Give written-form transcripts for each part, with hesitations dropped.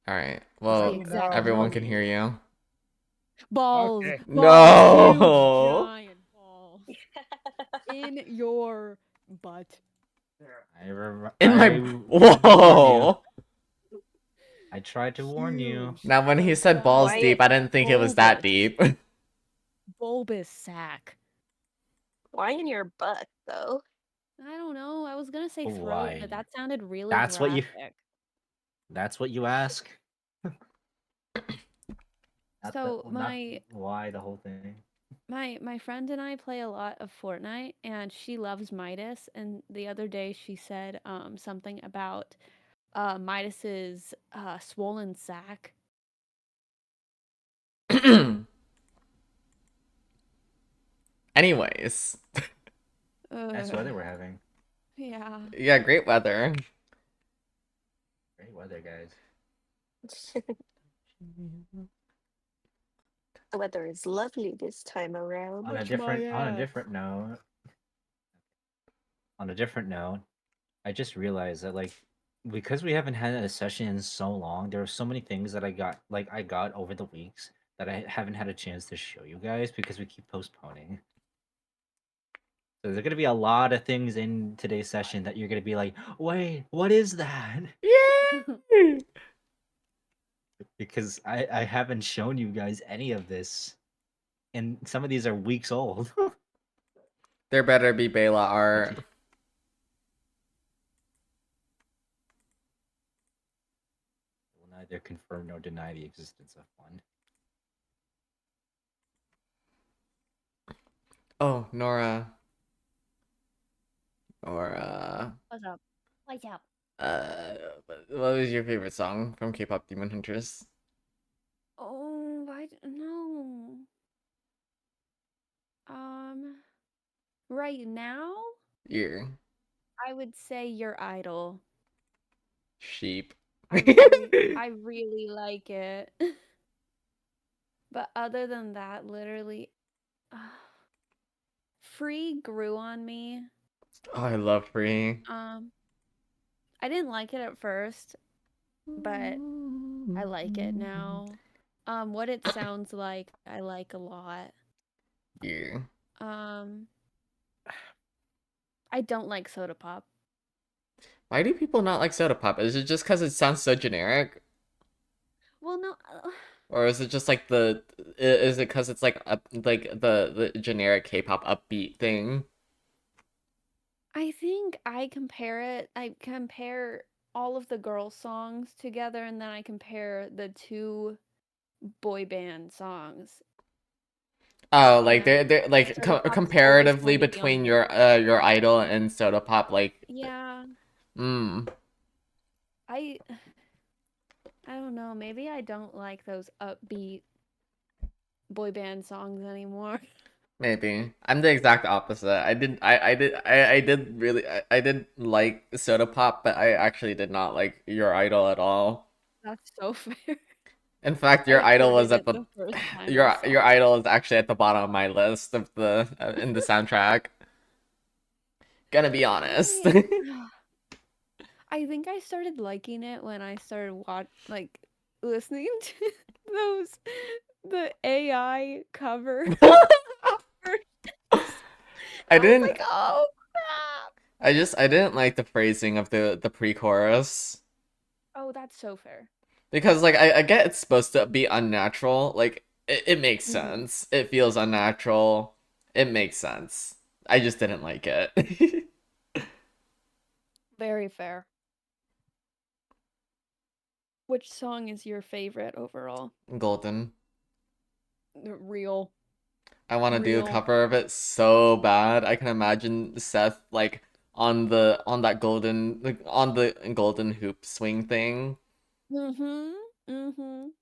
All right. It's the Well, exact everyone can melody. hear you. Balls, Okay. balls, huge, No. giant balls in your butt. In my Tried to warn you. whoa. I tried to warn you. Huge. Now, when he A said balls giant deep, Why? I didn't think it was that bulbous, deep. bulbous sack. Why in your butt though? I don't know. I was gonna say throat, Why? but that sounded really That's what you. graphic. That's what you ask. So Not why the whole thing. my friend and I play a lot of Fortnite, and she loves Midas. And the other day she said something about Midas's swollen sack. Anyways. Nice weather we're having. Yeah. Yeah, great weather. Great weather, guys. The weather is lovely this time around. On a Touch my different on a ass. different note. On a different note, I just realized that like because we haven't had a session in so long, there are so many things that I got over the weeks that I haven't had a chance to show you guys because we keep postponing. So there's gonna be a lot of things in today's session that you're gonna be like, wait, what is that? Yay! Because I haven't shown you guys any of this. And some of these are weeks old. There better be Bela Which art. will neither confirm nor deny the existence of one. Oh, Nora. Nora. What's up? What's up? What was your favorite song from K-pop Demon Hunters? Oh, no. Right now, Year. I would say Your Idol. Sheep. I really like it. But other than that, literally, Free grew on me. Oh, I love Free. I didn't like it at first, but I like it now. What it sounds like, I like a lot. Yeah. I don't like Soda Pop. Why do people not like Soda Pop? Is it just because it sounds so generic? Well, no, Or is it just like is it because it's like like the generic K-pop upbeat thing? I think I compare all of the girl songs together, and then I compare the two boy band songs. Oh, like And they're like Soda Pop is always comparatively kind of between younger. your idol and Soda Pop, like Yeah, mm, I I don't know, maybe I don't like those upbeat boy band songs anymore. maybe. I'm the exact opposite. I did like Soda Pop, but I actually did not like your idol at all. That's so fair. In fact, I your idol was hated at it the first time I saw your it. idol is actually at the bottom of my list of the in the soundtrack. Gonna be honest. I I think I started liking it when I started listening to those the AI cover. I I was didn't like, "Oh, crap." I didn't like the phrasing of the pre-chorus Oh, that's so fair. because like I get it's supposed to be unnatural. Like it makes Mhm. sense. It feels unnatural. It makes sense. I just didn't like it. Very fair. Which song is your favorite overall? Golden. Real. I want to do a Real. cover of it so bad. I can imagine Seth like on that golden like, on the golden hoop swing thing. Mhm. Mhm.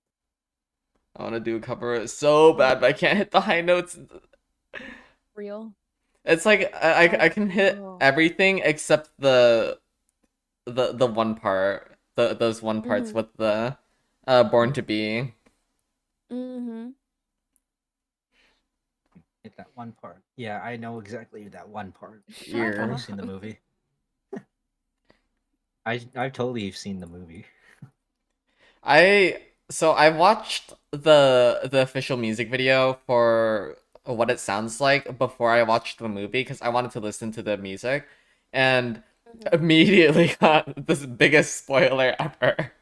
I want to do a cover of it so bad, but I can't hit the high notes. Real. It's like I That's can hit oh. everything except the one part, those one parts Mhm. with the Born to Be. Mhm. Hit that one part. Yeah, I know exactly that one part. Shut I've Ear. totally up. seen the movie. I've totally seen the movie. I watched the official music video for what it sounds like before I watched the movie because I wanted to listen to the music, and Mhm. immediately got this biggest spoiler ever.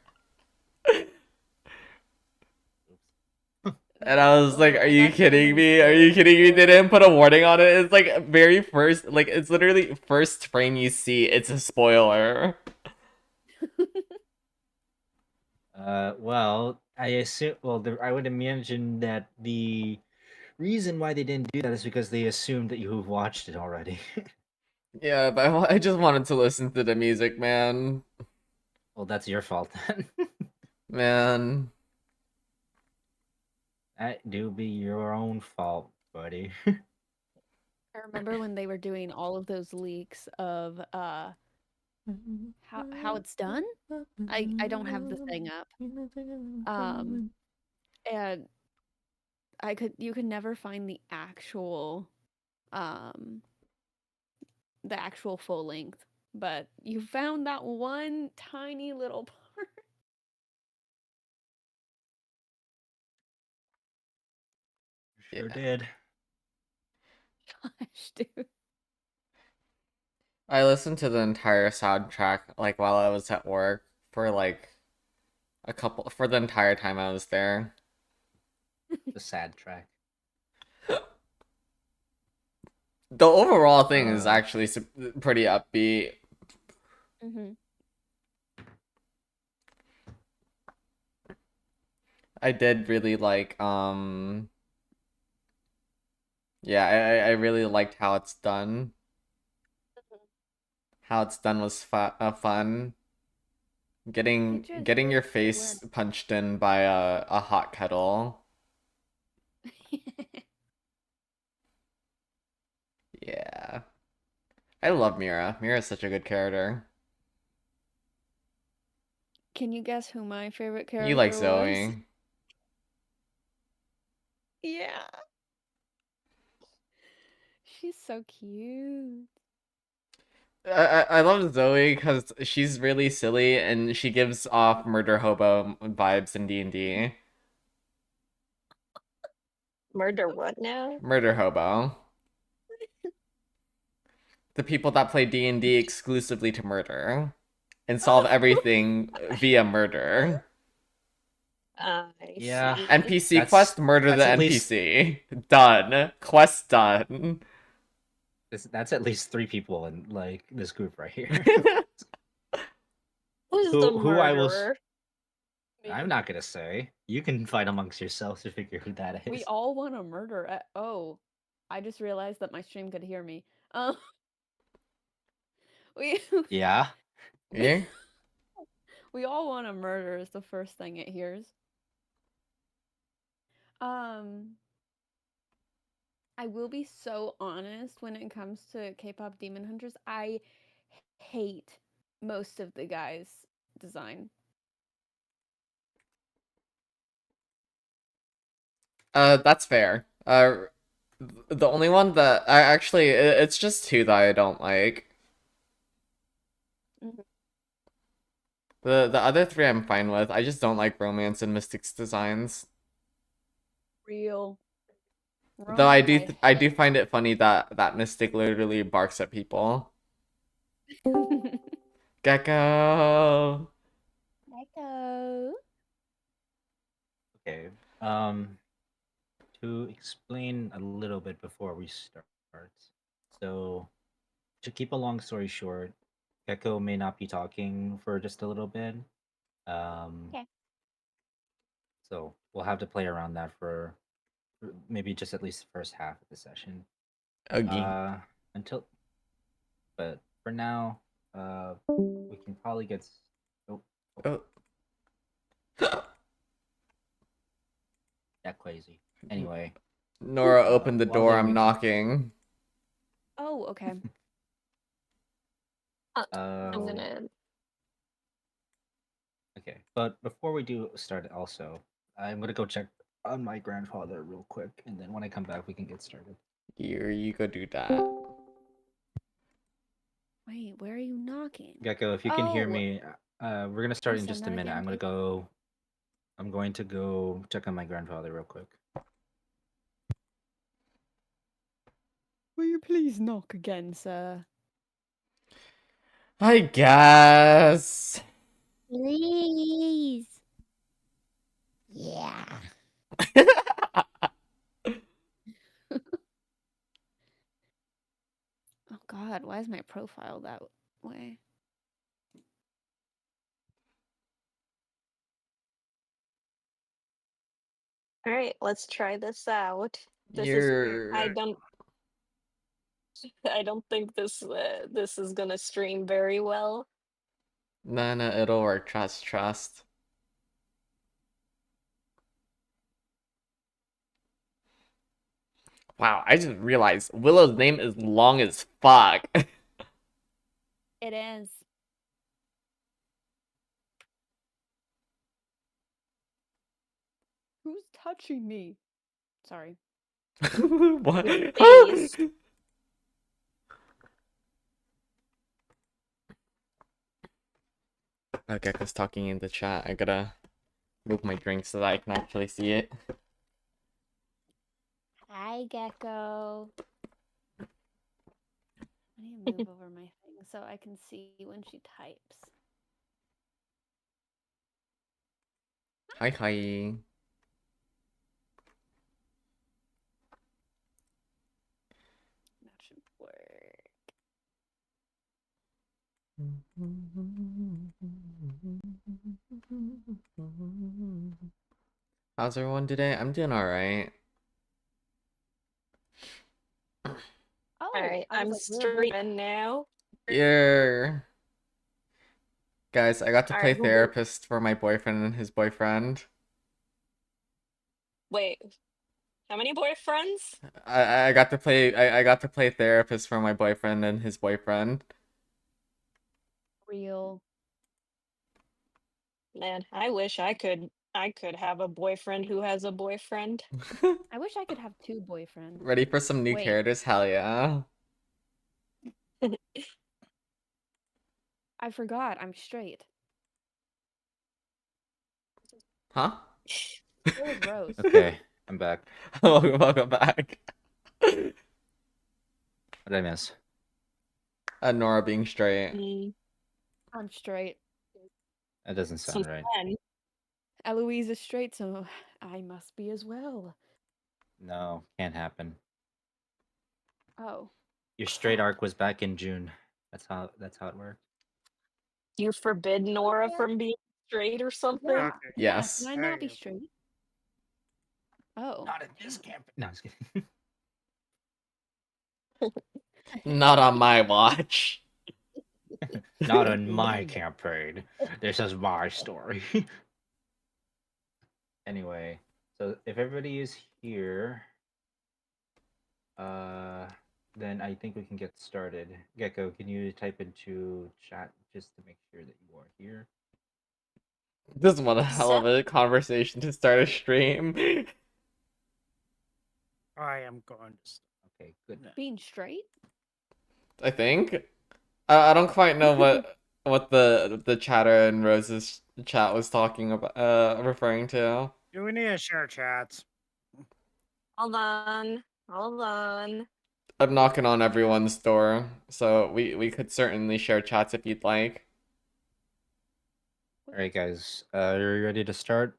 And I was like, "Are you That's so kidding many me? Are you spoilers kidding me?" for They it. didn't put a warning on it. It's like very first, like it's literally first frame you see, it's a spoiler. Well, I assume. Well, I would imagine that the reason why they didn't do that is because they assumed that you've watched it already. Yeah, but I just wanted to listen to the music, man. Well, that's your fault then. Man. That do be your own fault, buddy. I remember when they were doing all of those leaks of how it's done. I don't have the thing up. And you could never find um the actual full length, but you found that one tiny little part. Sure Yeah. did. Gosh, dude. I listened to the entire soundtrack like while I was at work for like for the entire time I was there. The sad track. The overall thing is Uh, actually pretty upbeat. Mm-hmm. I did really like yeah, I really liked how it's done. How it's done was fun. It just Getting your blend. face punched in by a hot kettle. Yeah. I love Mira. Mira's such a good character. Can you guess who my favorite You like character was? Zoe. Yeah. She's so cute. I love Zoe because she's really silly and she gives off murder hobo vibes in D&D. Murder what now? Murder hobo. The people that play D&D exclusively to murder and solve everything via murder. I yeah, see. NPC that's quest, murder the that's at least NPC. Done. Quest done. that's at least 3 people in like this group right here. Who's the who I will. murderer? I'm Me. not gonna say. You can fight amongst yourselves to figure who that We is. all want to murder. Oh, I just realized that my stream could hear me. Um, we Yeah. Yeah? we all want to murder is the first thing it hears. Um, I will be so honest when it comes to K-pop Demon Hunters. I hate most of the guys' design. That's fair. The only one that I actually it's just two that I don't like. Mhm. The other three I'm fine with. I just don't like Romance and Mystic's designs. Real. Though Romance, I I do hate. find it funny that Mystic literally barks at people. Gecko. Echo. Okay. To explain a little bit before we start. So, to keep a long story short, Gecko may not be talking for just a little bit. Um, Okay. so we'll have to play around that for maybe just at least the first half of the session. Oogie. Uh, until, but for now, we can probably get. Oh, Oh. that crazy. Anyway, Nora, open the while door. they're I'm waiting. knocking. Oh, okay. I'm gonna. Okay, but before we do start, also, I'm gonna go check on my grandfather real quick, and then when I come back, we can get started. You go do that. Wait, where are you knocking? Gecko, if you can hear Oh, me, we're gonna start oh, in send just a that minute. again, I'm gonna please. go I'm going to go check on my grandfather real quick. Will you please knock again, sir? I guess. Please. Yeah. Oh God, why is my profile that way? All right, let's try this out. This is You're I don't think this is gonna stream very well. no, it'll work. Trust. Wow, I just realized Willow's name is long as fuck. It is. Who's touching me? Sorry. What? With face. Gecko's talking in the chat. I gotta move my drink so that I can actually see it. Hi, Gecko. I need to move over my thing so I can see when she types. Hi. That should work. How's everyone today? I'm doing alright. Oh, All right, I I'm was like, we're both- streaming now. Yeah. Guys, I got to All play right, therapist for my boyfriend and his boyfriend. wait, how many boyfriends? I got to play I got to play therapist for my boyfriend and his boyfriend. real. Man, I wish I could have a boyfriend who has a boyfriend. I wish I could have 2 boyfriends. Ready for some new Wait. characters? Hell yeah. I forgot. I'm straight. Huh? So is Rose. Okay, I'm back. Welcome back. What did I miss? Nora being straight. Mm, I'm straight. That doesn't so sound right. then, Eloise is straight, so I must be as well. No, can't happen. Oh. Your straight arc was back in June. That's how it worked. you forbid Nora from being straight or something? Yeah. Yes. Can I not be straight? Oh. Not in this camp. No, I'm just kidding. Not on my watch. Not on my campaign. This is my story. Anyway, so if everybody is here, then I think we can get started. Gecko, can you type into chat just to make sure that you are here? This is one hell of a conversation to start a stream. I am going to. Okay, good. Being straight? I think. I don't quite know what the chatter in Rose's chat was talking about referring to. Do we need to share chats? Hold on. I'm knocking on everyone's door, so we could certainly share chats if you'd like. All right, guys, are you ready to start?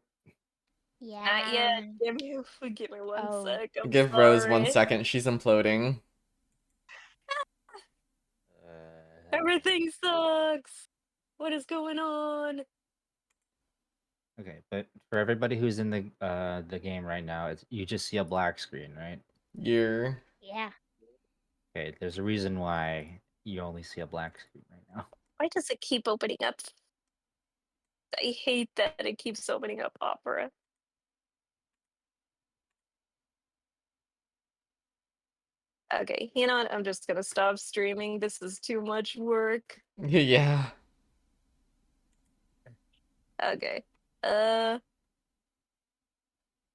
Yeah. Not yet. Give me one Oh. sec. I'm Give Rose 1 sorry. second. She's imploding. Everything sucks. What is going on? Okay, but for everybody who's in the game right now, you just see a black screen, right? You're Yeah. Okay, there's a reason why you only see a black screen right now. Why does it keep opening up? I hate that it keeps opening up Opera. Okay, you know what? I'm just gonna stop streaming. This is too much work. yeah. Okay.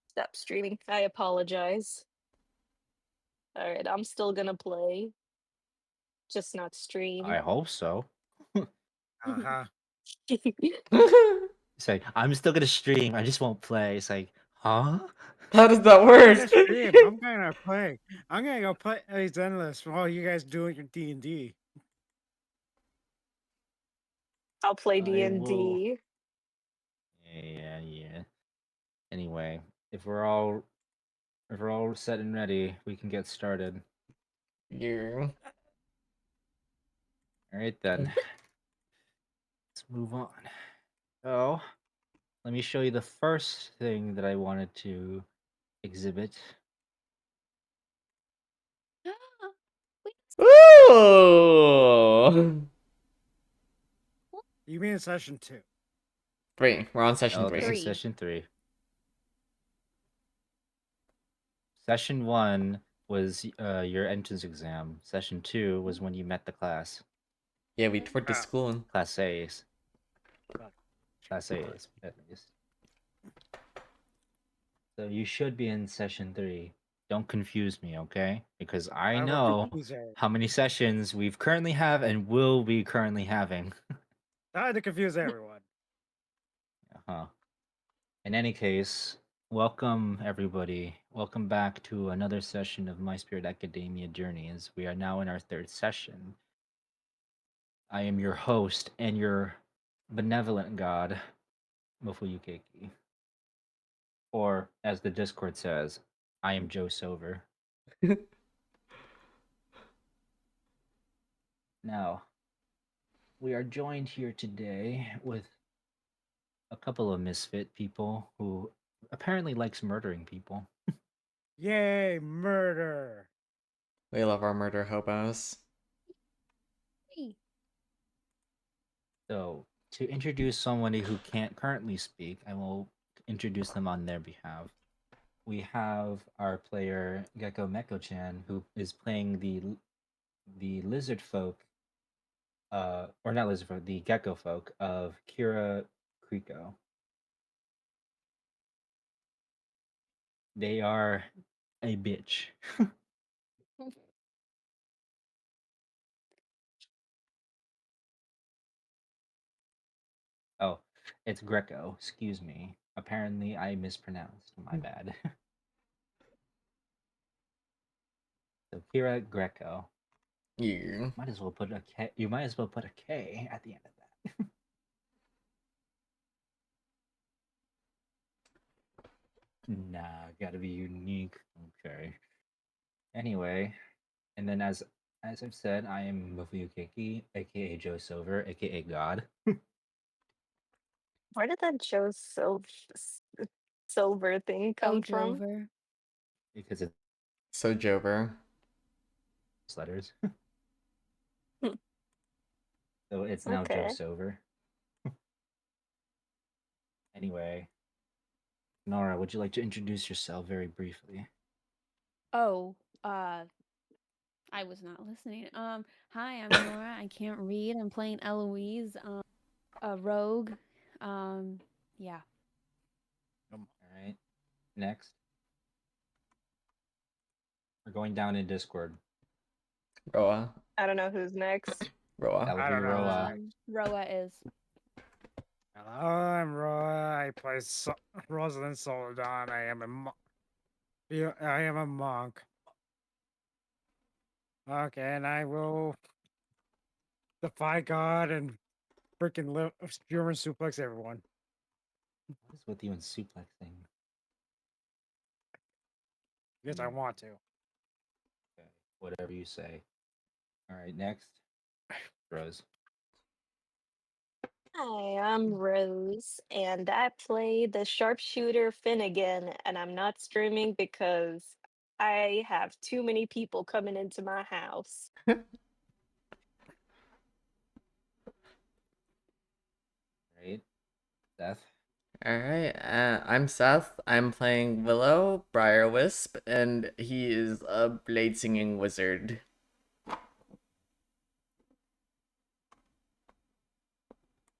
Stop streaming. I apologize. Alright, I'm still gonna play. Just not stream. I hope so. Uh huh. It's like, I'm still gonna stream. I just won't play. It's like, huh? How does that I'm work? gonna stream. I'm gonna play. I'm gonna go play Zenless while you guys doing your D&D. I'll play I will. D&D. Yeah. Anyway, if we're all set and ready, we can get started. Yeah. All right then. Let's move on. So, let me show you the first thing that I wanted to exhibit. Ooh. You mean session 2? 3. We're on session Oh, this 3. is 3. session 3. Session 1 was your entrance exam. Session 2 was when you met the class. Yeah, we went to Ah. school. Class A's. Class A's, at least. So you should be in session 3. Don't confuse me, okay? Because I will know confuse everyone. how many sessions we've currently have and will be currently having. Tried to confuse everyone. Uh-huh. In any case, welcome everybody. Welcome back to another session of My Spirit Academia Journeys. We are now in our 3rd session. I am your host and your benevolent god, Mofuyukeki. Or, as the Discord says, I am Joe Sover. Now, we are joined here today with a couple of misfit people who apparently likes murdering people. Yay, murder! We love our murder hobos. Hey. So, to introduce somebody who can't currently speak, I will introduce them on their behalf. We have our player Gecko Meko-chan, who is playing the lizard folk, or not lizard folk, the gecko folk of Kira Kriko. They are a bitch. Oh, it's Greco. Excuse me. Apparently, I mispronounced. My bad. So Kira Greco. Yeah. Might as well put a K. You might as well put a K at the end of that. Nah, gotta be unique. Okay. Anyway, and then as I've said, I am Mofuyukeki, aka Joe Silver, aka God. Where did that Joe Silver thing Oh, come from? Drover. Because it's So Jover. letters. Hmm. So it's now Joe Okay. Silver. Anyway, Nora, would you like to introduce yourself very briefly? Oh, I was not listening. Hi, I'm Nora. I can't read. I'm playing Eloise, a rogue. Yeah. All right. Next. We're going down in Discord. Roa. I don't know who's next. Roa. That would I be don't know. Roa. Roa is. Hello, I'm Roy. I play Rosalind Soledad. I am a monk. Okay, and I will defy God and freaking German suplex everyone. What is with you and suplexing? Because I want to. Okay, whatever you say. All right, next. Rose. Hi, I'm Rose, and I play the sharpshooter Finnegan, and I'm not streaming because I have too many people coming into my house. Right. Seth. Alright, I'm Seth. I'm playing Willow, Briar Wisp, and he is a blade singing wizard.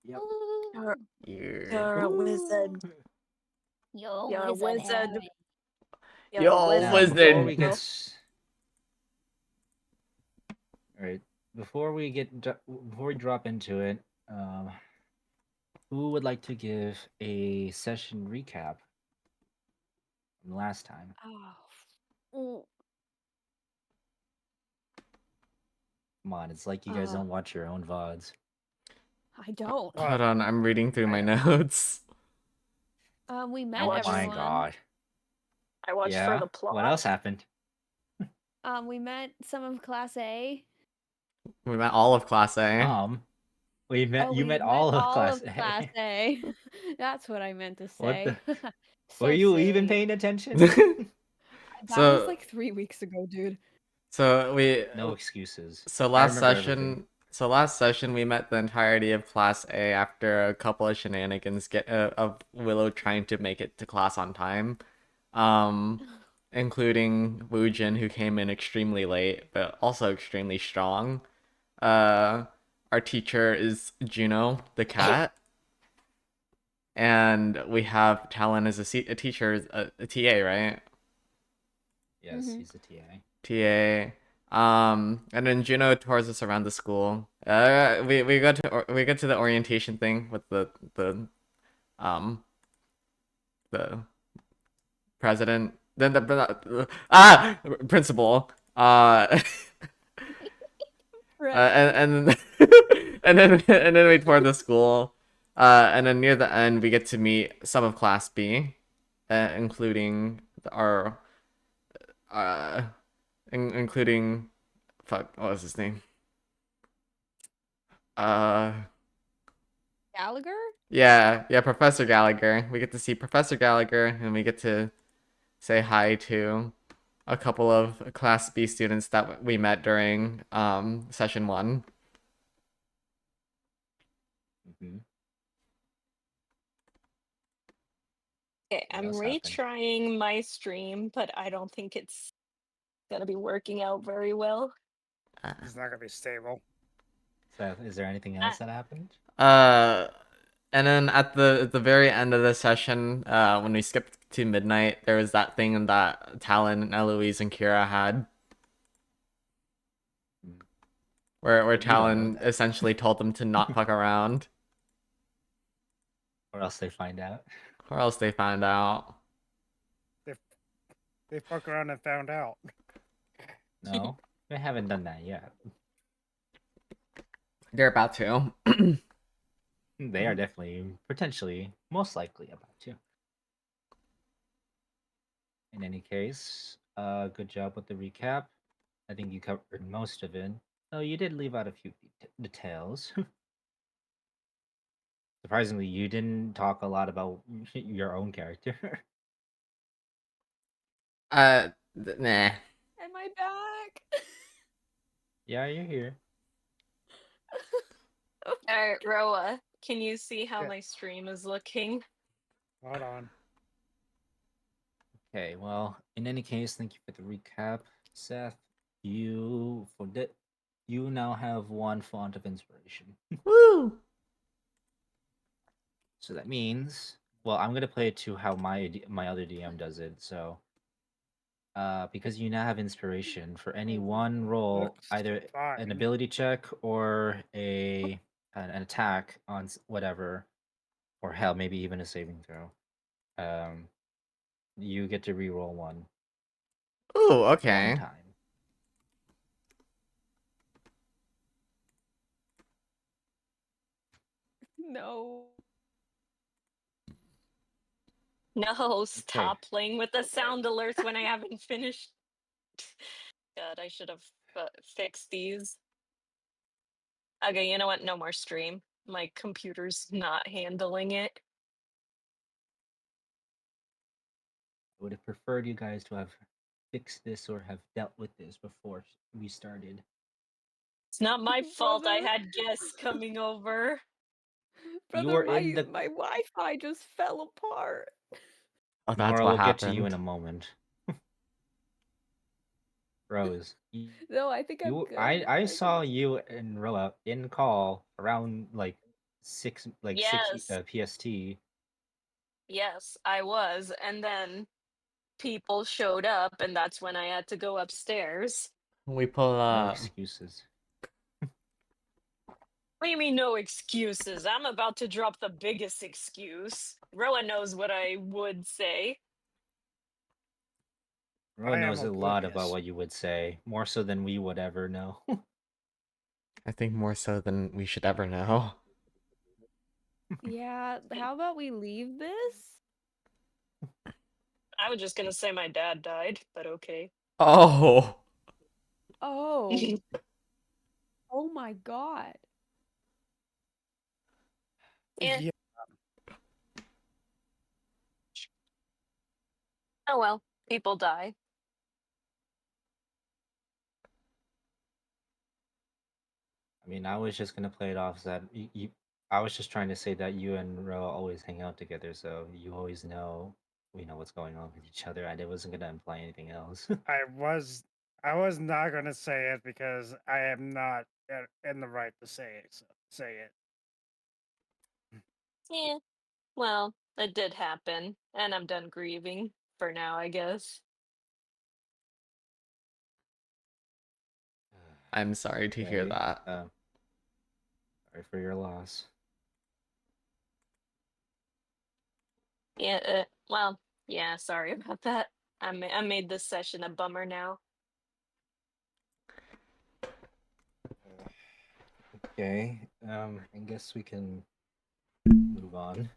Yep. You're, Yeah. you're a wizard. Yo, You're a wizard. Harry. You're a Yo, Now, wizard. before we wizard. get all right, before we drop into it, Who would like to give a session recap from last time? Oh. Come on, it's like you guys don't watch your own VODs. I don't. What? Hold on, I'm reading through my notes. We met Oh my everyone. god. I watched for Yeah? the plot. What else happened? We met some of Class A. We met all of Class A. You we met all of Class A. Class A. That's what I meant to say. What So Were you even silly. paying attention? That was So- like 3 weeks ago, dude. So we No excuses. So I last remember session, everything. last session we met the entirety of Class A after a couple of shenanigans of Willow trying to make it to class on time, including Woojin, who came in extremely late but also extremely strong. Our teacher is Juno the cat, and we have Talon as a teacher, a TA, right? Yes, Mhm. he's a TA. TA. And then Juno tours us around the school. We go to the orientation thing with the president, then the principal. And then and then we tour the school. And then near the end we get to meet some of Class B, including our including fuck, what was his name? Gallagher? Yeah, Professor Gallagher. We get to see Professor Gallagher, and we get to say hi to a couple of Class B students that we met during session 1. Mm-hmm. Okay, What I'm else happened? retrying my stream, but I don't think it's gonna be working out very well. It's not gonna be stable. So, is there anything else that happened? And then at the very end of the session, when we skipped to midnight, there was that thing that Talon, Eloise, and Kira had, where You don't know Talon that. essentially told them to not fuck around, Or else they find out. or else they found out. They fuck around and found out. No, they haven't done that yet. They're about to. They are definitely, potentially, most likely about to. In any case, good job with the recap. I think you covered most of it. Oh, you did leave out a few details. Surprisingly, you didn't talk a lot about your own character. Nah. Am I back? Yeah, you're here. Alright, Roa, can you see how Yeah. my stream is looking? Hold on. Okay, well, in any case, thank you for the recap, Seth. You now have one font of inspiration. Woo! So that means, well, I'm gonna play it to how my other DM does it. So, because you now have inspiration for any one roll, Looks either an fine. ability check or an attack on whatever, or hell, maybe even a saving throw. You get to reroll one Ooh, okay. one time. No. No, stop playing with the sound alerts when I haven't finished. God, I should have fixed these. Okay, you know what? No more stream. My computer's not handling it. I would have preferred you guys to have fixed this or have dealt with this before we started. It's not my fault I Brother. had guests coming over. You Brother, were in the. my Wi-Fi just fell apart. Oh, that's Nora, what we'll get to you in happened. a moment. Rose, No, I think I'm good. I saw you and Roa in call around like six Yes. PST. Yes, I was. And then people showed up, and that's when I had to go upstairs. We pull No excuses. What do you mean no excuses? I'm about to drop the biggest excuse. Roa knows what I would say. Roa I am knows a lot about oblivious. what you would say, more so than we would ever know. I think more so than we should ever know. Yeah, how about we leave this? I was just gonna say my dad died, but okay. Oh, Oh. Oh my god. Yeah. Yeah. Oh well, people die. I mean, I was just gonna play it off as that I was just trying to say that you and Roa always hang out together, so you always know we know what's going on with each other, and it wasn't gonna imply anything else. I was not gonna say it because I am not in the right to say it. So say it. Yeah. Well, it did happen, and I'm done grieving for now, I guess. I'm sorry to hear Okay, that. sorry for your loss. Yeah. Well. Yeah. Sorry about that. I made this session a bummer now. Okay, I guess we can move on.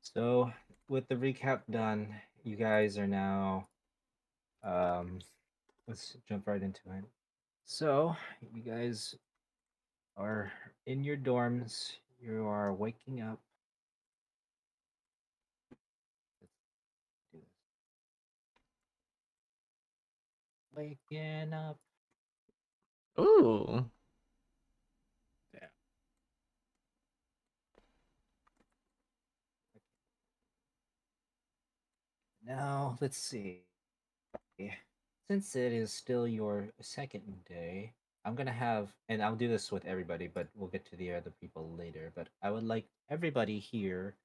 So, with the recap done, you guys are now let's jump right into it. So, you guys are in your dorms. You are waking up. Let's do this. Waking up. Ooh. Now, let's see. Since it is still your second day, I'm gonna have, and I'll do this with everybody, but we'll get to the other people later. But I would like everybody here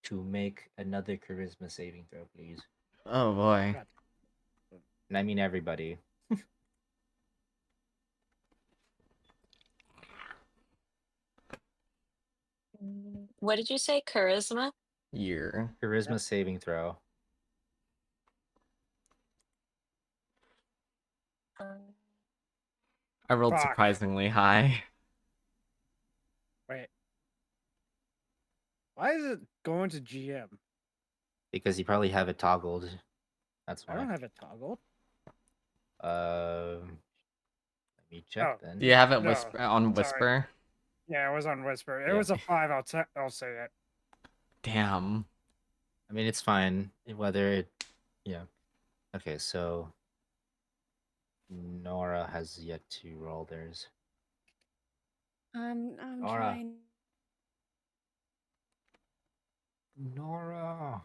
to make another charisma saving throw, please. Oh boy. God. And I mean everybody. What did you say? Charisma? Year. Charisma saving throw. Um, I rolled Fuck. surprisingly high. Wait. Why is it going to GM? Because you probably have it toggled. That's I why. don't have it toggled. Let me check Oh. then. Do you have it No, on sorry. Whisper? Yeah, it was on Whisper. It Yeah. was a 5. I'll say it. Damn. I mean, it's fine. Whether it, yeah. Okay, so Nora has yet to roll theirs. I'm Nora. trying. Nora.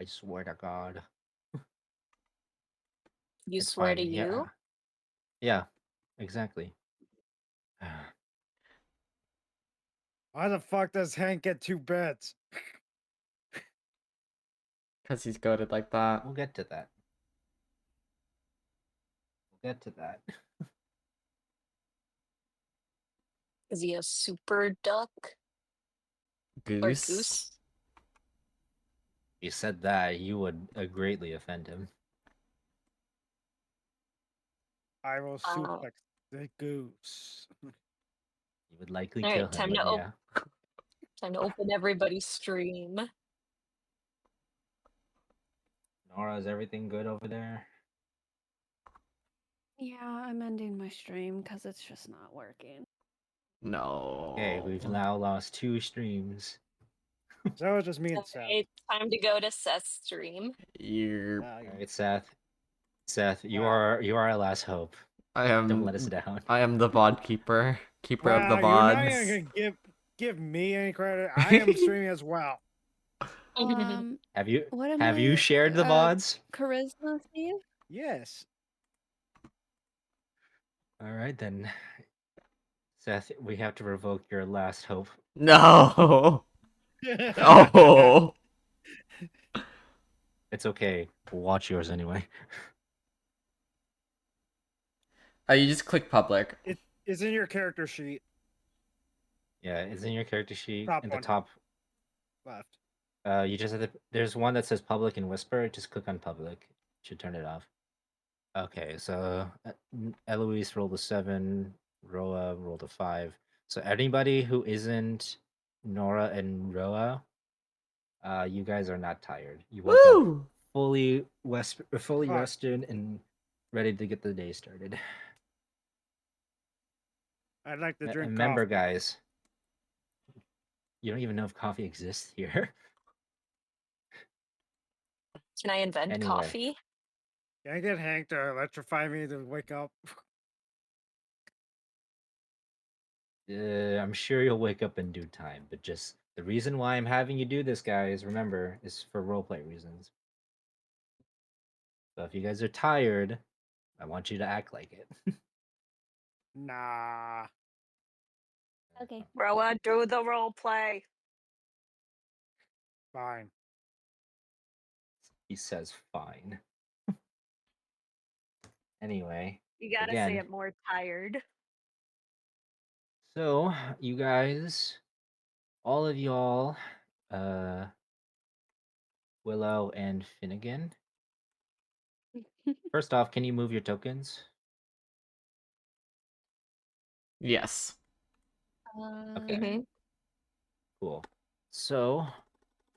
I swear to God. you It's swear fine. to Yeah. you? Yeah, exactly. Why the fuck does Hank get 2 beds? Because he's goaded like that. We'll get to that. We'll get to that. Is he a super duck or Goose. goose? If you said that, you would greatly offend him. I will Oh. suplex the goose. You would likely All kill right, him, time but to yeah. time to open everybody's stream. Nora, is everything good over there? Yeah, I'm ending my stream because it's just not working. No. Okay, we've now lost 2 streams. So it's just me and Seth. Alright, time to go to Seth's stream. You're. Alright, Seth. Seth, you Wow. are our last hope. I Don't let us am. down. I am the VOD keeper. Keeper of the Wow, you're not VODs. even gonna give me any credit. I am streaming as well. Have you What am have you I, shared the VODs? Charisma, Steve? Yes. All right then. Seth, we have to revoke your last hope. No. Oh. It's okay. We'll watch yours anyway. You just click public. It is in your character sheet Yeah, it's in your character sheet Top in the one. top. left. You just have to. There's one that says public and whisper. Just click on public. Should turn it off. Okay, so Eloise rolled a 7. Roa rolled a 5. So anybody who isn't Nora and Roa, you guys are not tired. You woke up Woo! fully Fuck. rested and ready to get the day started. I'd like to drink Remember, coffee. guys, you don't even know if coffee exists here. Can I invent Anyway. coffee? Can I get Hank to electrify me to wake up? I'm sure you'll wake up in due time, but just the reason why I'm having you do this, guys, remember, is for roleplay reasons. So if you guys are tired, I want you to act like it. Nah. Okay. Roa, do the role play. Fine. He says fine. Anyway, You gotta again, say it more tired. so you guys, all of y'all, Willow and Finnegan. First off, can you move your tokens? Yes. Okay. Mhm. Cool. So,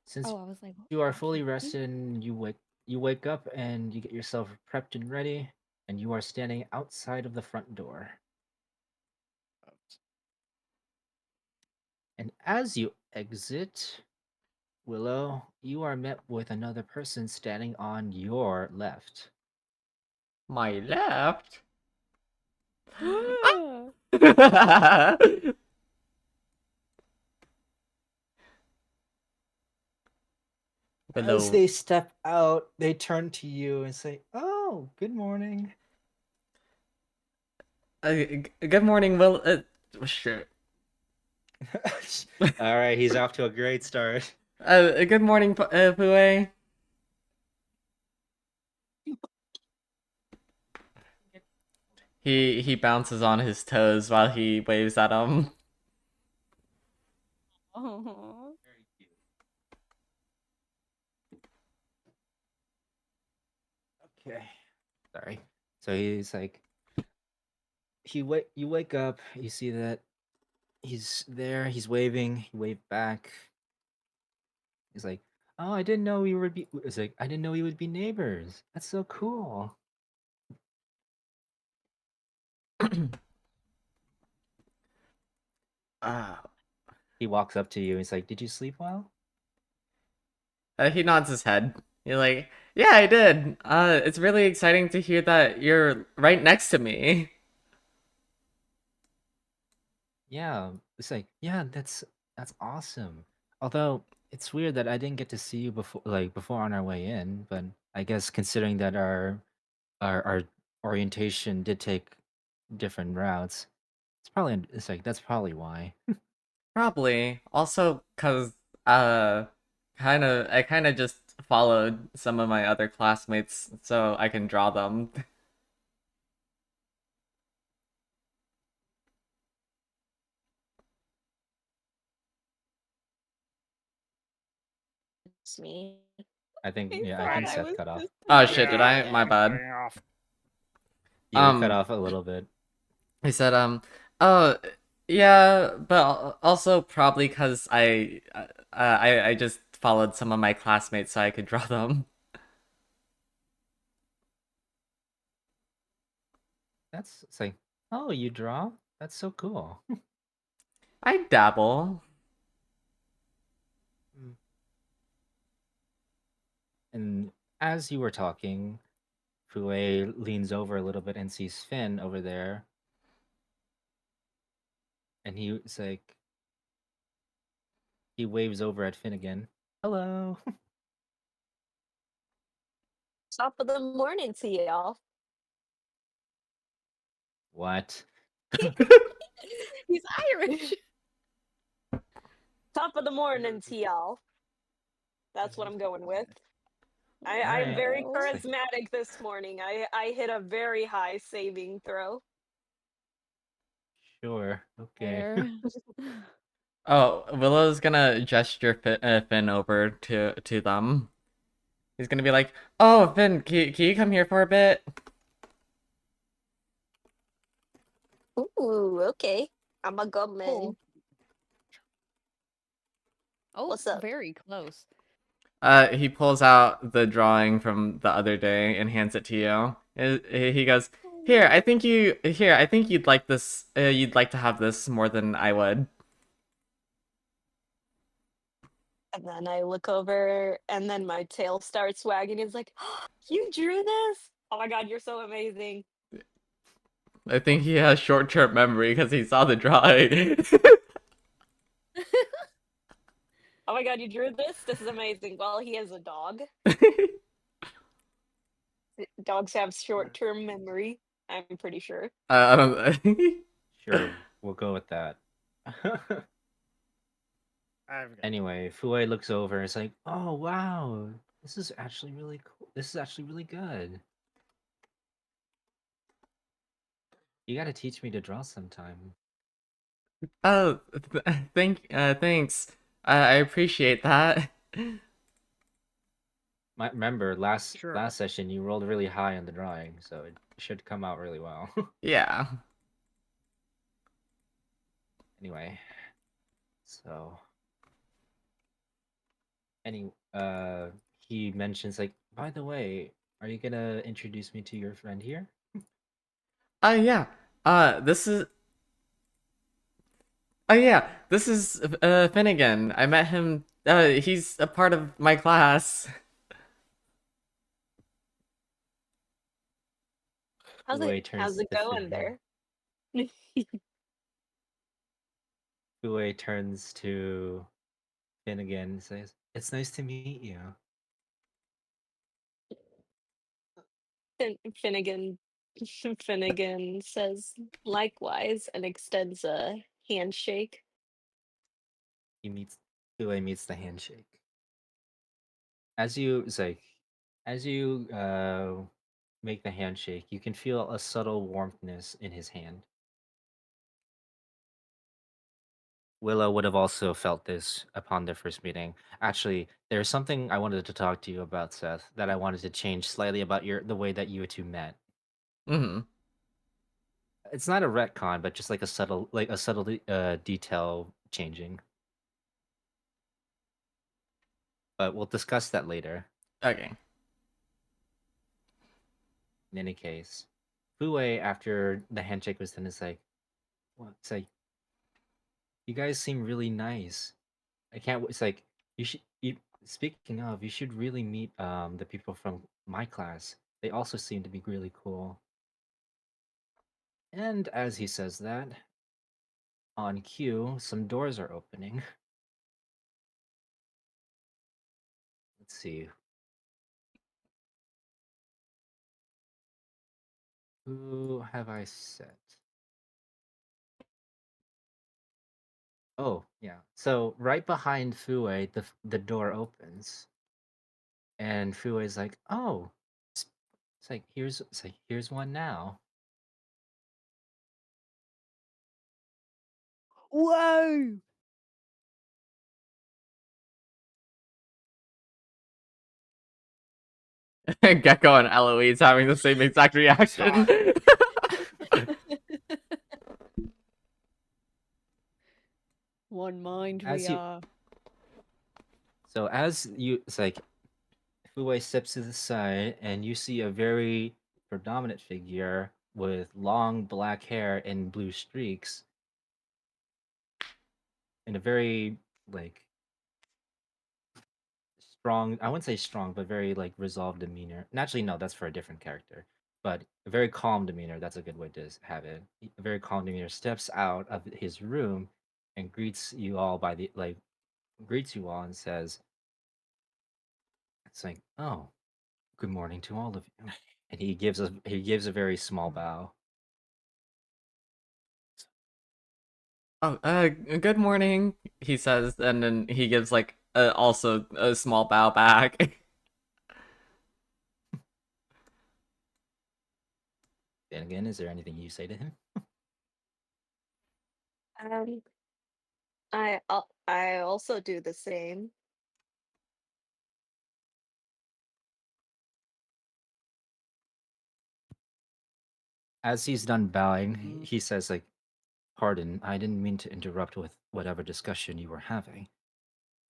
since Oh, I was like, you are okay. fully rested and you wake up and you get yourself prepped and ready, and you are standing outside of the front door. And as you exit, Willow, you are met with another person standing on your left. My left. Ah. As Below. they step out, they turn to you and say, "Oh, good morning." Good morning, Will. Sure. All right, he's off to a great start. Good morning, Pue. He bounces on his toes while he waves at him. Oh. Very cute. Okay. Sorry. So he's like, you wake up, you see that he's there, he's waving, you wave back. He's like, "Oh, I didn't know we would be." It's like, "I didn't know we would be neighbors. That's so cool." Ah. He walks up to you. He's like, "Did you sleep well?" He nods his head. You're like, yeah, I did. It's really exciting to hear that you're right next to me. Yeah. It's like, yeah, that's awesome. Although it's weird that I didn't get to see you before on our way in, but I guess considering that our orientation did take different routes, that's probably why. Probably. Also, cause I kind of just followed some of my other classmates so I can draw them. It's me. I think He yeah, I thought think I Seth was cut off. just Oh shit, did Yeah, I? My I'm bad. cutting off. You cut Um, off a little bit. He said, oh, yeah, but also probably because I just followed some of my classmates so I could draw them. It's like, oh, you draw? That's so cool. I dabble. And as you were talking, Fue leans over a little bit and sees Finn over there. And he's like, he waves over at Finn again. Hello. Top of the morning to y'all. What? He's Irish. Top of the morning to y'all. That's what I'm going with. I'm Alright. very Oh. charismatic this morning. I hit a very high saving throw. Sure. Okay. Fair. Oh, Willow's gonna gesture Finn over to them. He's gonna be like, "Oh, Finn, can you come here for a bit?" Ooh, okay. I'm a goblin. Cool. Oh, What's up? very close. He pulls out the drawing from the other day and hands it to you. He goes, "Here, I think you'd like this. You'd like to have this more than I would." And then I look over, and then my tail starts wagging. It's like, oh, you drew this? Oh my god, you're so amazing. I think he has short-term memory because he saw the drawing. Oh my god, you drew this? This is amazing. Well, he has a dog. Dogs have short-term memory. I'm pretty sure. I don't. Sure, we'll go with that. Anyway, Fue looks over and is like, "Oh wow, this is actually really cool. This is actually really good. You gotta teach me to draw sometime." Oh, thanks. I appreciate that. Remember last Sure. session you rolled really high on the drawing, so it should come out really well. Yeah. Anyway, so he mentions like, "By the way, are you gonna introduce me to your friend here?" Yeah. This is. Oh yeah, this is Finnegan. I met him. He's a part of my class. How's Fue it turns to going Finnegan. there? Fue turns to Finnegan and says, "It's nice to meet you." Finnegan Finnegan says likewise and extends a handshake. Fue meets the handshake. As you it's like as you make the handshake, you can feel a subtle warmthness in his hand. Willow would have also felt this upon their first meeting. Actually, there's something I wanted to talk to you about, Seth, that I wanted to change slightly about the way that you two met. Mm-hmm. It's not a retcon, but just like a subtle detail changing. But we'll discuss that later. Okay. In any case, Fue after the handshake was done is like, "What?" It's like, "You guys seem really nice. I can't." It's like you should. Speaking of, you should really meet the people from my class. They also seem to be really cool. And as he says that, on cue, some doors are opening. Let's see. Who have I set? Oh, yeah. So right behind Fue, the door opens, and Fue is like, "Oh, it's, it's like here's one now." Whoa! Gecko and Eloise having the same exact reaction. One mind As we you are. So as you, it's like Fue steps to the side, and you see a very predominant figure with long black hair and blue streaks, and a very like strong. I wouldn't say strong, but very like resolved demeanor. Naturally, no, that's for a different character. But a very calm demeanor. That's a good way to have it. A very calm demeanor steps out of his room and greets you all greets you all and says, "It's like, oh, good morning to all of you." And he gives a very small bow. Oh, good morning, he says, and then he gives like also a small bow back. And again, is there anything you say to him? Um, I also do the same. As he's done bowing, he says, like, "Pardon, I didn't mean to interrupt with whatever discussion you were having."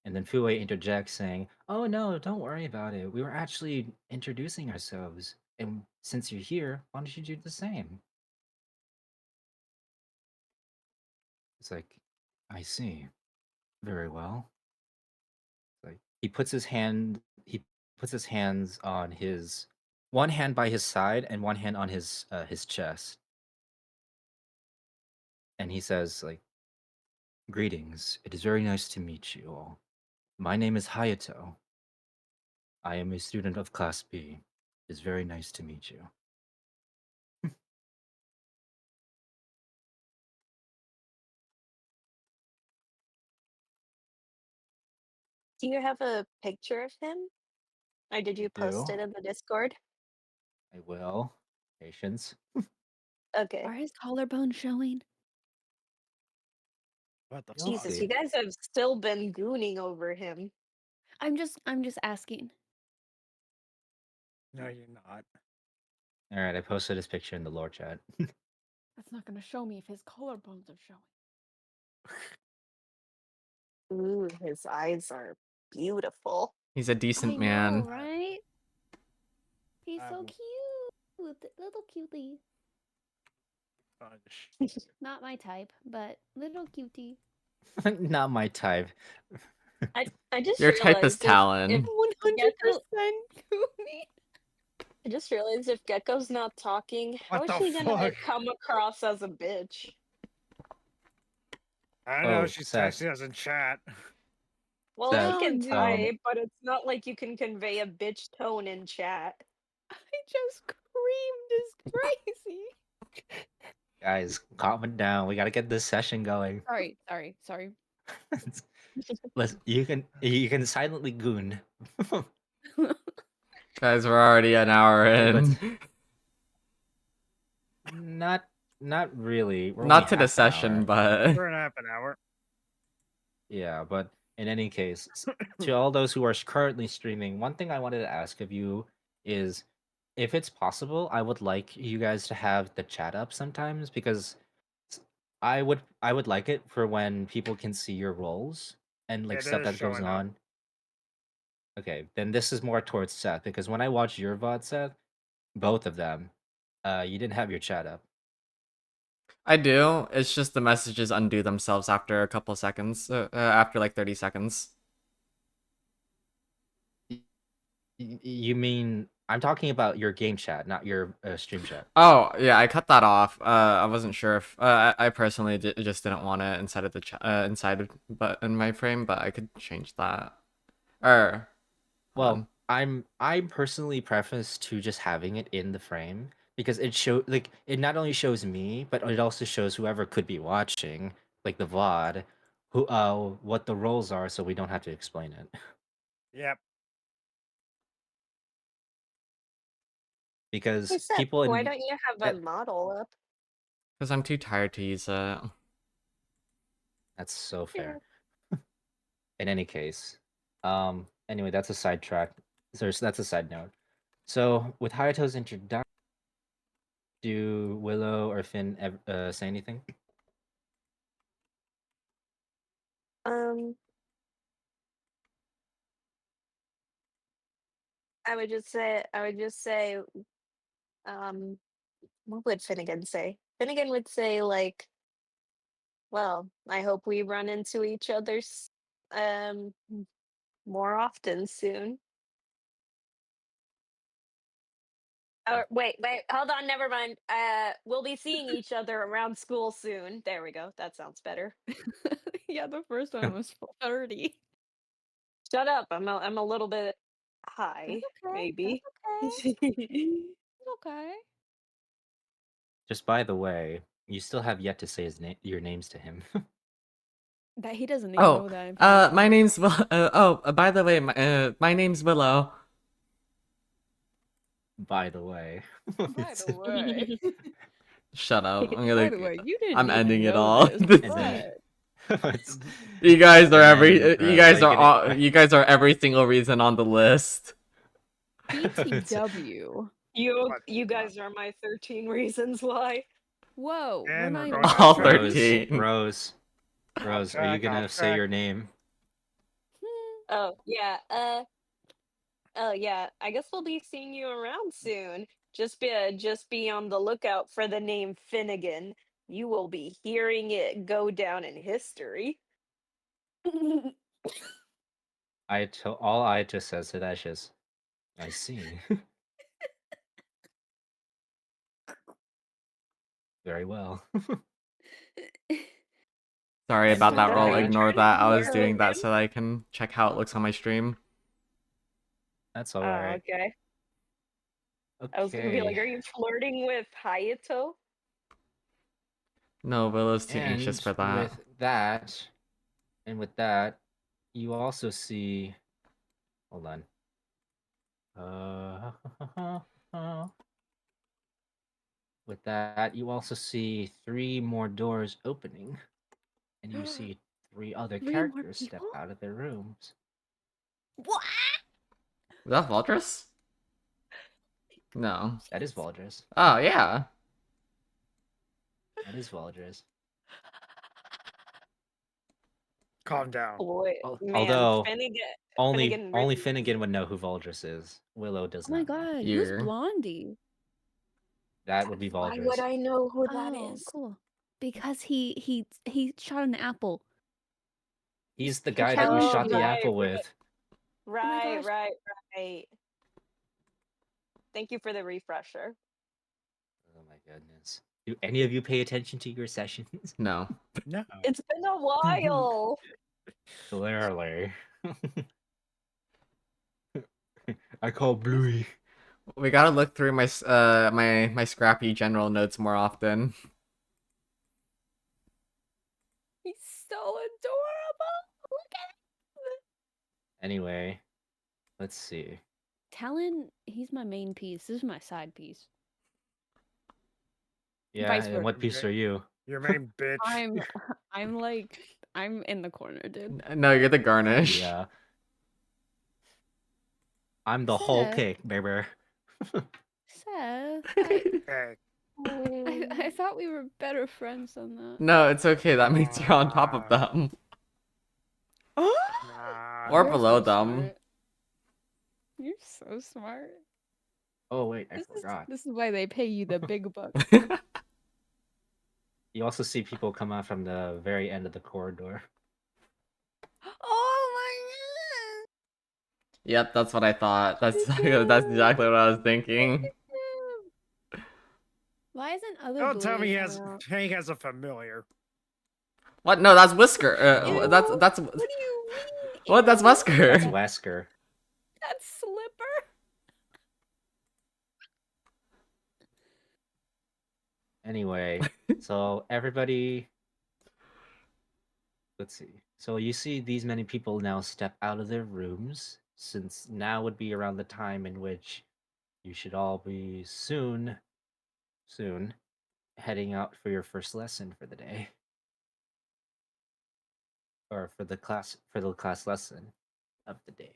And then Fue interjects, saying, "Oh no, don't worry about it. We were actually introducing ourselves. And since you're here, why don't you do the same?" It's like, "I see. Very well." Like he puts his hands on his one hand by his side and one hand on his chest. And he says, like, "Greetings. It is very nice to meet you all. My name is Hayato. I am a student of Class B. It is very nice to meet you." Do you have a picture of him? Or did you post do. it in the Discord? I will. Patience. Okay. Are his collarbones showing? What the You'll fuck? Jesus, see. you guys have still been gooning over him. I'm just asking. No, you're not. All right, I posted his picture in the lore chat. That's not gonna show me if his collarbones are showing. Ooh, his eyes are beautiful. He's a I decent know, man. right? He's so Um, cute, little cutie. Fudge. Not my type, but little cutie. Not my type. I just Your type is realized if Talon. 100% Gecko Goonie. I just realized if Gecko's not talking, how What is the she gonna fuck? come across as a bitch? I know Oh, she's Seth. texting us in chat. Well, Seth, he can No. type, but it's not like you can convey a bitch tone in chat. I just screamed as crazy. guys, calm it down. We gotta get this session going. Sorry. You can silently goon. Guys, we're already an hour in. Not not really. We're only Not to the half an hour. session, but We're in half an hour. Yeah, but in any case, to all those who are currently streaming, one thing I wanted to ask of you is, if it's possible, I would like you guys to have the chat up sometimes, because I would like it for when people can see your roles and like It stuff is that goes showing up. on. Okay, then this is more towards Seth, because when I watched your VOD, Seth, both of them, you didn't have your chat up. I do. It's just the messages undo themselves after a couple seconds, after like 30 seconds. You mean I'm talking about your game chat, not your stream chat. Oh, yeah, I cut that off. I wasn't sure if I personally just didn't want it inside of the but in my frame, but I could change that. Or Well, I personally preface to just having it in the frame, because it not only shows me, but it also shows whoever could be watching, like the VOD, who what the roles are, so we don't have to explain it. Yep. Because Hey Seth, people why in don't you have a model up? because I'm too tired to use it. That's so fair. In any case, anyway, that's a sidetrack. So that's a side note. So with Hayato's introduction, do Willow or Finn say anything? Um, I would just say, what would Finnegan say? Finnegan would say like, well, I hope we run into each other's more often soon. Or wait, hold on, never mind. We'll be seeing each other around school soon. There we go. That sounds better. Yeah, the first one was 4:30. Shut up. I'm a little bit high, okay. maybe. Okay. Just by the way, you still have yet to say your names to him. That he doesn't even Oh, know that information. my name's Will. By the way, my name's Willow. By the way. By the way. Shut up. I'm By gonna. the way, you didn't I'm even ending it know all. this, And then but it's- You guys are And then, you Rose, guys are you are gonna- all, you guys are every single reason on the list. BTW. You guys are my 13 reasons why. Whoa, we're And not we're even going All back to- 13. Rose, are you gonna say your name? Oh yeah. Oh yeah. I guess we'll be seeing you around soon. Just be on the lookout for the name Finnegan. You will be hearing it go down in history. All I just says to that is just, I see. Very well. Sorry And about with that roll. that- Ignore Trying to that. I was blur doing that him? so that I can check how it looks on my stream. That's Oh, alright. okay. I was gonna be like, are you flirting with Hayato? No, Willow's too anxious for that. With that, you also see. Hold on. With that, you also see 3 more doors opening, and you see 3 other 3 more characters step people? out of their rooms. What? Is that Valdris? No. That is Valdris. Oh yeah. That is Valdris. Calm down. Boy, man, Although Finnegan, only really- Finnegan would know who Valdris is. Willow does Oh my not know. god, who's You're- Blondie? That would be Why Valdris. would I know who that Oh, is? cool. Because he shot an apple. He's the He guy that you challenged shot the you. apple with. Right, gosh. right. Thank you for the refresher. Oh my goodness. Do any of you pay attention to your sessions? No. No. It's been a while. Clearly. I call Bluey. We gotta look through my my scrappy general notes more often. He's so adorable. Look at him. Anyway, let's see. Talon, he's my main piece. This is my side piece. Yeah, Vice and what versa. piece are you? Your main bitch. I'm in the corner, dude. No, you're the garnish. Yeah. I'm the whole Seth. cake, baby. Seth, Okay. I thought we were better friends than that. No, it's okay. That means you're on top of them. Nah. Or You're below so them. smart. You're so smart. Oh wait, I forgot. This is why they pay you the big bucks. You also see people come out from the very end of the corridor. Oh Yep, that's what I thought. That's exactly what I was thinking. my god! Why isn't other Don't tell me Bluey around? he has a familiar. What? No, that's Whisker. Ew, That's What do you mean? what? That's Ew. Wesker. That's Wesker. That's Slipper. Anyway, so everybody, let's see. So you see these many people now step out of their rooms, since now would be around the time in which you should all be soon heading out for your first lesson for the day. Or for the class lesson of the day.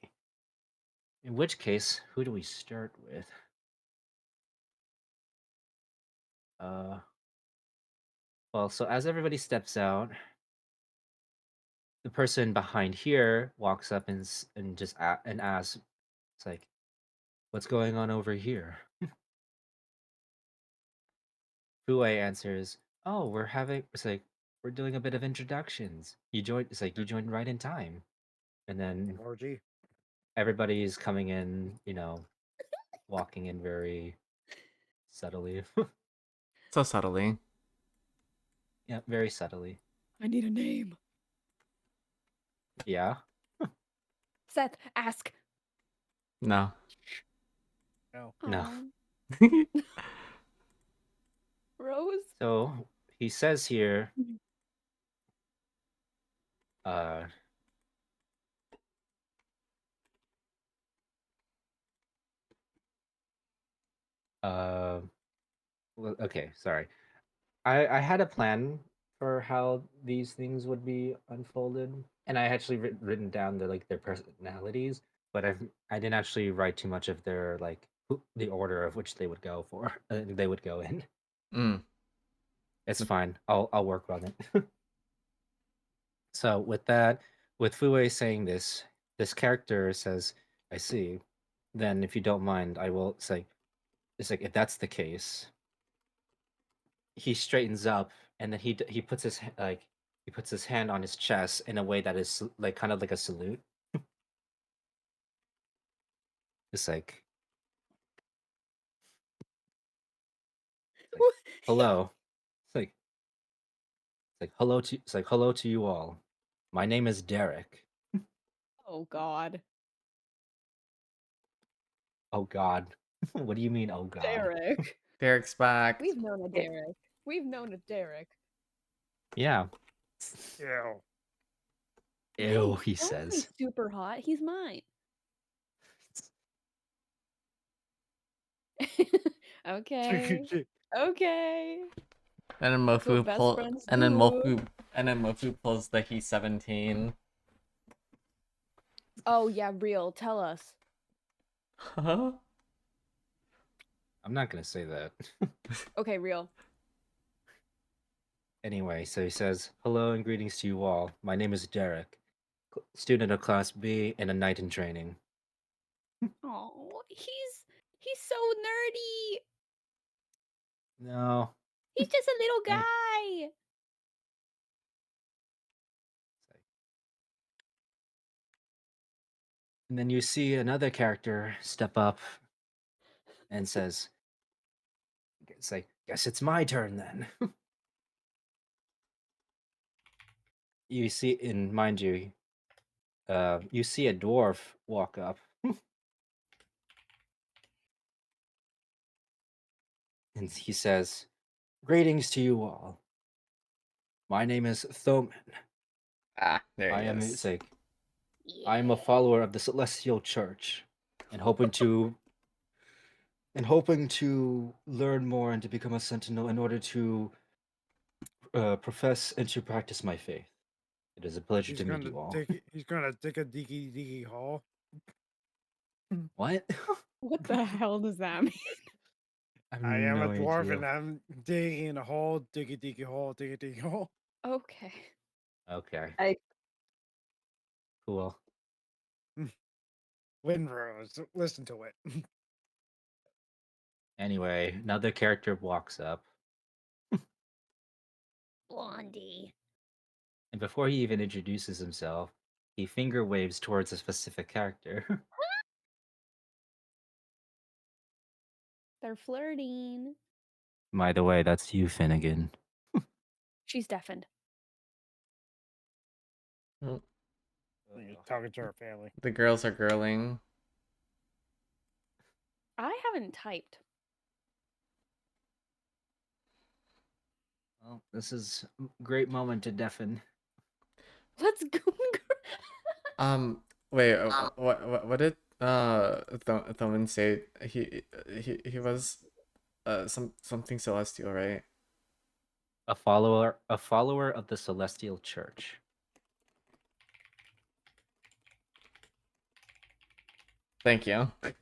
In which case, who do we start with? Well, so as everybody steps out, the person behind here walks up and just asks, it's like, "What's going on over here?" Fue answers, "Oh, we're doing a bit of introductions. You joined. It's like you joined right in time." And then Orgy. everybody's coming in, walking in very subtly. So subtly. Yeah, very subtly. I need a name. Yeah. Seth, ask. No. No. No. Aw. Rose. So he says here, uh, Okay, sorry. I had a plan for how these things would be unfolded, and I actually written down their personalities, but I didn't actually write too much of their the order of which they would go for. They would go in. Mm. It's fine. I'll work on it. So with that, with Fue saying this character says, "I see." Then, if you don't mind, I will say, it's like if that's the case, he straightens up and then he puts he puts his hand on his chest in a way that is like kind of like a salute. It's like hello. It's like hello to you all. My name is Derek. Oh God. Oh God. What do you mean? Oh God. Derek. Derek's back. We've known a Derek. We've known a Derek. Yeah. Yeah. Ew. Hey, He don't say says. super hot. He's mine. Okay. Okay. And then That's what Mofu best pull friends and then do. Mofu pulls the He 17. Oh yeah, real. Tell us. Huh? I'm not gonna say that. Okay, real. Anyway, so he says, "Hello and greetings to you all. My name is Derek, student of Class B and a knight in training." Oh, he's so nerdy. No. He's just a little And- guy. And then you see another character step up and says, "It's like, guess it's my turn then." You see, in mind you, you see a dwarf walk up, and he says, "Greetings to you all. My name is Thoman. Ah, there I he am." is. It's like, "I am a follower of the Celestial Church, and hoping to learn more and to become a sentinel in order to profess and to practice my faith. It is a pleasure He's to meet gonna you all." dig. He's gonna dig a diggy diggy hole. What? What the hell does that mean? I have I am no a dwarf idea. and I'm digging a hole, diggy diggy hole, diggy diggy hole. Okay. Okay, I cool. Windrose, listen to it. Anyway, another character walks up, Blondie. and before he even introduces himself, he finger waves towards a specific character. They're flirting. By the way, that's you, Finnegan. She's deafened. Mm, You're talking to her family. The girls are girling. I haven't typed. Well, this is a great moment to deafen. Let's go. Wait, what did Thoman say? He was something celestial, right? A follower of the Celestial Church. Thank you. Sorry,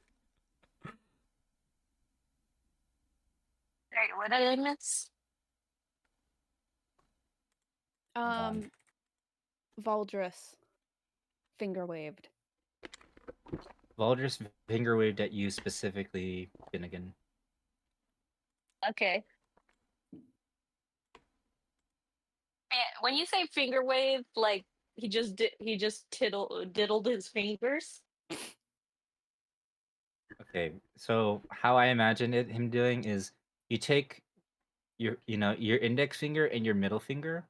what did I miss? on. Valdris. Finger waved. Valdris finger waved at you specifically, Finnegan. Okay. When you say finger wave, like he just diddled his fingers. Okay, so how I imagine him doing is you take your index finger and your middle finger,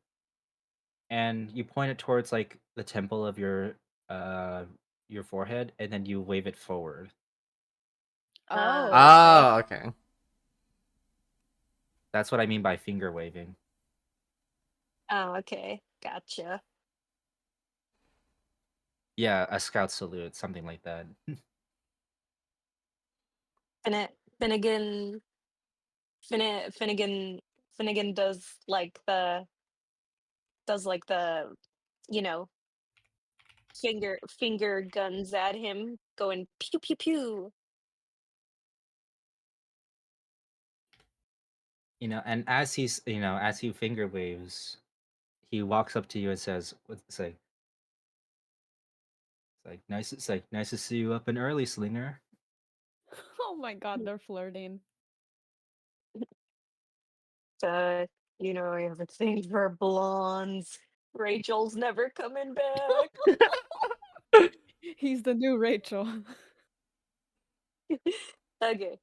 and you point it towards like the temple of your forehead, and then you wave it forward. Oh. Oh, okay. That's what I mean by finger waving. Oh, okay, gotcha. Yeah, a scout salute, something like that. And it Finnegan, Finnegan, Finnegan does like the, you know, finger guns at him, going pew pew pew. And as as he finger waves, he walks up to you and says, it's like nice to see you up and early, Slinger." Oh my god, they're flirting. Uh, I have a thing for blondes. Rachel's never coming back. He's the new Rachel. Okay.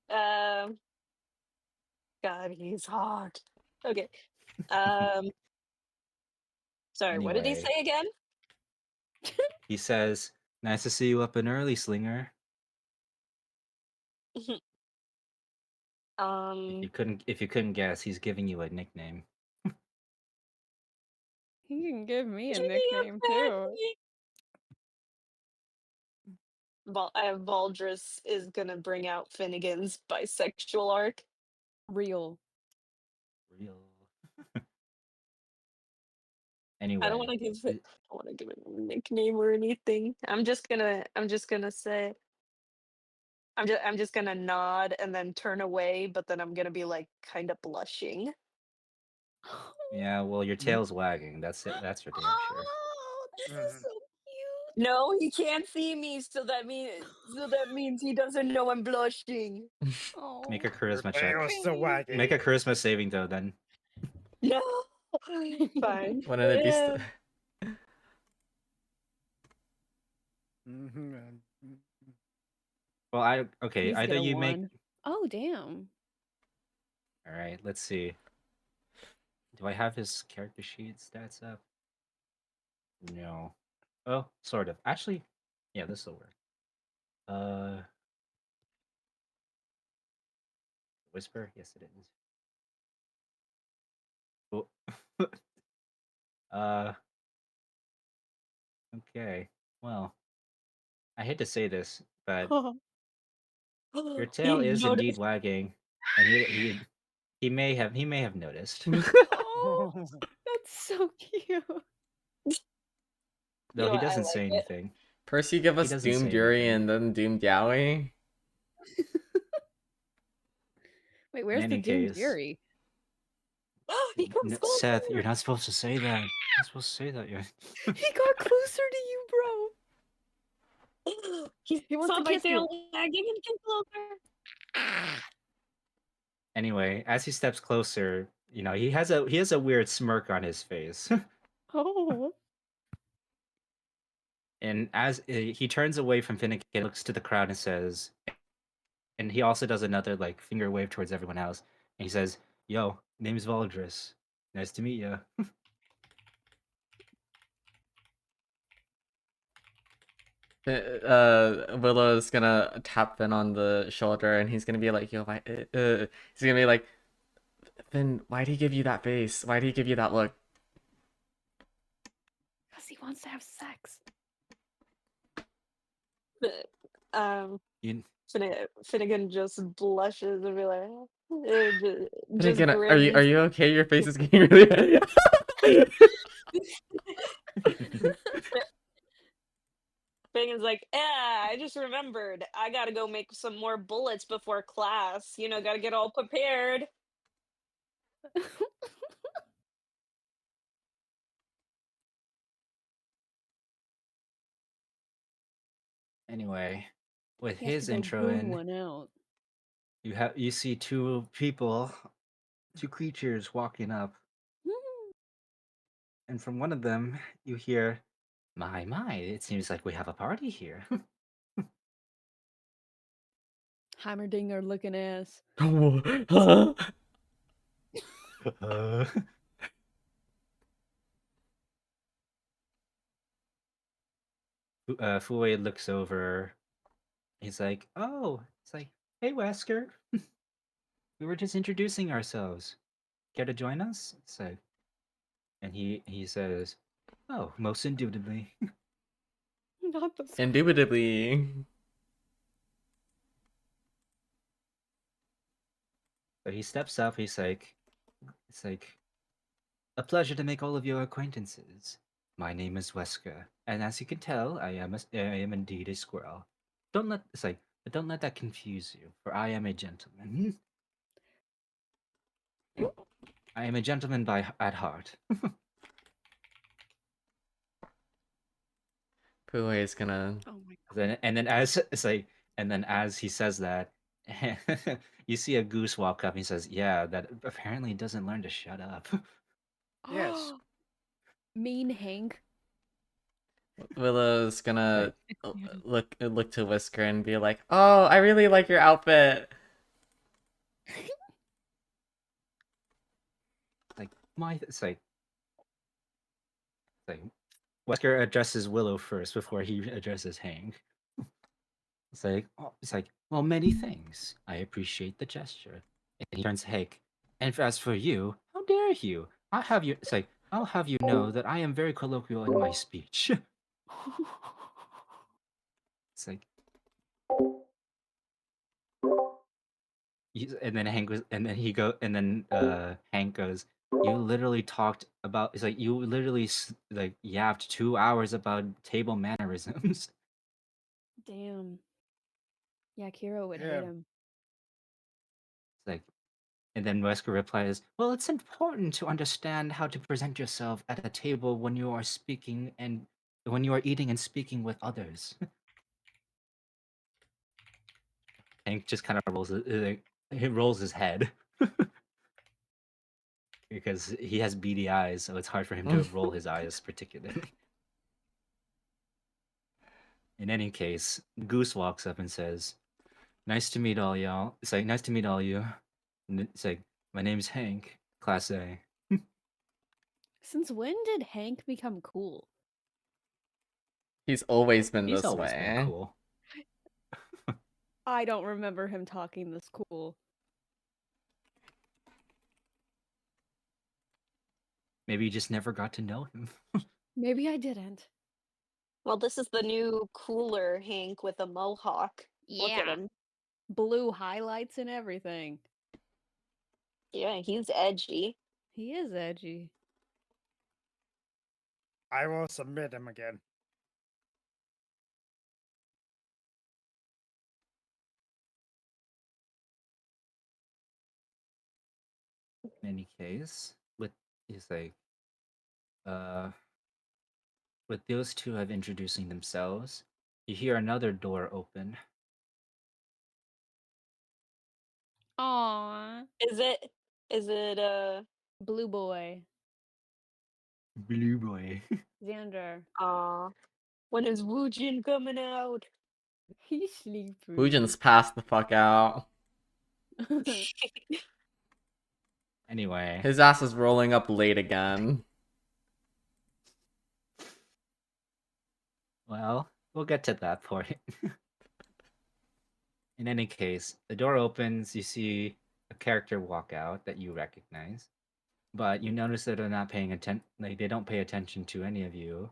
God, he's hot. Okay. Um. Sorry. What did he Anyway, say again? he says, "Nice to see you up and early, Slinger." Um. If you couldn't guess, he's giving you a nickname. He can give me a Jimmy nickname too. Valdris is gonna bring out Finnegan's bisexual arc. Real. Real. I don't Anyway, want to give it. I don't want to give it a nickname or anything. I'm just gonna. Say. I'm just gonna nod and then turn away, but then I'm gonna be like kind of blushing. yeah, well, your tail's wagging. That's it. That's for damn sure. Oh, this is Mhm. so cute. No, he can't see me, so that means he doesn't know I'm blushing. Oh. Make a Your charisma check. tail's still wagging. Make a charisma saving throw then. No, fine. Wouldn't it be? Mhm. Well, okay. Please Either get a you make. one. Oh damn. All right. Let's see. Do I have his character sheet stats up? No. Oh, sort of. Actually, yeah, this will work. Whisper. Yes, it is. Oh. uh. Okay. Well, I hate to say this, but your tail He is indeed noticed. wagging, and he may have noticed. Oh, that's so cute. Though he What? I doesn't like say it. anything. First you give He us doesn't Doomed say Yuri anything. and then Doomed Yowie. Wait, In where's the any doomed case, Yuri? He comes Seth, you're closer. not supposed to say that. You're not supposed to say that yet. He got closer to you, bro. He He wants saw to my kiss you. tail wagging and came closer. Anyway, as he steps closer, he has a weird smirk on his face. Oh. And as he turns away from Finnegan, looks to the crowd and says, and he also does another like finger wave towards everyone else. And he says, "Yo, name's Valdris. Nice to meet you." Willow's gonna tap Finn on the shoulder and he's gonna be like, yo, he's gonna be like, Finn, why'd he give you that face? Why'd he give you that look? Because he wants to have sex. But, You, Finnegan just blushes and be like, just Finnegan, are you grins. okay? Your face is getting really Finnegan's like, yeah, I just remembered. I gotta go make some more bullets before class. Gotta get all prepared. anyway, with He has his to go intro boo in, one out. you see two creatures walking up, and from one of them you hear, My, it seems like we have a party here." Heimerdinger looking ass. Huh? Fue looks over. He's like, "Oh," it's like, "Hey, Wesker, we were just introducing ourselves. Care to join us?" So, and he says, "Oh, most indubitably." Not the Indubitably. So he steps up. It's like a pleasure to make all of your acquaintances. My name is Wesker, and as you can tell, I am indeed a squirrel. But don't let that confuse you, for I am a gentleman. I am a gentleman at heart. Pooh is gonna. Oh my god. And then as he says that, you see a goose walk up and he says, "Yeah, that apparently doesn't learn to shut up." Yes. Mean Hank. Willow's gonna Expanded. look to Whisker and be like, "Oh, I really like your outfit." Like it's like Wesker addresses Willow first before he addresses Hank. It's like, well, many things. I appreciate the gesture. And he turns to Hank. And as for you, how dare you? I'll have you know that I am very colloquial in my speech. It's like, and then Hank goes, you literally talked about. It's like you literally like yapped 2 hours about table mannerisms. Damn. Yeah, Kiro would Yeah. hate him. It's like, and then Wesker replies, well, it's important to understand how to present yourself at a table when you are speaking and when you are eating and speaking with others. Hank just kind of he rolls his head because he has beady eyes, so it's hard for him to roll his eyes particularly. In any case, Goose walks up and says, nice to meet all y'all. It's like, nice to meet all you. And it's like, my name's Hank, Class A. Since when did Hank become cool? He's always been He's this always been way. cool. I don't remember him talking this cool. Maybe you just never got to know him. Maybe I didn't. Well, this is the new cooler Hank with a mohawk. Look at Yeah. him. Blue highlights and everything. Yeah, he's edgy. He is edgy. I will submit him again. In any case, he's like, uh, with those two have introducing themselves, you hear another door open. Aww. Is it Blue boy. Blue boy. Xander. when is Woojin coming out? He's sleepy. Woojin's passed the fuck out. Anyway, His ass is rolling up late again. well, we'll get to that point. In any case, the door opens, you see a character walk out that you recognize, but you notice that they're not paying attention, like they don't pay attention to any of you.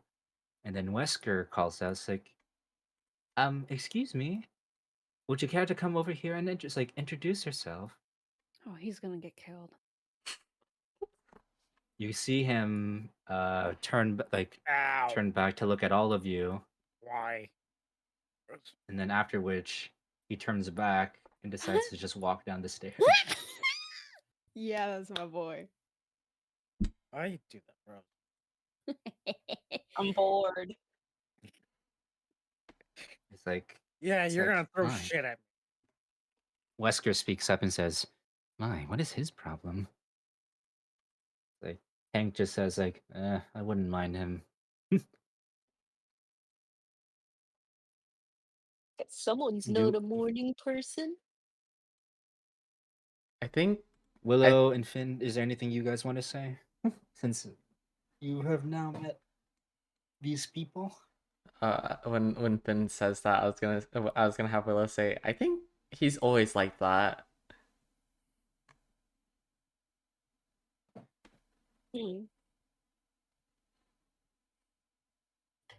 And then Wesker calls out, it's like, excuse me, would you care to come over here and just like introduce yourself? Oh, he's gonna get killed. You see him turn Ow. back to look at all of you, Why? and then after which he turns back and decides to just walk down the stairs. Yeah, that's my boy. I do that, bro. I'm bored. It's like Yeah, It's you're like, gonna throw fine. shit at me. Wesker speaks up and says, "My, what is his problem?" Like Hank just says, like, I wouldn't mind him. Someone's Do- not a morning person. I think Willow and Finn, is there anything you guys want to say? Since you have now met these people. when Finn says that, I was gonna have Willow say, I think he's always like that.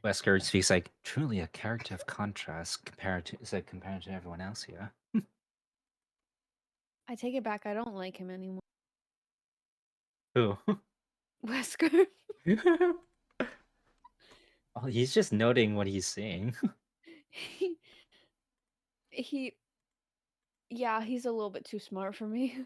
Wesker speaks like truly a character of contrast compared to everyone else here. I take it back. I don't like him anymore. Who? Wesker. Oh, he's just noting what he's saying. he, he, yeah, he's a little bit too smart for me.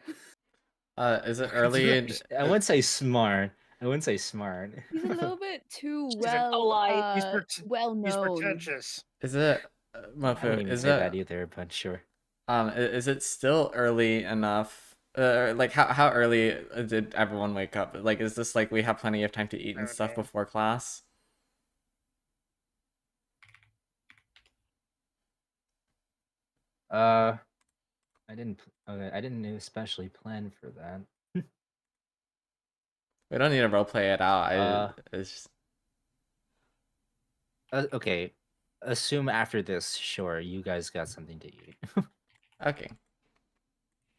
Is it early? I wouldn't say smart. I wouldn't say smart. He's a little bit too She's polite. well He's known. pretentious. Is it I Mofu? wouldn't even Is say that it either, but sure. is it still early enough? Like how early did everyone wake up? Like, is this like we have plenty of time to eat and stuff Okay. before class? I didn't. Okay, I didn't especially plan for that. We don't need to roleplay it out. Uh, It's just, Okay. Assume after this, sure, you guys got something to eat. okay.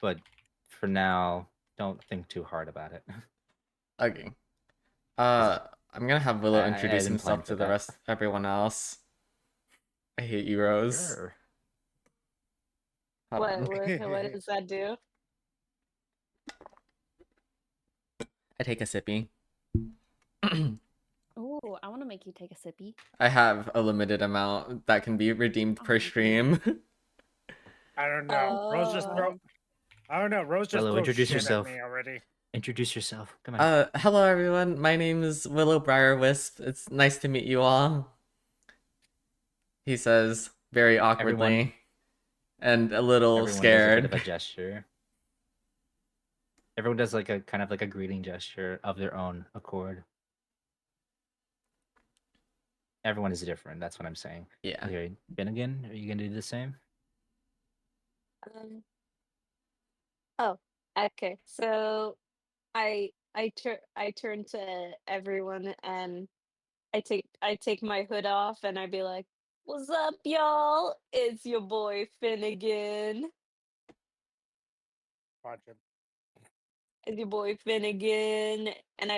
But for now, don't think too hard about it. Okay. I'm gonna have Willow I introduce didn't plan himself for to the that. rest everyone else. I hate you, Rose. Sure. Hold on. What does that do? I take a sippy. Oh, I want to make you take a sippy. I have a limited amount that can be redeemed per Oh, stream. I don't know. Rose just throw. Oh. I don't know. Rose just Willow, throws introduce shit yourself. at me already. Introduce yourself. Come on. Hello everyone. My name is Willow Briarwisp. It's nice to meet you all. He says very awkwardly and a little Everyone scared. does a bit of a gesture. Everyone does like a kind of like a greeting gesture of their own accord. Everyone is different. That's what I'm saying. Yeah. Okay, Finnegan, are you gonna do the same? Oh, okay. So I turn to everyone and I take my hood off and I be like, "What's up, y'all? It's your boy Finnegan. Watch him. It's your boy Finnegan." And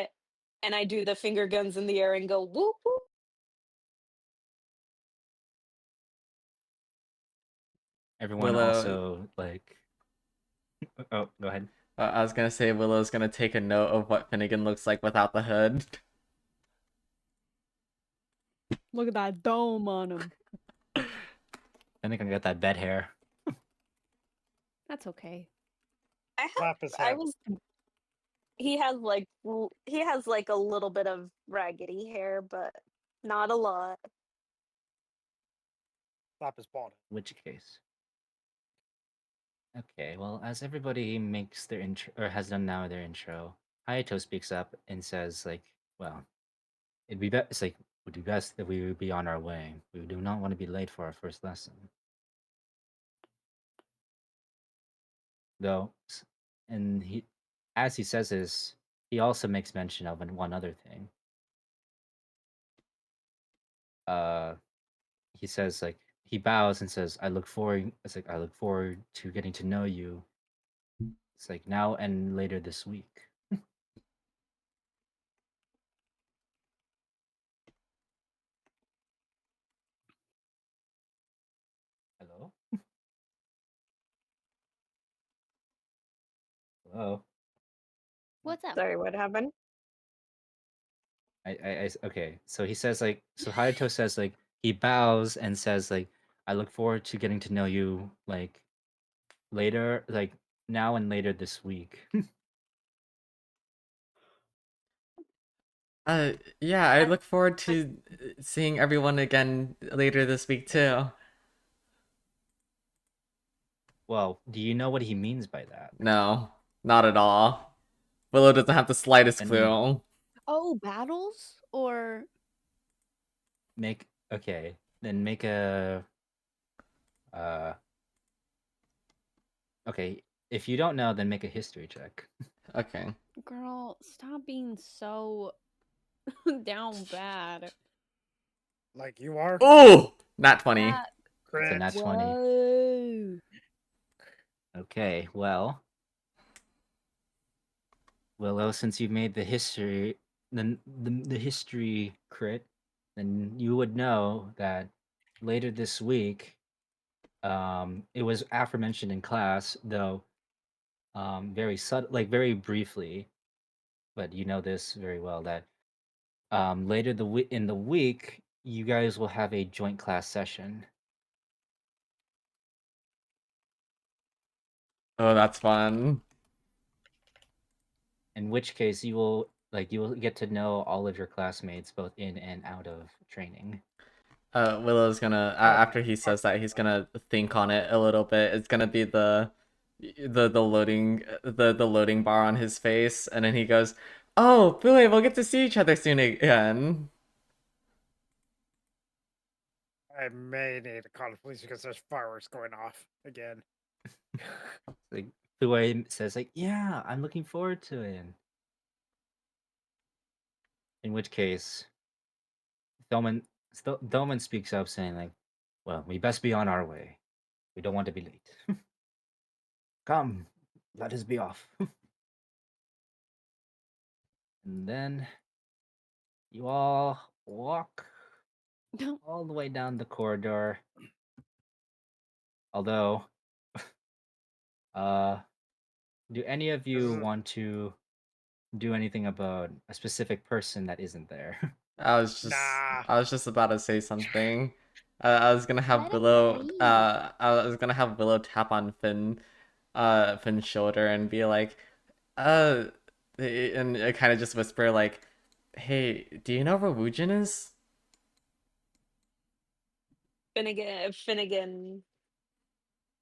I do the finger guns in the air and go whoop whoop. Everyone Willow- also like. Oh, go ahead. I was gonna say Willow's gonna take a note of what Finnegan looks like without the hood. Look at that dome on him. I think I got that bed hair. That's okay. Slap his I head. was he has like a little bit of raggedy hair, but not a lot. Slap his bald. Which case? Okay, well, as everybody makes their intro or has done now their intro, Hayato speaks up and says, like, well, it'd be best. It's like would be best that we would be on our way. We do not want to be late for our first lesson. Though, and he, as he says this, he also makes mention of one other thing. He says like he bows and says, "I look forward." It's like I look forward to getting to know you. It's like now and later this week. Hello. Hello. What's up? Sorry, what happened? Okay. So he says like, so Hayato says like he bows and says like, I look forward to getting to know you like later, like now and later this week. Yeah, I look forward to seeing everyone again later this week too. Well, do you know what he means by that? No, not at all. Willow doesn't have the slightest And- clue. Oh, battles or Then make a okay, if you don't know, then make a history check. Okay. girl, stop being so down bad. Like you are. Oh, not 20. That- It's a Crit. nat 20. Whoa. Okay, well, Willow, since you've made the history, the history crit, then you would know that later this week, it was aforementioned in class, though very subtle, like very briefly, but you know this very well that later in the week you guys will have a joint class session. Oh, that's fun. In which case you will get to know all of your classmates both in and out of training. Willow's gonna after he says that, he's gonna think on it a little bit. It's gonna be the loading bar on his face, and then he goes, "Oh, Billy, we'll get to see each other soon again." I may need to call the police because there's fireworks going off again. Like Fue says, like, yeah, I'm looking forward to it. In which case, Thelman speaks up, saying, like, well, we best be on our way. We don't want to be late. Come, let us be off. And then you all walk all the way down the corridor. Although, do any of you want to do anything about a specific person that isn't there? Nah. I was just about to say something. I was gonna have Let him Willow. be. I was gonna have Willow tap on Finn's shoulder and be like, and kind of just whisper like, "Hey, do you know where Woojin is?"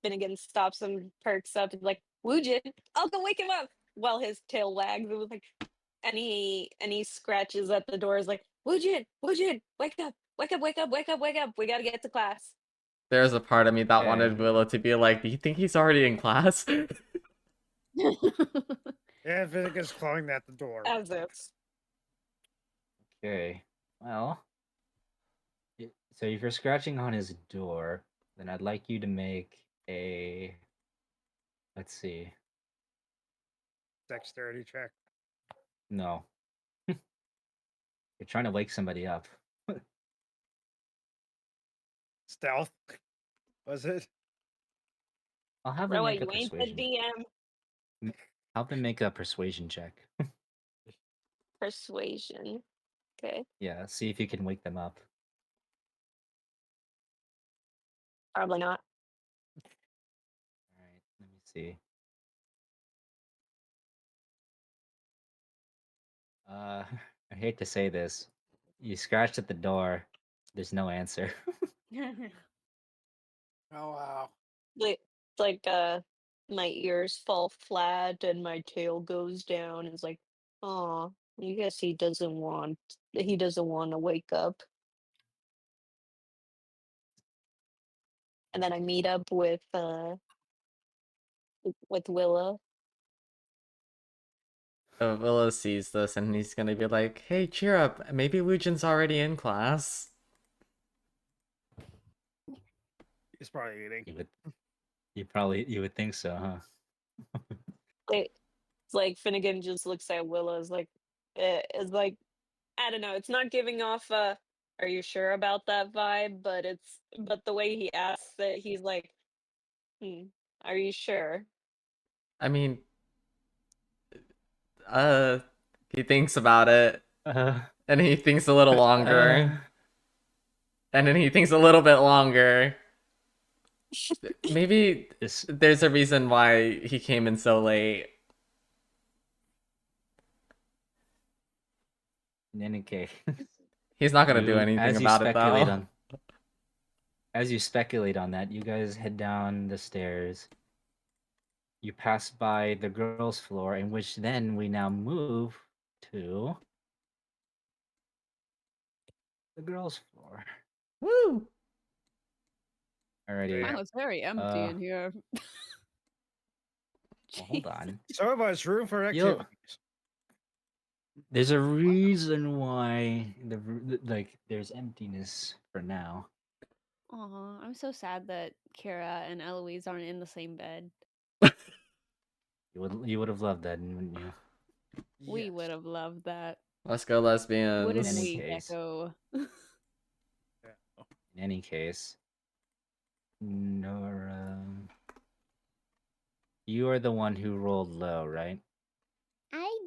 Finnegan stops and perks up and like, Woojin, I'll go wake him up while his tail wags. It was like any scratches at the door is like, Woojin, wake up, wake up, wake up, wake up, wake up. We gotta get to class. There's a part of me that wanted Okay. Willow to be like, "Do you think he's already in class?" Yeah, Finnegan's clawing at the door. As if. Okay. Well, so if you're scratching on his door, then I'd like you to make a. Let's see. Dexterity check. No. You're trying to wake somebody up. Stealth. Was it? I'll have them Roa, make a you ain't the persuasion. DM. Have them make a persuasion check. Persuasion. Okay. Yeah, see if you can wake them up. Probably not. All right, let me see. I hate to say this. You scratched at the door. There's no answer. Oh wow. It's like my ears fall flat and my tail goes down. It's like, oh, I guess he doesn't want to wake up. And then I meet up with Willow. Willow sees this and he's gonna be like, "Hey, cheer up! Maybe Woojin's already in class." He's probably eating. You would think so, huh? It's like Finnegan just looks at Willow is like, it's like, I don't know. It's not giving off a "Are you sure about that" vibe, but the way he asks it, he's like, "Are you sure?" I mean, he thinks about it, and he thinks a little longer, and then he thinks a little bit longer. Maybe there's a reason why he came in so late. In any case, He's not gonna do anything about it though. As you speculate on that, you guys head down the stairs. You pass by the girls' floor, in which then we now move to the girls' floor. Woo! Alrighty. Wow, it's very empty in here. Well, hold on. So much room for You'll- activities. There's a reason why there's emptiness for now. Aw, I'm so sad that Kara and Eloise aren't in the same bed. You would have loved that, wouldn't you? We Yes. would have loved that. Let's go, lesbians. Wouldn't any we, case. Gecko? In any case, Nora. You are the one who rolled low, right? I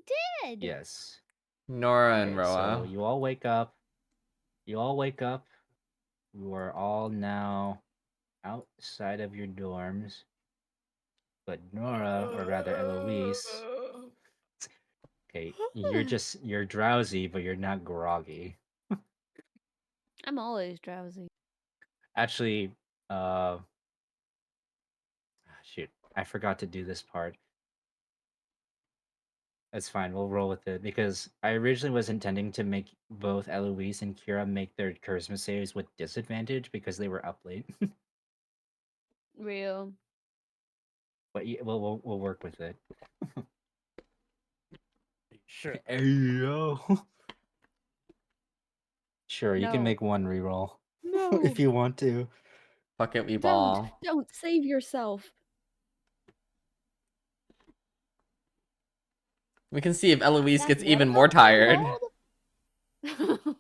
did. Yes. Nora and Okay, so Roa. you all wake up. You all wake up. You are all now outside of your dorms. But Nora, or rather Eloise, okay, you're drowsy, but you're not groggy. I'm always drowsy. Actually, shoot, I forgot to do this part. That's fine, we'll roll with it because I originally was intending to make both Eloise and Kira make their charisma saves with disadvantage because they were up late. Real. But we'll work with it. Sure. Hey, yo. Sure, you can No. make one reroll No. if you want to. Fuck it, we ball. Don't save yourself. We can see if Eloise That's gets what even a more number I tired. rolled?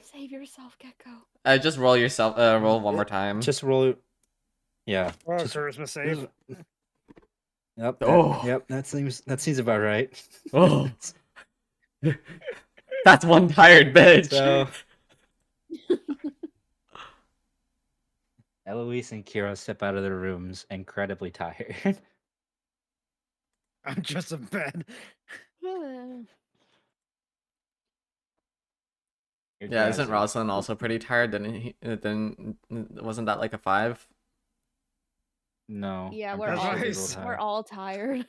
Save yourself, Gecko. Just roll yourself. Roll one more time. Just roll. Yeah. Oh, just- charisma save. Yep. Oh. Yep. That seems about right. Oh. That's one tired bitch. So Eloise and Kira step out of their rooms, incredibly tired. I'm just in bed. You're Yeah, isn't drowsy. Rosalind also pretty tired? Then wasn't that like a 5? No. Yeah, I'm we're pretty all- sure they Nice. rolled We're high. all tired.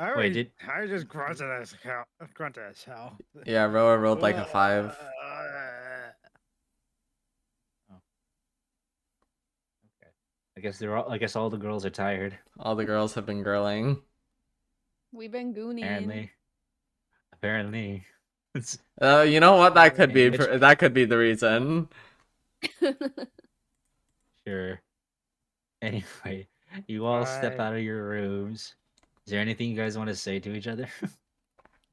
I just grunted as hell. Grunted as hell. Yeah, Roa rolled like a 5. Okay. I guess all the girls are tired. All the girls have been girling. We've been gooning. Apparently. It's- You know what? That could be Which- that could be the reason. Sure. Anyway, you all step Bye. out of your rooms. Is there anything you guys want to say to each other?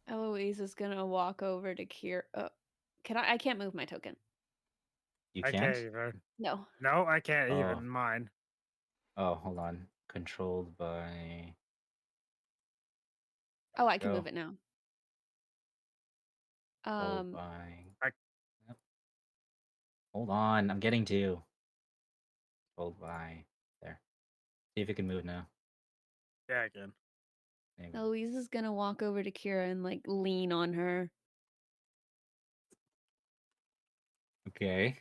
Eloise is gonna walk over to Kira. Can I? I can't move my token. You I can't? can't even. No. No, I can't Oh. even. Mine. Oh, hold on. Controlled by. Oh, I can Go. move it now. Controlled by. I- Yep. Hold on, I'm getting to you. Controlled by. There. See if you can move now. Yeah, I can. There you go. Eloise is gonna walk over to Kira and like lean on her. Okay.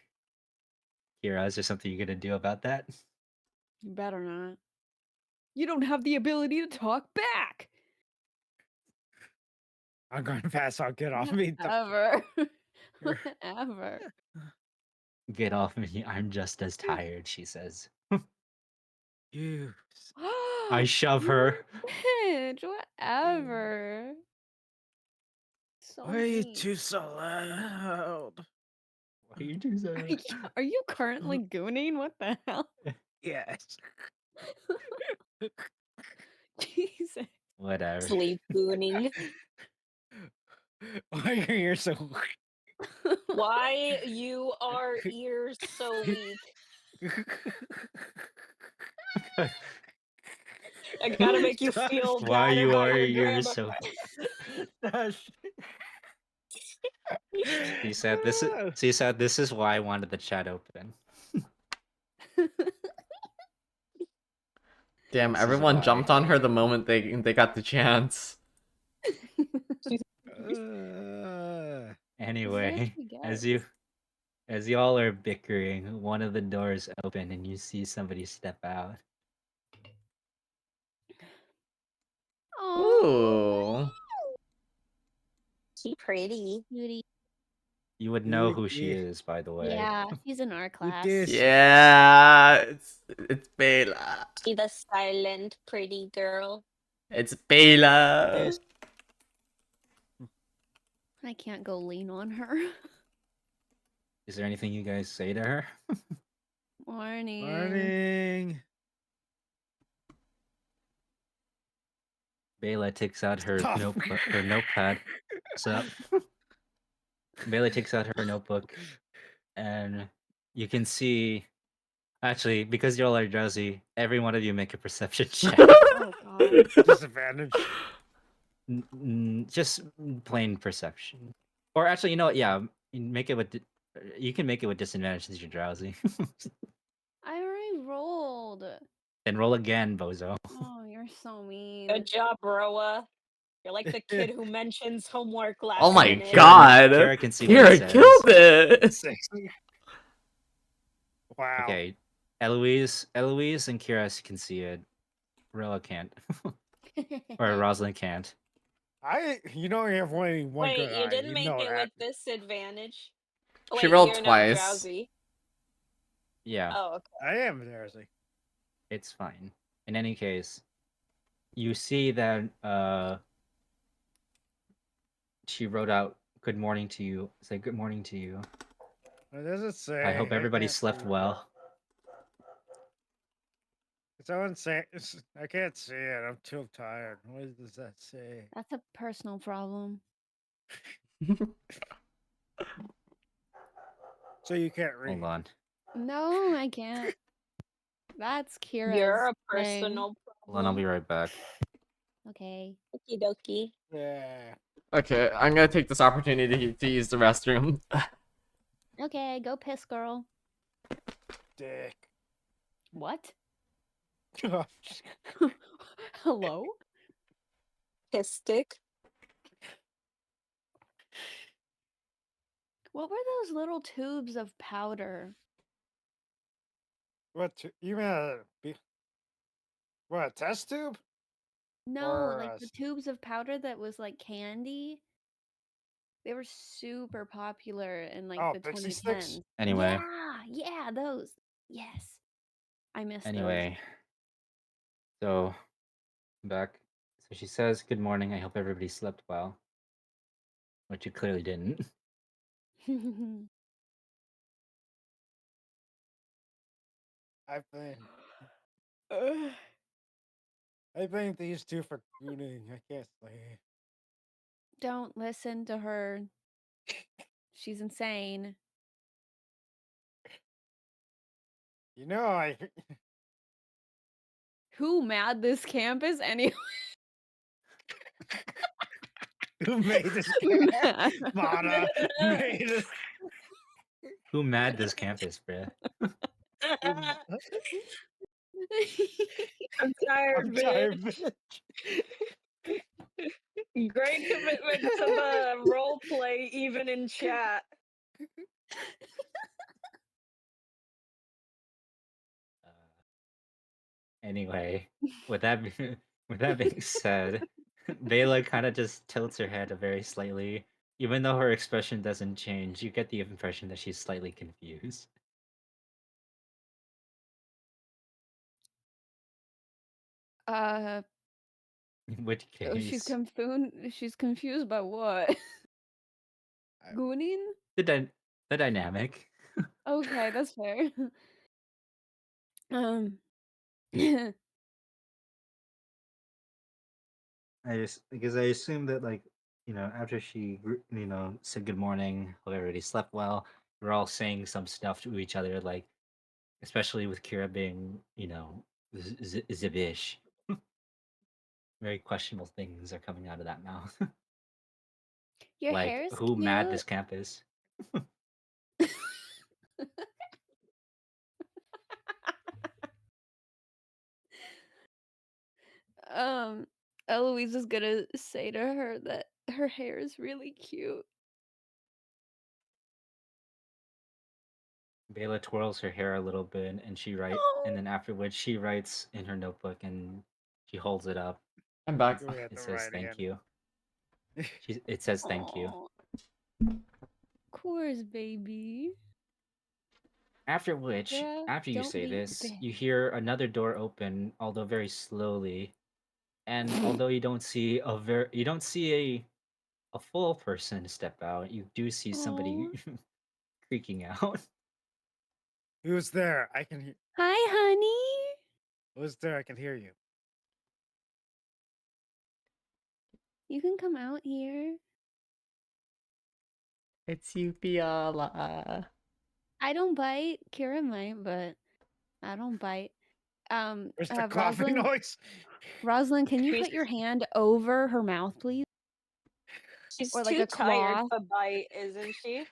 Kira, is there something you're gonna do about that? You better not. You don't have the ability to talk back. I'm going fast. I'll get off me. Ever. Whatever. Get off me, I'm just as tired, she says. You. I shove her. Bitch, whatever. So Why are you mean. two so loud? Why are you doing that? Are you currently gooning? What the hell? Yes. Jesus. Whatever. Sleep gooning. Why are your ears so? Why you are ears so weak? I gotta make you feel bad. Why you about are your your grandma. so Gosh. She said this is why I wanted the chat open. Damn, This is everyone why. jumped on her the moment they got the chance. Anyway, she as gets. y'all are bickering, one of the doors open and you see somebody step out. Oh, Ooh. She pretty. cutie. You would know Dude, who she yeah. is, by the way. Yeah, she's in our class. this. Yeah, it's Bela. She the silent pretty girl. It's Bela. This. I can't go lean on her. Is there anything you guys say to her? Morning. Morning. Bela takes out her Stop. her notepad. So Bela takes out her notebook, and you can see Actually, because you all are drowsy, every one of you make a perception check. Oh god. Disadvantage. Just plain perception. Or actually, you know what? Yeah, make it with. You can make it with disadvantage since you're drowsy. I already rolled. Then roll again, bozo. Oh, you're so mean. Good job, Roa. You're like the kid who mentions homework last Oh my minute. god. Kira can see what he Kira says. killed it. 6. Wow. Okay, Eloise and Kira can see it. Rilla can't, or Rosalind can't. You know you have only one Wait, good you eye. didn't You make know it that. with disadvantage? Oh, She wait, rolled you're not twice. drowsy. Yeah, Oh, okay. I am drowsy. it's fine. In any case, you see that she wrote out "Good morning to you." Say "Good morning to you." What does it say? I hope everybody can't slept read well. it. Someone say I can't see it. I'm too tired. What does that say? That's a personal problem. So you can't read. Hold on. No, I can't. That's Kira's You're a thing. personal Hold on, I'll be problem. right back. Okay. Okie dokie. Yeah. Okay, I'm gonna take this opportunity to use the restroom. Okay, go piss, girl. Dick. What? Hello? Piss stick. What were those little tubes of powder? You mean what, a test tube? No, Or like the tubes of powder that was like candy. They were super popular in like the Pixie 2010s. sticks? Anyway. Yeah, those. Yes. I missed those. Anyway, so back. So she says, "Good morning. I hope everybody slept well," which you clearly didn't. I blame these two for gooning. I can't sleep. Don't listen to her. She's insane. You know, Who mad this campus anyway? who made this Mad. Mata made it. Who mad this campus, bruh? I'm tired, I'm bitch. tired, bitch. Great commitment to the role play, even in chat. Anyway, with that with that being said, Bela kind of just tilts her head very slightly. Even though her expression doesn't change, you get the impression that she's slightly confused. In which Oh, case, she's confused by what? Gooning? the dynamic. Okay, that's fair. Because I assume that after she said good morning, hope everybody slept well. We're all saying some stuff to each other, like especially with Kira being Zibish. Very questionable things are coming out of that mouth. Your Like hair's who mad cute. this campus? Eloise is gonna say to her that her hair is really cute. Bela twirls her hair a little bit, and and then afterwards she writes in her notebook, and she holds it up. I'm back. We have It to says write thank again. you. It says thank you. Aw. Of course, baby. After which, Bruh, after you don't say be this, bad. you hear another door open, although very slowly. And although you don't see a full person step out, you do see somebody creaking out. Who's there? I can hear. Hi, honey. Who's there? I can hear you. You can come out here. It's you, Fiala. I don't bite. Kira might, but I don't bite. Where's the coughing Rosalind, noise? Rosalind, can you She's put your hand over her mouth, please? she's Or like too a tired cloth? to bite, isn't she?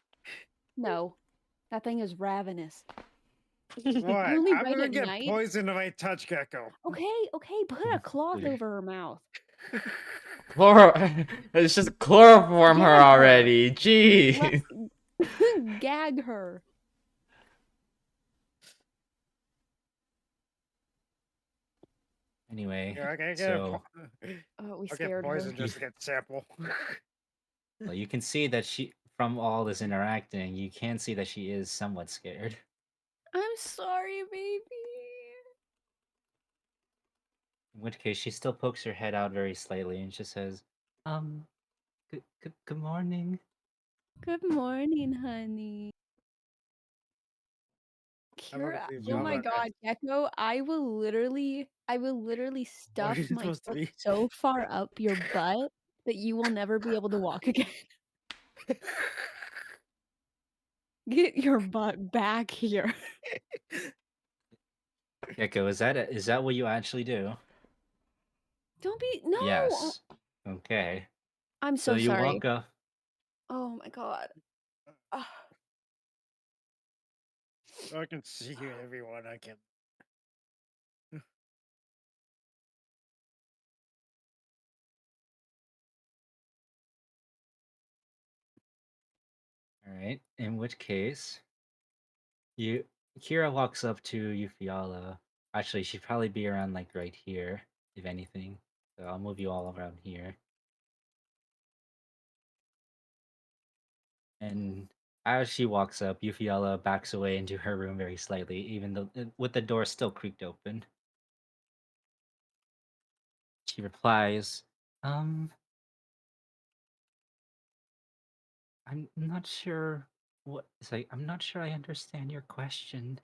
No, that thing is ravenous. What? You only I'm bite gonna at get night. poisoned if I touch Gecko. Okay, put a cloth Weird. over her mouth. It's just chloroform her Gag her. already. Jeez. Gag her. Anyway, Yeah, I can get so Oh, we I'll get scared her. poisoned just to get sample. well, you can see that from all this interacting, you can see that she is somewhat scared. I'm sorry, baby. In which case, she still pokes her head out very slightly and just says, good morning. Good morning, honey. I'm gonna Kira, leave oh all my that god, Gecko, I will literally What are stuff you my supposed to foot be? so far up your butt that you will never be able to walk again. Get your butt back here. Gecko, is that what you actually do? Don't be no. Yes. Okay. I'm So so you sorry. walk up. Oh my god. Ah. I can see everyone. I can. All right. In which case, you Kira walks up to Eufiala. Actually, she'd probably be around like right here, if anything. So I'll move you all around here. And as she walks up, Eufiala backs away into her room very slightly, even though with the door still creaked open. She replies, I'm not sure I'm not sure I understand your question.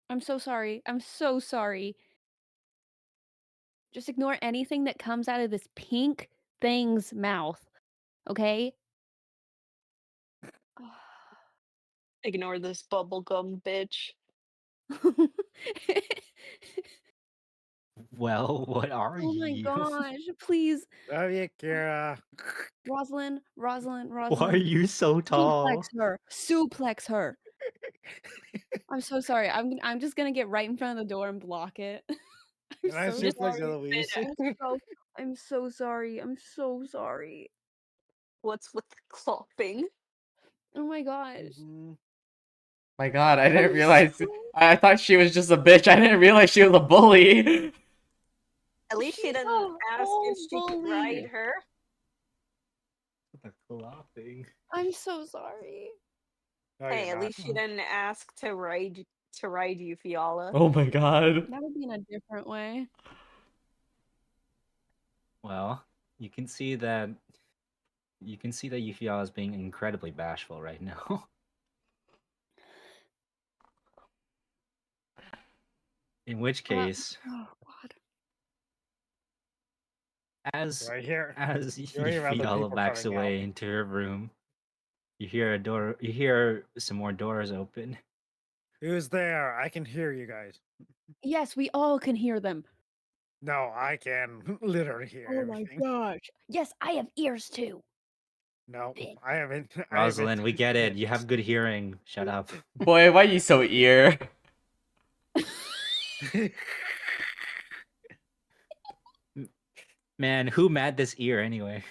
I'm so sorry. I'm so sorry. Just ignore anything that comes out of this pink thing's mouth. Okay? Ignore this bubblegum bitch. Well, what are Oh my you? gosh, please. Love you, Kira. Rosalind, Why are you so suplex tall? her. Suplex her. I'm so sorry. I'm just gonna get right in front of the door and block it. I'm Can I so suplex sorry. Eloise? I'm so sorry. I'm so sorry. What's with the clopping? Oh my gosh. Mhm. My god, I didn't I'm realize. so- I thought she was just a bitch. I didn't realize she was a bully. At least she She's didn't a ask whole if she could bully. ride her. The clapping. I'm so sorry. No, Hey, you're at not. least she didn't ask to ride you, Fiala. Oh my god. That would be in a different way. Well, you can see that Eufiala is being incredibly bashful right now. In which case, Oh god. as Do I hear? as You hear other Eufiala people backs coming out. away into her room, you hear some more doors open. Who's there? I can hear you guys. Yes, we all can hear them. No, I can literally hear Oh my everything. gosh. Yes, I have ears too. No, Bitch. I haven't. Rosalind, we get it. You have good hearing. Shut up. Boy, why you so ear? Man, who mad this ear anyway?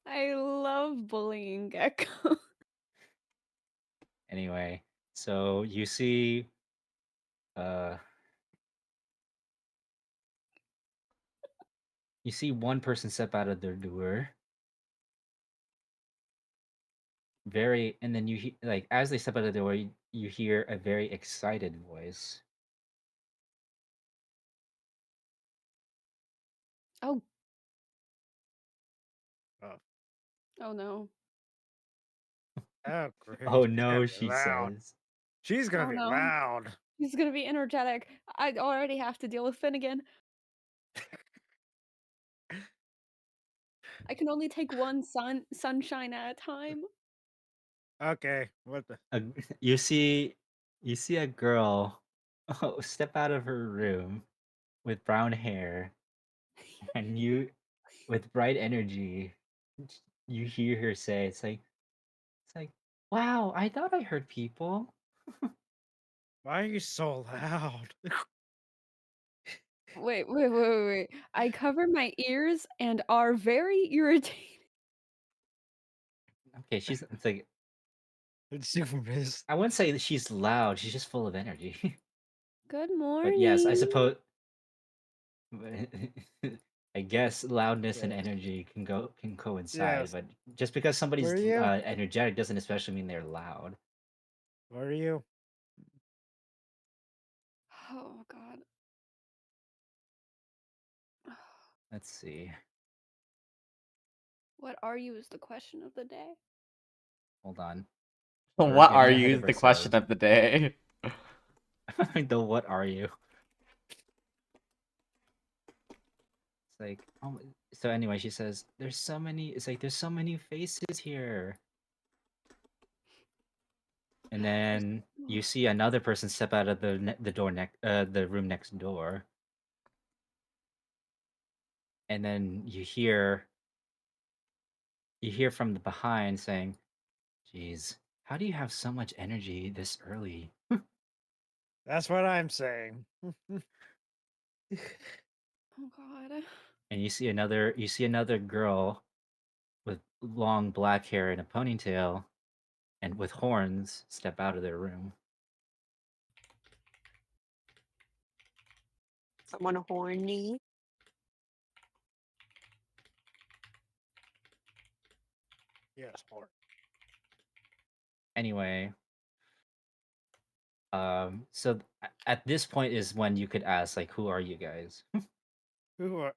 I love bullying Gecko. Anyway, so you see one person step out of their door. And then like as they step out of the door, you hear a very excited voice. Oh. Oh. Oh no. Oh, great. Oh She's gonna no, be she loud. says. She's gonna Oh be no. loud. He's gonna be energetic. I already have to deal with Finnegan. I can only take one sunshine at a time. Okay, what the? a, you see a girl step out of her room with brown hair, and you with bright energy, you hear her say, it's like, wow, I thought I heard people. Why are you so loud? Wait. I cover my ears and are very irritated. Okay, it's like, It's super pissed. I wouldn't say that she's loud, she's just full of energy. Good But yes, I morning. suppose I guess loudness and Yeah. energy can coincide, Yes. but just because somebody's Where are you? energetic doesn't especially mean they're loud. Where are you? Oh God. Let's see. What are you is the question of the day. Hold on. We're What are getting you ahead is of the question ourselves. of the day. The what are you? It's like, so anyway, she says, there's so many faces here. And then you see another person step out of the the room next door. And then you hear from the behind saying, "Geez, how do you have so much energy this early?" That's what I'm saying. Oh God. And you see another girl with long black hair and a ponytail and with horns step out of their room. Someone horny. Yes, more. Anyway, so at this point is when you could ask, like, who are you guys? Who are?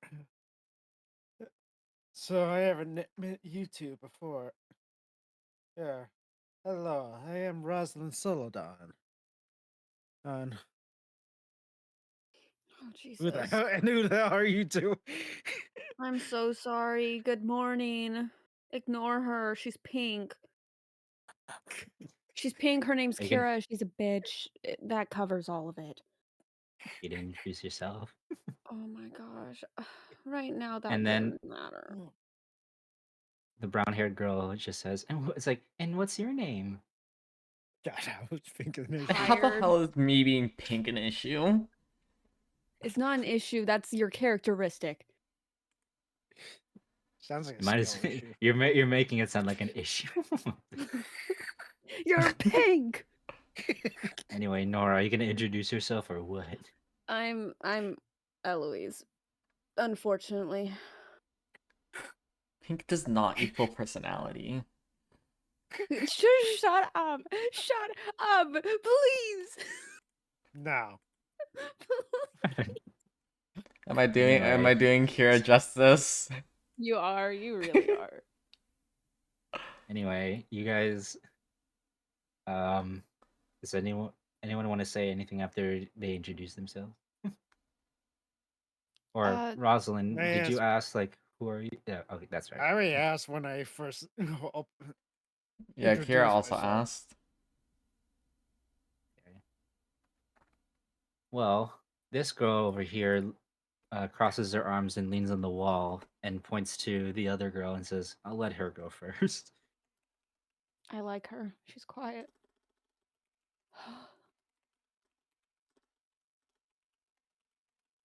So I haven't met you two before. Yeah. Hello, I am Rosalind Solodon. And Oh who the Jesus. hell? And who the hell are you two? I'm so sorry. Good morning. Ignore her. She's pink. She's pink. Her name's Are you gonna Kira. She's a bitch. That covers all of it. you didn't introduce yourself? Oh my gosh. Right now that And then wouldn't matter. the brown-haired girl just says, and it's like, and what's your name? God, I was thinking this. How the Tired. hell is me being pink an issue? It's not an issue. That's your characteristic. Sounds like a You might skill as issue. you're making it sound like an issue. You're pink. Anyway, Nora, are you gonna introduce yourself or what? I'm Eloise. Unfortunately. Pink does not equal personality. Shut up. Shut up. Please. No. Am I Anyway, doing Kira justice? You are. You really are. you guys, does anyone want to say anything after they introduce themselves? Or Uh, Rosalind, did you Yes. ask like who are you? Yeah, okay, that's right. I already asked when I first Yeah, Kira introduced also myself. asked. Okay. Well, this girl over here crosses her arms and leans on the wall and points to the other girl and says, "I'll let her go first." I like her. She's quiet.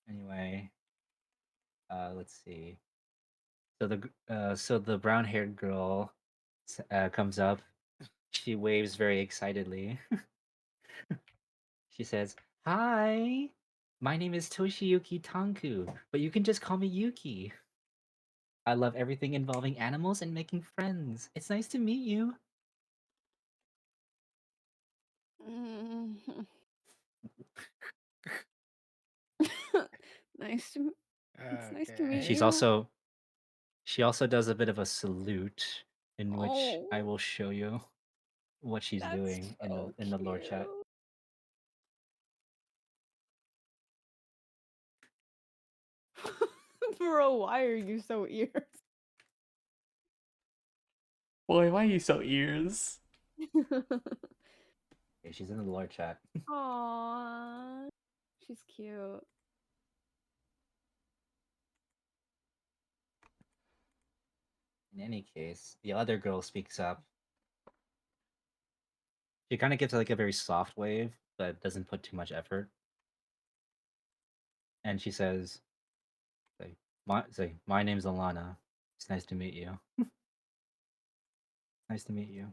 Anyway, let's see. So the brown-haired girl comes up. She waves very excitedly. She says, "Hi, my name is Toshiyuki Tanku, but you can just call me Yuki. I love everything involving animals and making friends. It's nice to meet you." Mm. nice to. It's nice to And meet Okay. you. she also does a bit of a salute in which I Oh, will show you what she's that's doing so in the lore cute. chat. Bro, why are you so ears? Boy, why are you so ears? Okay, she's in the lore chat. Aww. She's cute. In any case, the other girl speaks up. She kind of gives like a very soft wave, but doesn't put too much effort. And she says, my name's Alana. It's nice to meet you. Nice to meet you."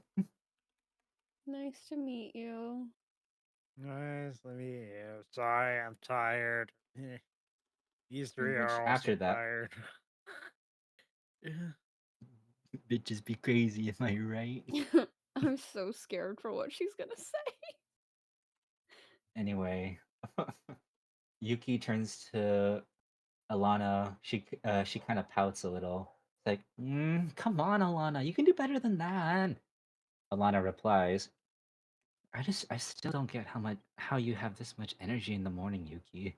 Nice to meet you. Nice to meet you. Sorry, I'm tired. These three Which are also after that, tired. bitches be crazy, am I right? I'm so scared for what she's gonna say. Anyway, Yuki turns to Alana. She kind of pouts a little. It's like, come on, Alana, you can do better than that. Alana replies, I still don't get how you have this much energy in the morning, Yuki.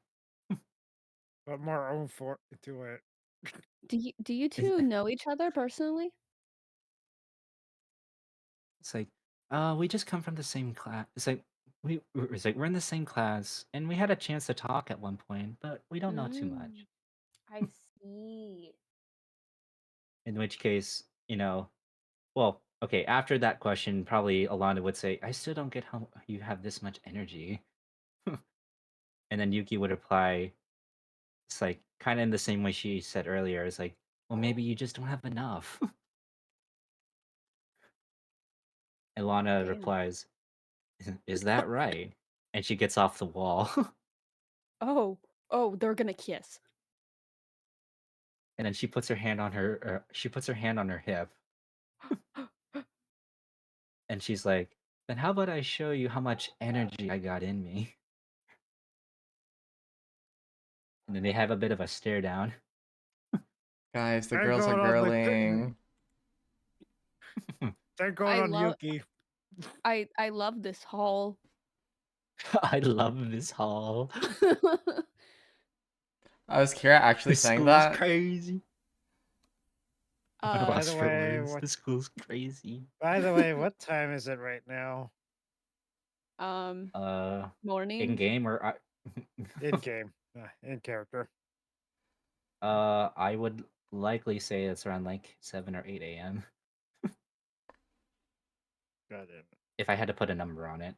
Put more oomph into it. Do you Is- two know each other personally? It's like, we just come from the same class. It's like we're in the same class, and we had a chance to talk at one point, but we don't know too much. I see. In which case, well, okay, after that question, probably Alana would say, I still don't get how you have this much energy. And then Yuki would reply, it's like kind of in the same way she said earlier. It's like, well, maybe you just don't have enough. Alana Damn. replies, is that right? And she gets off the wall. Oh, they're gonna kiss. And then she puts her hand on her hip, and she's like, then how about I show you how much energy I got in me? And then they have a bit of a stare down. Guys, the They're girls are going on the girling. They're going I on love Yuki. I love this hall. I love this hall. Was Kira actually This saying school's that? crazy. By Lost the for way, words. This school's crazy. what time is it right now? Morning. In game or In game, in character. I would likely say it's around like 7 or 8 a.m. God damn it. if I had to put a number on it.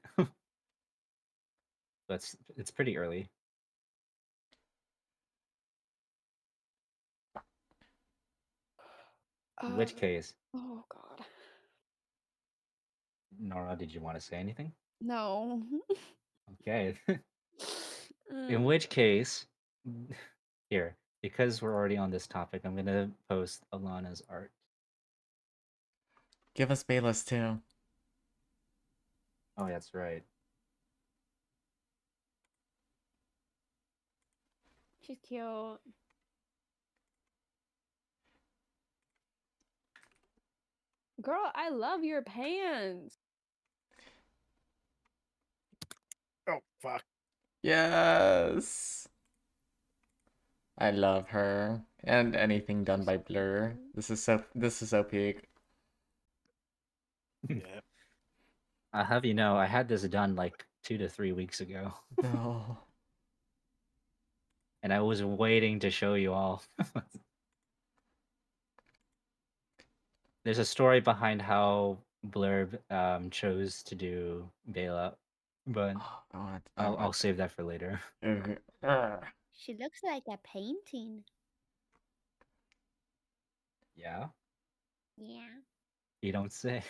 But it's pretty early. In which case, Oh god. Nora, did you want to say anything? No. Okay. Mm. In which case, here, because we're already on this topic, I'm gonna post Alana's art. Give us Bayless too. Oh, that's right. She's cute. Girl, I love your pants. Oh fuck. Yes. I love her. And anything done She's by so Blur. beautiful. This is so peak. Yeah. I'll have you know, I had this done like 2 to 3 weeks ago. No. And I was waiting to show you all. There's a story behind how Blurb chose to do Bela, but Oh god. I'll save that for later. Ugh. She looks like a painting. Yeah, Yeah. you don't say.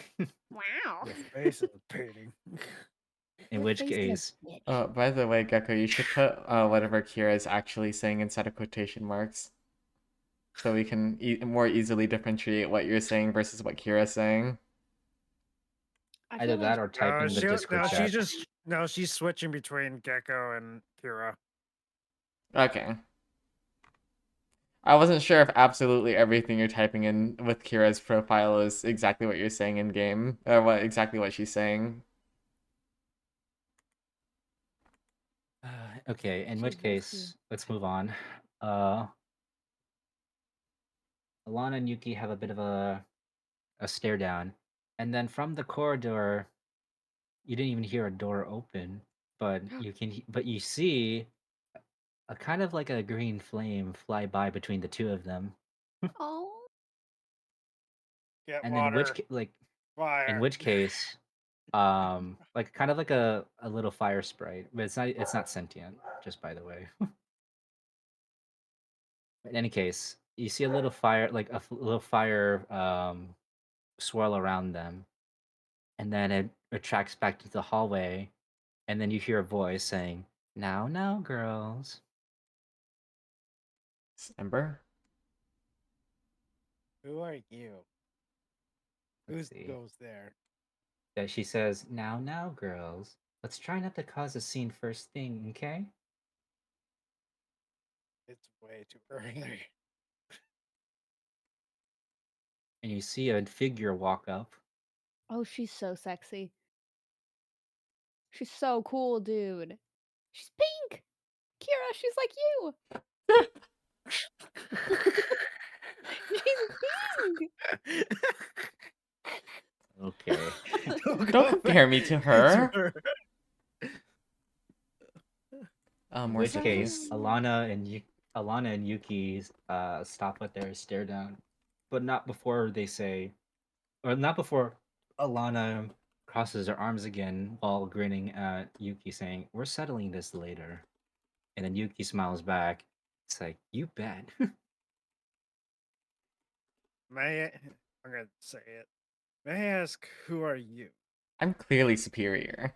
Wow. Your face is a painting. In which case, By the way, Gecko, you should put whatever Kira is actually saying inside of quotation marks. So we can more easily differentiate what you're saying versus what Kira's saying. I either feel like that or type in the Discord chat. She's switching between Gecko and Kira. Okay. I wasn't sure if absolutely everything you're typing in with Kira's profile is exactly what you're saying in game, or exactly what she's saying. Okay, in She's which both case, let's move on. Alana and Yuki have a bit of a stare down, And then from the corridor, you didn't even hear a door open, but but you see a kind of like a green flame fly by between the two of them. Oh. Get And then water, like in fire. which case, like kind of like a little fire sprite, but it's not sentient, just by the way. In any case, you see a little fire, like little fire swirl around them, and then it retracts back to the hallway, and then you hear a voice saying, now, girls." Ember? Who are you? Who Let's see. goes there? That she says, now, girls. Let's try not to cause a scene first thing, okay? It's way too early. And you see a figure walk up. Oh, she's so sexy. She's so cool, dude. She's pink. Kira, she's like you. She's pink. Okay. Don't compare me to her. In More which case, cookies. Alana and Yuki stop with their stare down, but not before they say, or not before Alana crosses her arms again while grinning at Yuki, saying, "We're settling this later." And then Yuki smiles back. It's like, "You bet." I'm gonna say it. May I ask, who are you? I'm clearly superior.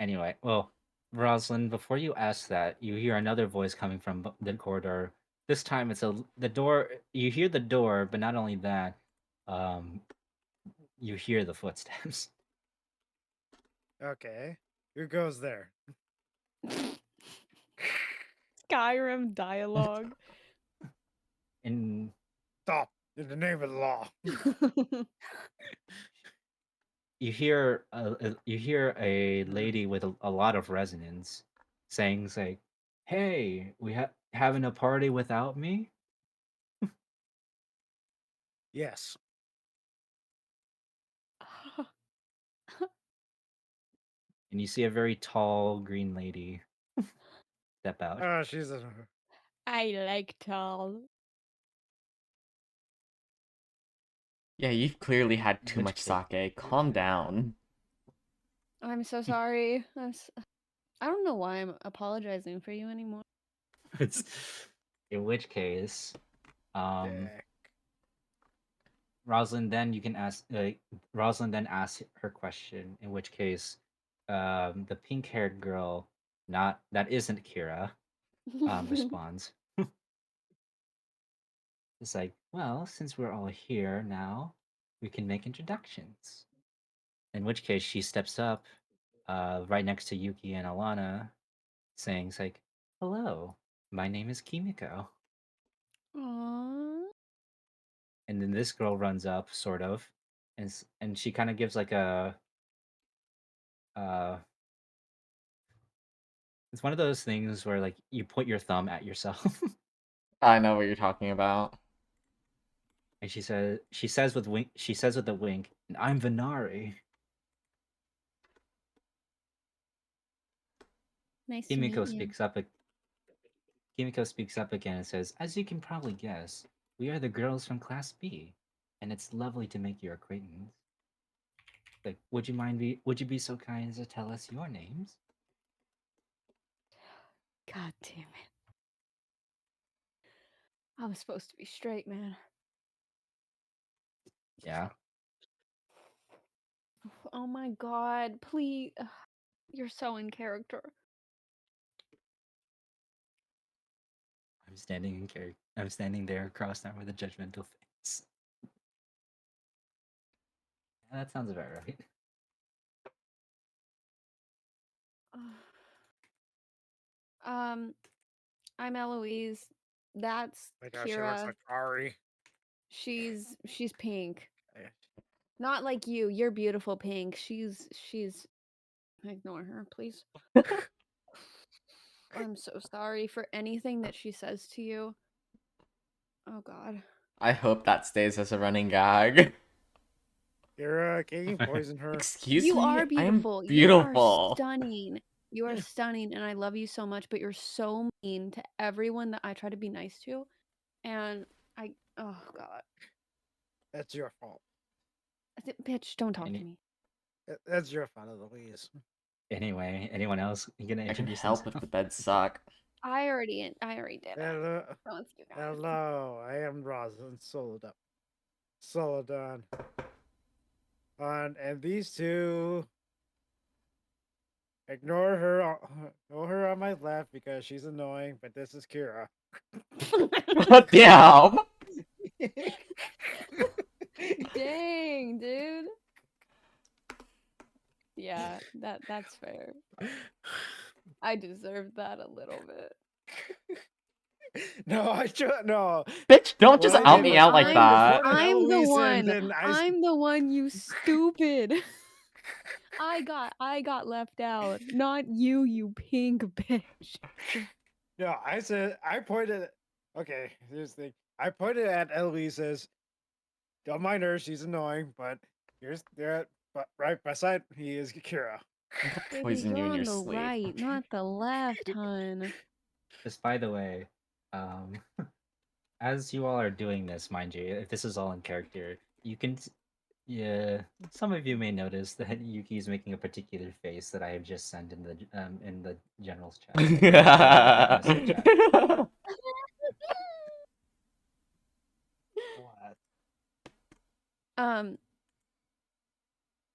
Anyway, well, Rosalind, before you ask that, you hear another voice coming from the corridor. This time it's the door. You hear the door, but not only that, um, you hear the footsteps. Okay. Who goes there? Skyrim dialogue. And Stop! In the name of the law. you hear a lady with a lot of resonance saying, like, "Hey, we having a party without me?" Yes. And you see a very tall green lady step out. Oh, she's a. I like tall. Yeah, you've clearly had In too which much case- sake. Calm down. I'm so sorry. I don't know why I'm apologizing for you anymore. In which case, Dick. Rosalind then you can ask. Rosalind then asks her question. In which case, the pink-haired girl, not that isn't Kira, responds. It's like, well, since we're all here now, we can make introductions. In which case, she steps up, right next to Yuki and Alana, saying, it's like, "Hello, my name is Kimiko." Aww. And then this girl runs up, sort of, and she kind of gives like uh, it's one of those things where like you put your thumb at yourself. I know what you're talking about. And she says with a wink, "And I'm Venari." Nice to Kimiko meet you. speaks up. Kimiko speaks up again and says, "As you can probably guess, we are the girls from Class B, and it's lovely to make your acquaintance. Like, would you be so kind as to tell us your names?" God damn it. I was supposed to be straight, man. Yeah. Oh my god, please. Ugh, you're so in character. I'm standing there, crossed out with a judgmental face. Yeah, that sounds about right. I'm Eloise. That's My gosh, she looks Kira. like Ari. She's pink. Eh, Not like you. You're beautiful pink. She's ignore her, please. I'm so sorry for anything that she says to you. Oh god. I hope that stays as a running gag. Kira, can you poison her? Excuse You me? are I am beautiful. You are beautiful. stunning. You are stunning, and I love you so much. But you're so mean to everyone that I try to be nice to, and oh god, That's your fault. bitch, don't talk to Any- me. That's your fault, Louise. Anyway, anyone else gonna I can introduce help if themselves? the beds suck. I already did it. Hello, So it's you guys. hello. I am Rosalind Solodon. And these two. Ignore her on my left because she's annoying. But this is Kira. Damn. Dang, dude. Yeah, that's fair. I deserved that a little bit. No, I should no. Bitch, don't What just I out did me was out like I that. reported I'm the Eloise one. and then I'm the one, you stupid. I got left out, not you, you pink bitch. No, I said I pointed. Okay, here's the thing. I pointed at Eloise. Says, "Don't mind her. She's annoying." But here's there, but right beside me is Kira. I'll Baby, poison you you're in your on the sleep. right, not the left, hun. Just by the way, um, as you all are doing this, mind you, if this is all in character, you can, yeah, some of you may notice that Yuki is making a particular face that I have just sent in the general's chat. Message chat. What? Um,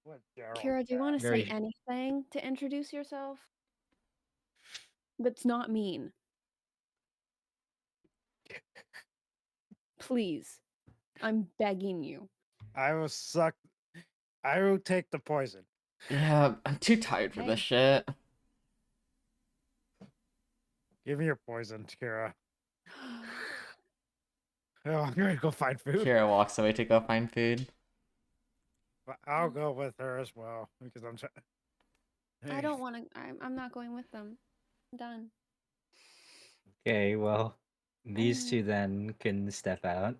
What? Gerald Kira, do you want to say Very- anything to introduce yourself? That's not mean. Please. I'm begging you. I will suck. I will take the poison. Yeah, I'm too tired for Okay. this shit. Give me your poison, Kira. Oh, I'm gonna go find food. Kira walks away to go find food. But I'll go with her as well because I'm trying. I don't want to. I'm not going with them. I'm done. Okay, well, these Mm. two then can step out.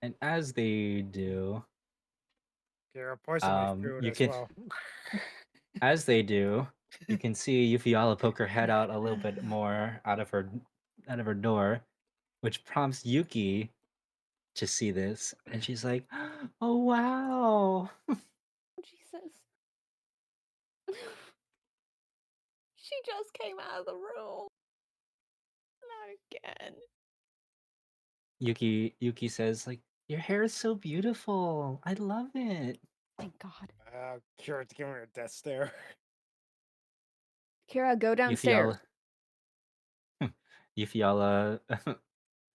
And as they do, Kira, poison my food you as can, well. as they do, you can see Yufiala poke her head out a little bit more out of her door, which prompts Yuki to see this, and she's like, "Oh wow!" Jesus. She just came out of the room. Not again. Yuki says like, "Your hair is so beautiful. I love it." Thank God. Kira's giving her a death stare. Kira, go downstairs. Yufiala,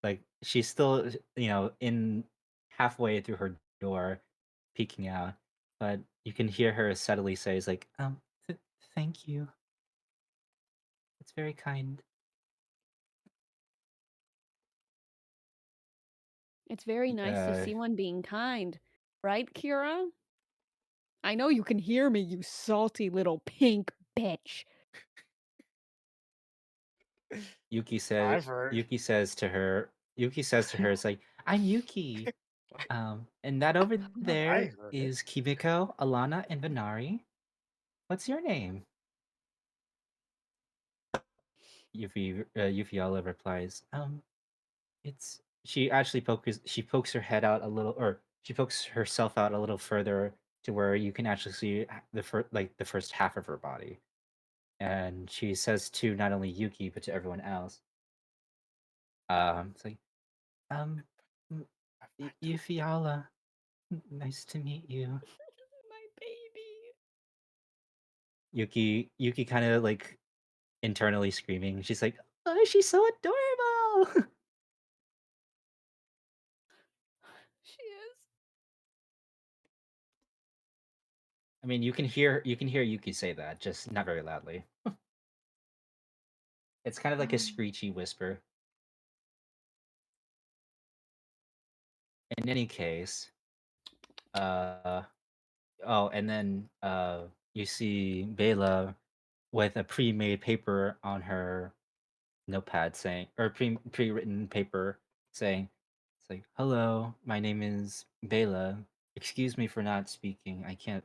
like she's still, in halfway through her door, peeking out, but you can hear her subtly say, "Is like, thank you. It's very kind." It's very nice to see one being kind. Right, Kira? I know you can hear me, you salty little pink bitch. Yuki I've says. heard. Yuki says to her. "It's like, I'm Yuki. And that over there heard it. is Kimiko, Alana, and Venari. What's your name?" Yufiala replies, it's she actually pokes her head out a little, or she pokes herself out a little further to where you can actually see the first half of her body, and she says to not only Yuki but to everyone else, it's like, um, Yufiala, nice to meet you. My baby. Yuki kind of like internally screaming. She's like, "Oh, she's so adorable." She is. I mean, you can hear Yuki say that, just not very loudly. It's kind of like a screechy whisper. In any case, and then you see Bela with a pre-made paper on her notepad saying, or pre-written paper saying, It's like, hello, my name is Bela. Excuse me for not speaking. I can't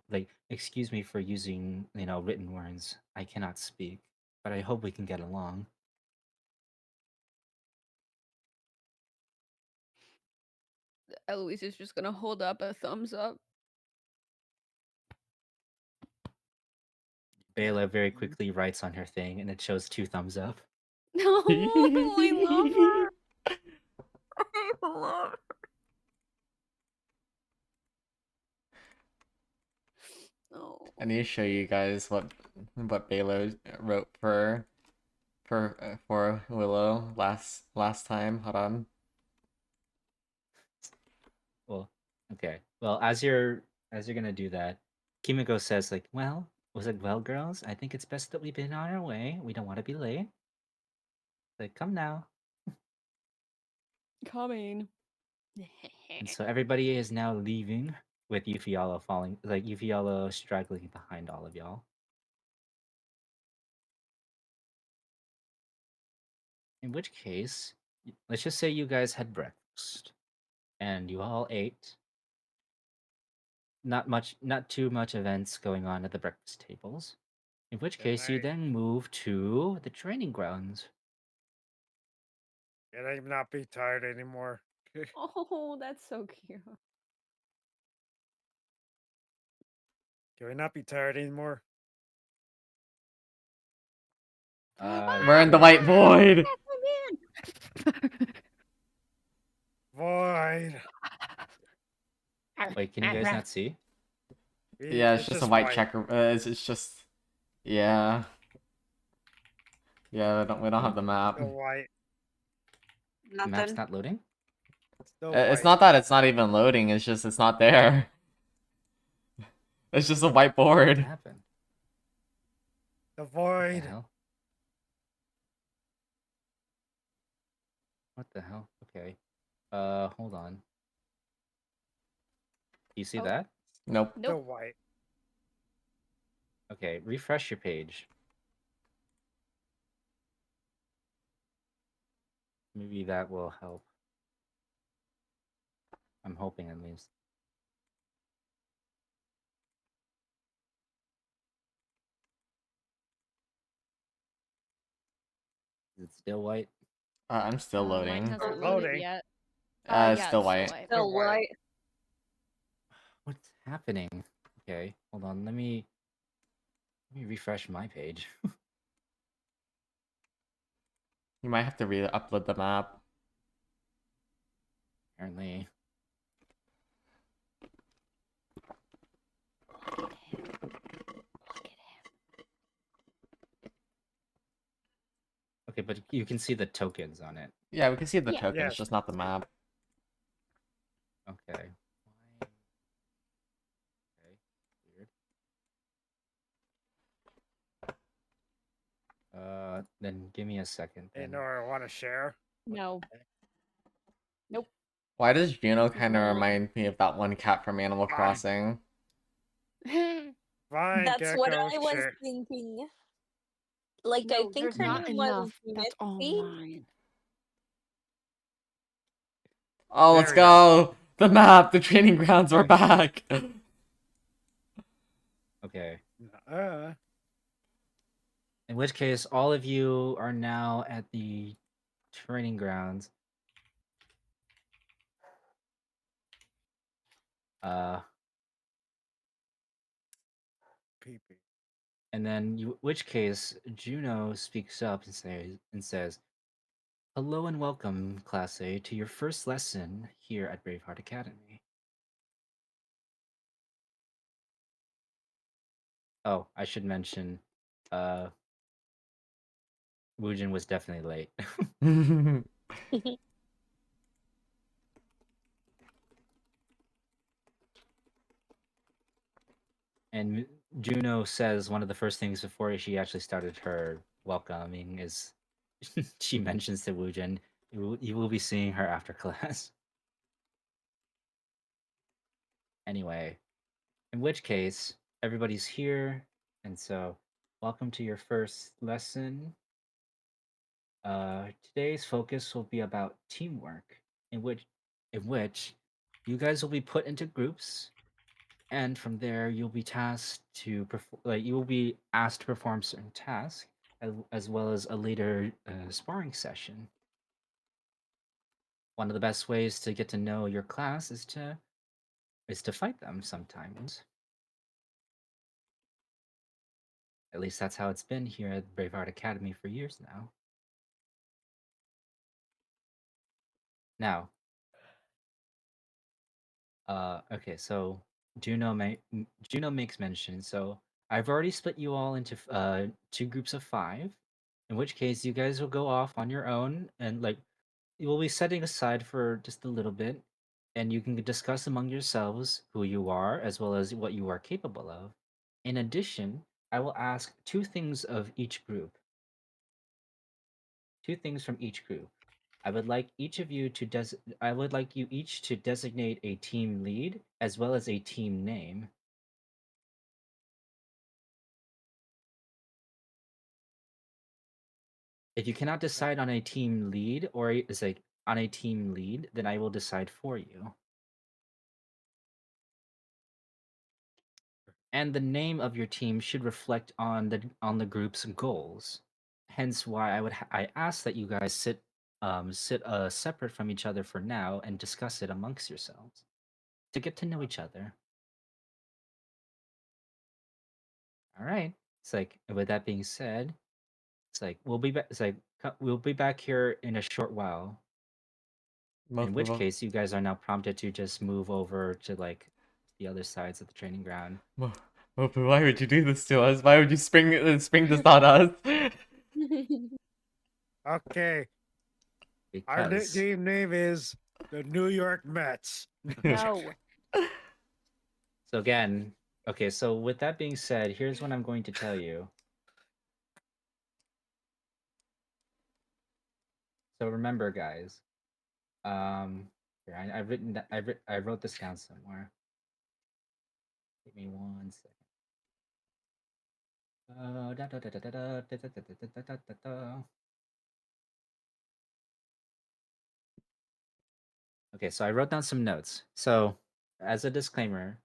excuse me for using, written words. I cannot speak, but I hope we can get along. Eloise is just gonna hold up a thumbs up. Bela very quickly writes on her thing and it shows 2 thumbs up. No, I love her. I love her. Oh. I need to show you guys what Balo wrote for Willow last time. Hold on. Well, okay. Well, as you're gonna do that, Kimiko says like, "Well, was it well, girls? I think it's best that we've been on our way. We don't want to be late. Like, come now." Coming. And so everybody is now leaving with Yufiala straggling behind all of y'all. In which case, let's just say you guys had breakfast and you all ate. Not too much events going on at the breakfast tables. In which Can case, you I- then move to the training grounds. Can I not be tired anymore? Oh, that's so cute. Can we not be tired anymore? We're in the white void. Void. Wait, can you guys not see? Yeah, it's just a white white. checker. It's just, yeah. Yeah, we don't have the map. Still white. The map's not loading? Still It's white. not that it's not even loading. It's just it's not there. It's just a What whiteboard. happened? The What the void. hell? What the hell? Okay. Hold on. You see Oh. that? Nope. Still Nope. white. Okay, refresh your page. Maybe that will help. I'm hoping at least. Is it still white? I'm still Mine loading. hasn't Loading. loaded yet. It's Yeah, still it's white. white. Still white. white. What's happening? Okay, hold on. Let me refresh my page. You might have to re-upload the map. Apparently. Okay, but you can see the tokens on it. Yeah, we can see the Yeah. tokens, Yes. just not the map. Okay. Why? Okay. Weird. Then give me a second. Hey, Then. no, I want to share. No. Nope. Why does Juno It's kind of not. remind me of that one cat from Animal Fine. Crossing? Fine, That's what Gecko, I was share. thinking. Like, I No, think there's her not name enough. was That's all Mitzi. mine. Oh, let's There we go. go! The map, the training grounds, we're back! Okay. Uh, In which case, all of you are now at the training grounds. pee-pee. And then, which case, Juno speaks up and says, "Hello and welcome, Class A, to your first lesson here at Braveheart Academy." Oh, I should mention, Woojin was definitely late. And Juno says one of the first things before she actually started her welcoming is she mentions to Woojin, you will be seeing her after class. Anyway, in which case, everybody's here, and so welcome to your first lesson. Today's focus will be about teamwork, in which in which you guys will be put into groups, and from there you'll be tasked to perform. Like you will be asked to perform certain tasks, as well as a later sparring session. One of the best ways to get to know your class is to fight them sometimes. At least that's how it's been here at Braveheart Academy for years now. Now, okay, so Juno makes mention. So I've already split you all into two groups of 5, in which case you guys will go off on your own, and like you will be setting aside for just a little bit, and you can discuss among yourselves who you are as well as what you are capable of. In addition, I will ask 2 things of each group. 2 things from each group. I would like each of you to I would like you each to designate a team lead as well as a team name. If you cannot decide on a team lead or it's like on a team lead, then I will decide for you. And the name of your team should reflect on the group's goals. Hence why I ask that you guys sit separate from each other for now and discuss it amongst yourselves to get to know each other. All right. It's like, with that being said, it's like we'll be back. It's like we'll be back here in a short while. In which case, you guys are now prompted to just move over to like the other sides of the training ground. Well, but why would you do this to us? Why would you spring this on us? Okay, our Because team name is the New York Mets. No. so again, okay. So with that being said, here's what I'm going to tell you. So remember, guys. Here, I've written that I wrote this down somewhere. Give me 1 second. Okay, so I wrote down some notes. So, as a disclaimer,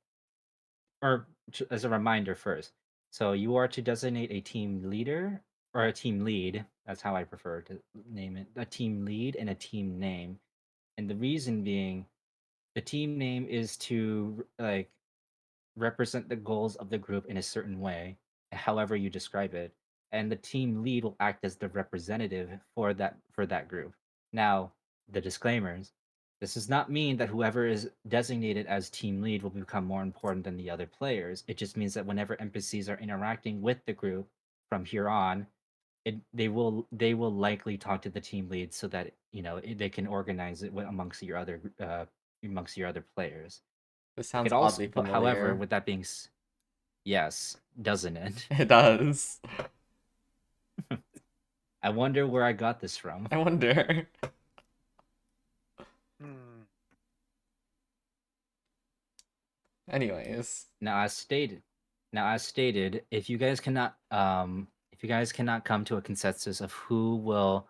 or as a reminder first, so you are to designate a team leader or a team lead. That's how I prefer to name it. A team lead and a team name. And the reason being, the team name is to like represent the goals of the group in a certain way, however you describe it, and the team lead will act as the representative for that group. Now, the disclaimers. This does not mean that whoever is designated as team lead will become more important than the other players. It just means that whenever NPCs are interacting with the group from here on, they will likely talk to the team lead so that they can organize it amongst your other players. This It sounds could also, oddly but however, familiar. with that being, yes, doesn't it? It does. I wonder where I got this from. I wonder. Hmm. Anyways. Now, as stated, if you guys cannot come to a consensus of who will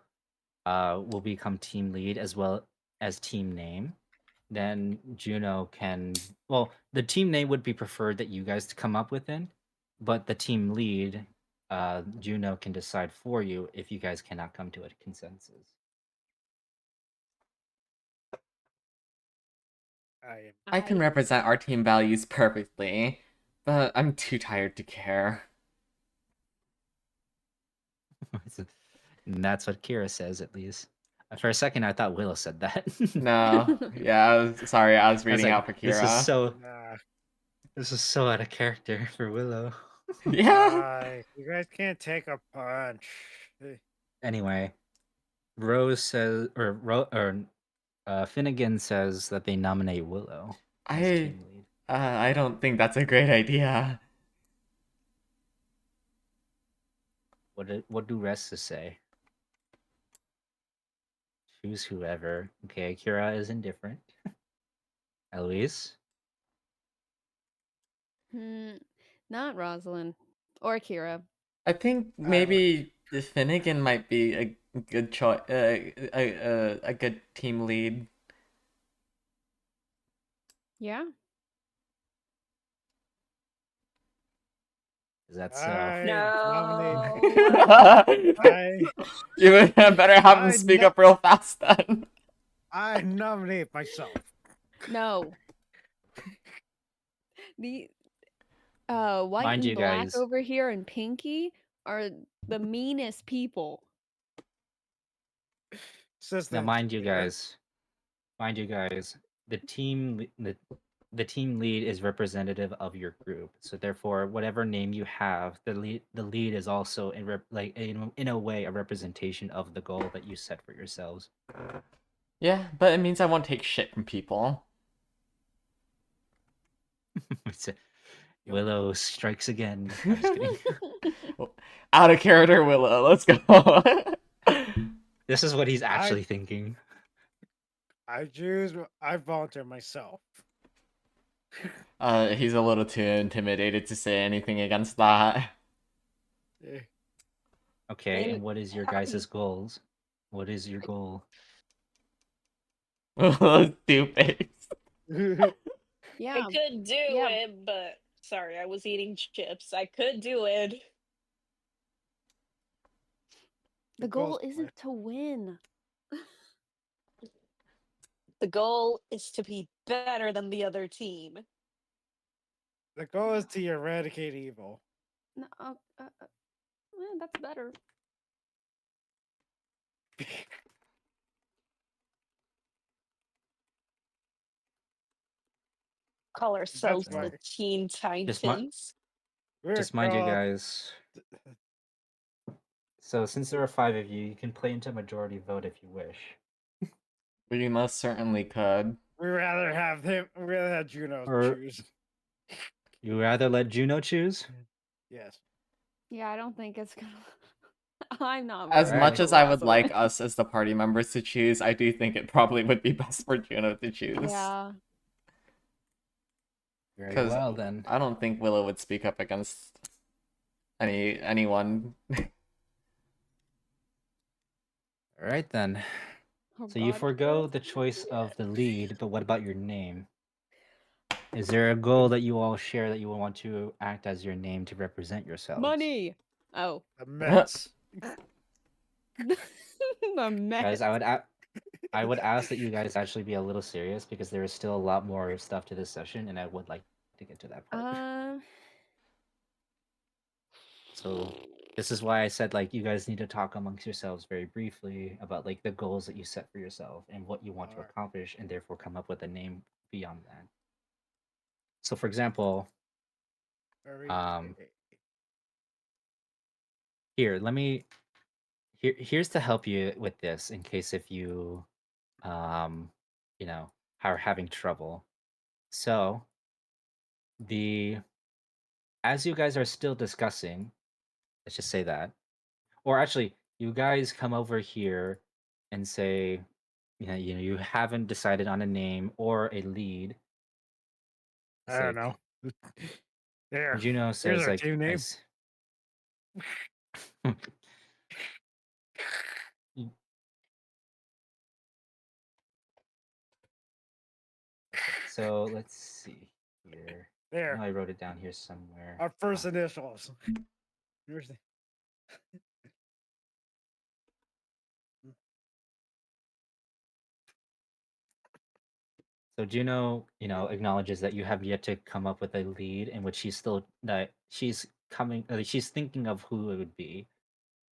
become team lead as well as team name, then Juno can. Well, the team name would be preferred that you guys to come up with it, but the team lead, Juno can decide for you if you guys cannot come to a consensus. I can represent our team values perfectly, but I'm too tired to care. And that's what Kira says, at least. For a second, I thought Willow said that. No, yeah, sorry, I was reading out for This Kira. this is so out of character for Willow. Yeah. You guys can't take a punch. Anyway, Rose says, Finnegan says that they nominate Willow as team lead. I don't think that's a great idea. What do rest say? Choose whoever. Okay, Kira is indifferent. Eloise? Not Rosalind or Kira. I think maybe Finnegan might be a good choice, a good team lead. Yeah. Is that so? I nominate. No. I You better have him I speak no- up real fast then. I nominate myself. No. The white Mind and you black guys. over here and Pinky are the meanest people. Now, Sister, mind you guys, the the team lead is representative of your group. So therefore, whatever name you have, the lead is also in a way a representation of the goal that you set for yourselves. Yeah, but it means I won't take shit from people. It's a- Willow strikes again. I'm just kidding. Out of character, Willow. Let's go. This is what he's actually thinking. I volunteer myself. He's a little too intimidated to say anything against that. Eh, Okay, And and what is your guys' goals? What is your goal? Stupid. Yeah. I could do Yeah. it, but sorry, I was eating chips. I could do it. The goal goal's isn't to win. The goal is to be better than the other team. The goal is to eradicate evil. No, that's better. Call ourselves why. the Teen Titans. We're Just mind you called- guys. So since there are 5 of you, you can play into majority vote if you wish. We most certainly could. We rather have him. We rather have Juno Or- choose. You rather let Juno choose? Yes. Yeah, I don't think it's gonna. I'm not. As voting much for as I would Lazarus. like us as the party members to choose, I do think it probably would be best for Juno to choose. Yeah. Very 'Cause well then. I don't think Willow would speak up against anyone. Alright then. Oh, So you God. forego the choice of the lead, but what about your name? Is there a goal that you all share that you will want to act as your name to represent yourselves? Money. Oh. The Mets. The mess. Guys, I would ask that you guys actually be a little serious because there is still a lot more stuff to this session, and I would like to get to that part. So this is why I said like you guys need to talk amongst yourselves very briefly about like the goals that you set for yourself and what you want to Alright. accomplish, and therefore come up with a name beyond that. So for example, Very- here, let me here's to help you with this in case if you you know, are having trouble. So as you guys are still discussing, let's just say that, or actually you guys come over here and say, you haven't decided on a name or a lead. I don't know. There. Juno says our like team name. So let's see here. I know There. I wrote it down here somewhere. Our first initials. Where's the- So Juno, acknowledges that you have yet to come up with a lead in which she's thinking of who it would be.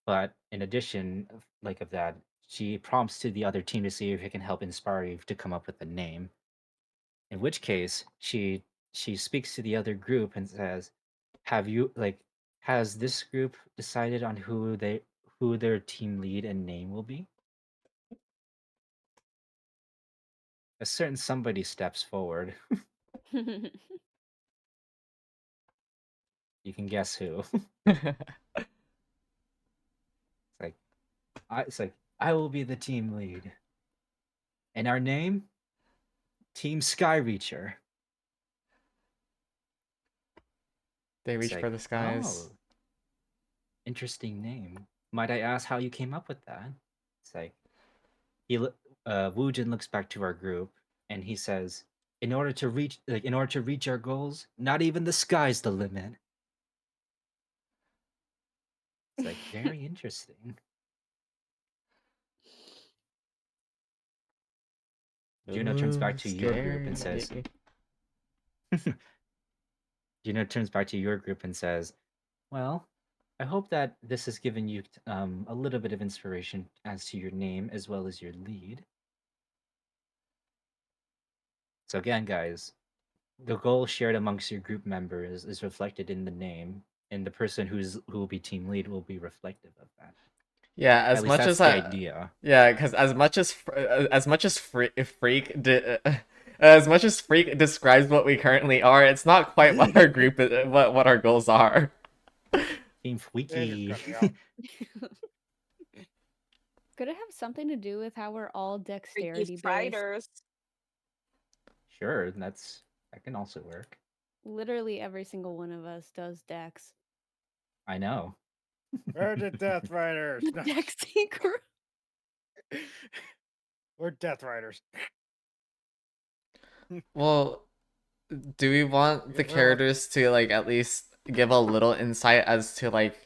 But in addition of that, she prompts to the other team to see if it can help inspire you to come up with a name. In which case, she speaks to the other group and says, has this group decided on who their team lead and name will be?" A certain somebody steps forward. You can guess who. It's like I will be the team lead. And our name? Team Skyreacher. They It's reach like, for the skies. "Oh, interesting name. Might I ask how you came up with that?" It's like Woojin looks back to our group and he says, in order to reach our goals, not even the sky's the limit. It's like very interesting. Juno turns back to your group and says, Scary. Juno turns back to your group and says, "Well, I hope that this has given you a little bit of inspiration as to your name as well as your lead." So again, guys, the goal shared amongst your group members is reflected in the name, and the person who will be team lead will be reflective of that. Yeah, At as least much that's as the I, idea. yeah, because as much as as much as Freak describes what we currently are, it's not quite what our group is, what our goals are. Team They Freaky. just cut me out. Could it have something to do with how we're all dexterity Freaky based? Fighters. Sure, that can also work. Literally every single one of us does dex. I know. We're the Death Riders. No, Dex Seeker. we're Death Riders. Well, do we want the Yeah, well- characters to like at least give a little insight as to like,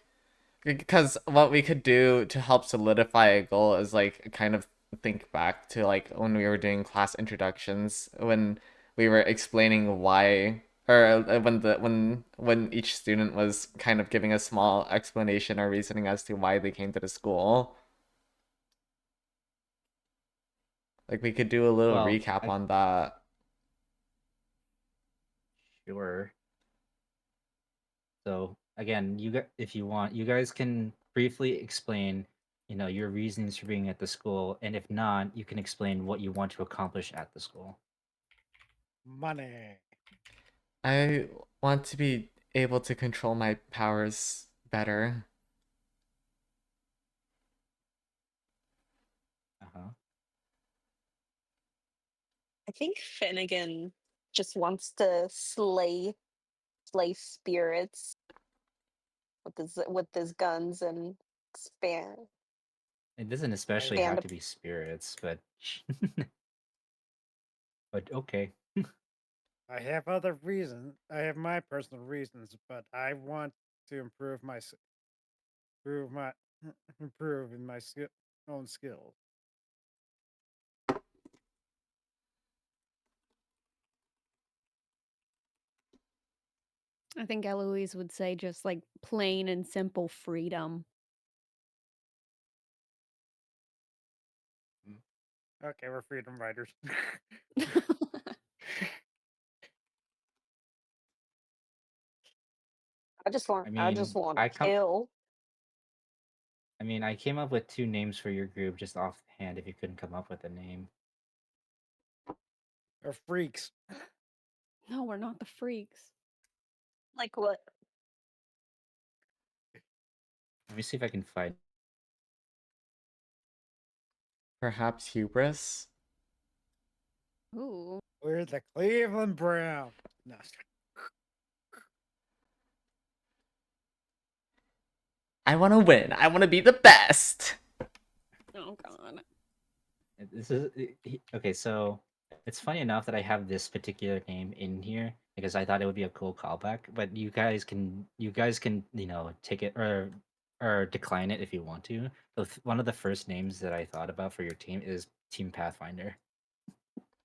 because what we could do to help solidify a goal is like kind of think back to like when we were doing class introductions, when we were explaining why, or when each student was kind of giving a small explanation or reasoning as to why they came to the school. Like we could do a little Well, recap I- on that. Sure. So again, if you want, you guys can briefly explain, your reasons for being at the school, and if not, you can explain what you want to accomplish at the school. Money. I want to be able to control my powers better. Uh-huh. I think Finnegan just wants to slay spirits with his guns and expand. It doesn't especially And have a- to be spirits, but but okay. I have other reasons. I have my personal reasons, but I want to improve improve in my own skills. I think Eloise would say just like plain and simple freedom. Okay, we're freedom riders. I just want I to come kill. I came up with 2 names for your group just offhand if you couldn't come up with a name. We're freaks. No, we're not the freaks. Like what? Let me see if I can find. Perhaps hubris? Ooh. We're the Cleveland Brown. No. I want to win. I want to be the best. Oh god. This is okay. So it's funny enough that I have this particular name in here because I thought it would be a cool callback. But you guys can take it or decline it if you want to. One of the first names that I thought about for your team is Team Pathfinder.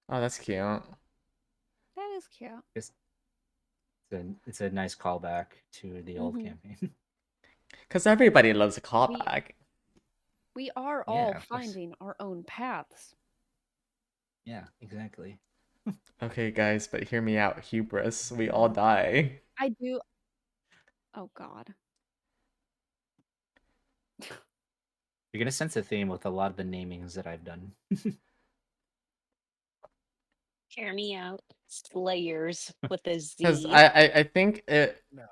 Oh, that's cute. That is cute. It's a nice callback to the old Mhm. campaign. Because everybody loves a callback. We are Yeah, all of course. finding our own paths. Yeah, exactly. Okay, guys, but hear me out. Hubris. We all die. I do. Oh god. You're gonna sense a theme with a lot of the namings that I've done. Hear me out. Slayers with a Because Z. I think it. No.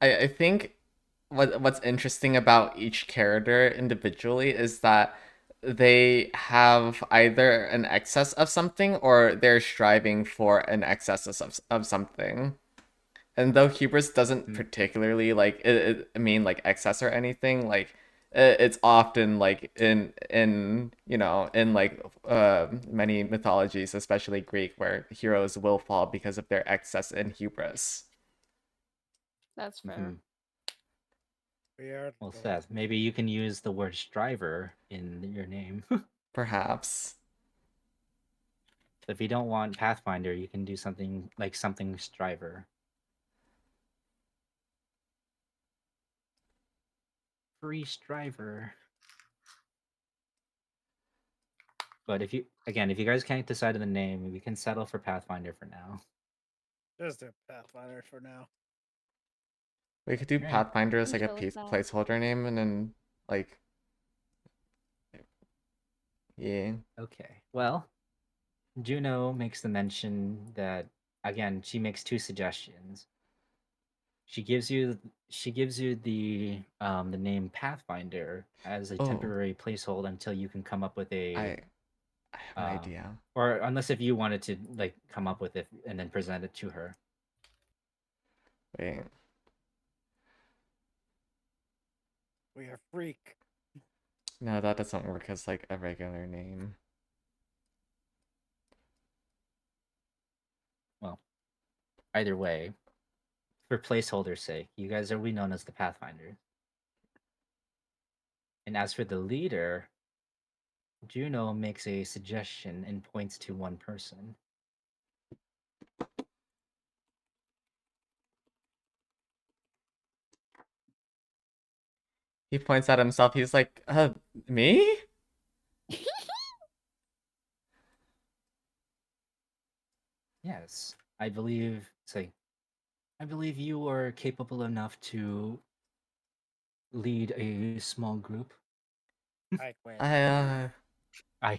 I think what's interesting about each character individually is that they have either an excess of something or they're striving for an excess of something. And though hubris doesn't Mm. particularly like it mean like excess or anything, like it's often like in in like many mythologies, especially Greek, where heroes will fall because of their excess and hubris. That's fair. Mhm. We are Well, the Seth, maybe you can use the word striver in your name. Perhaps. If you don't want Pathfinder, you can do something like something striver. Free striver. But if you guys can't decide on the name, we can settle for Pathfinder for now. just a Pathfinder for now. We could do Right. Pathfinder as I'm like a chill with that. placeholder name, and then like, yeah. Okay. Well, Juno makes the mention that again, she makes two suggestions. She gives you the name Pathfinder as a Oh, temporary placehold until you can come up with a I have an idea. or unless if you wanted to like come up with it and then present it to her. Wait. We are freak. No, that doesn't work as like a regular name. Well, either way, for placeholder's sake, you guys are we known as the Pathfinders. And as for the leader, Juno makes a suggestion and points to one person. He points at himself. He's like, me? Yes, I believe. Say, I believe you are capable enough to lead a small group. I quit. I I.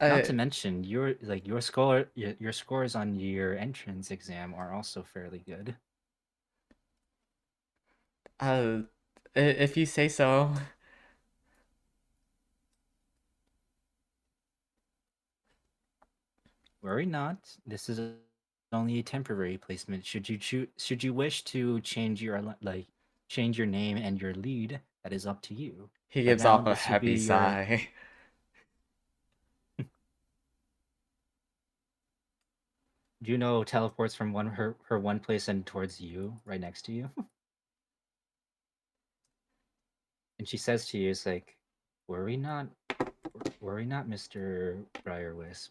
Not to mention your your scores on your entrance exam are also fairly good. If you say so. Worry not. This is only a temporary placement. Should you wish to change your change your name and your lead, that is up to you. He But gives now off a this would be heavy your sigh. Juno teleports from her one place and towards you, right next to you. And she says to you, it's like, worry not, Mr. Briarwisp.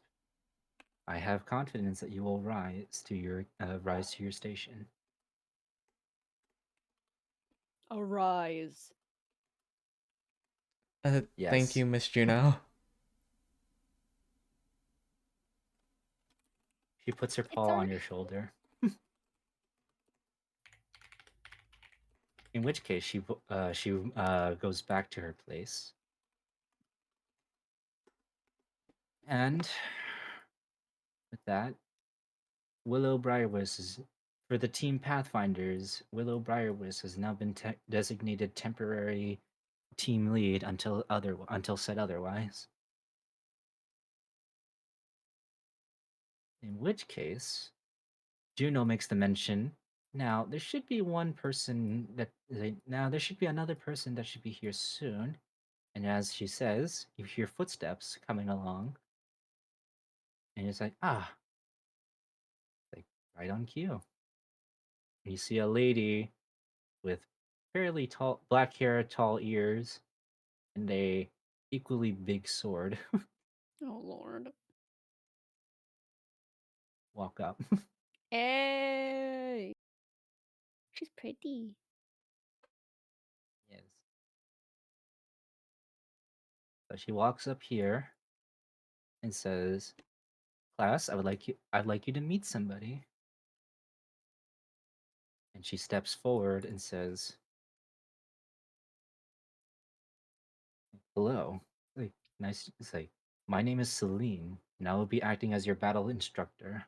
I have confidence that you will rise to your station. Arise. Thank Yes. you, Miss Juno. She puts her It's paw our on your shoulder. In which case, she goes back to her place. And with that, Willow Briarwist is for the team Pathfinders. Willow Briarwist has now been designated temporary team lead until said otherwise. In which case, Juno makes the mention. Now there should be one person that now there should be another person that should be here soon. And as she says, you hear footsteps coming along, and it's like like right on cue. And you see a lady with fairly tall black hair, tall ears, and a equally big sword Oh Lord. walk up. Hey. She's pretty. Yes. So she walks up here and says, "Class, I'd like you to meet somebody." And she steps forward and says, "Hello. Like nice it's like my name is Celine, and I will be acting as your battle instructor.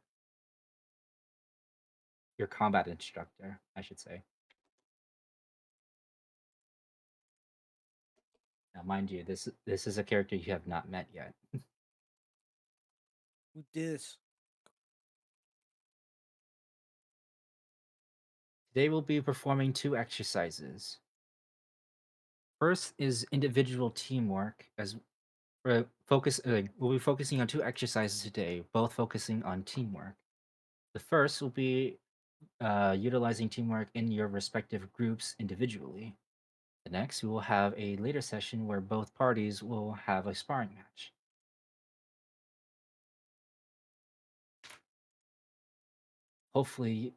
Your combat instructor, I should say." Now, mind you, this is a character you have not met yet. Who this? Today we'll be performing 2 exercises. First is individual teamwork as we'll be focusing on 2 exercises today, both focusing on teamwork. The first will be utilizing teamwork in your respective groups individually. The next, we will have a later session where both parties will have a sparring match. Hopefully,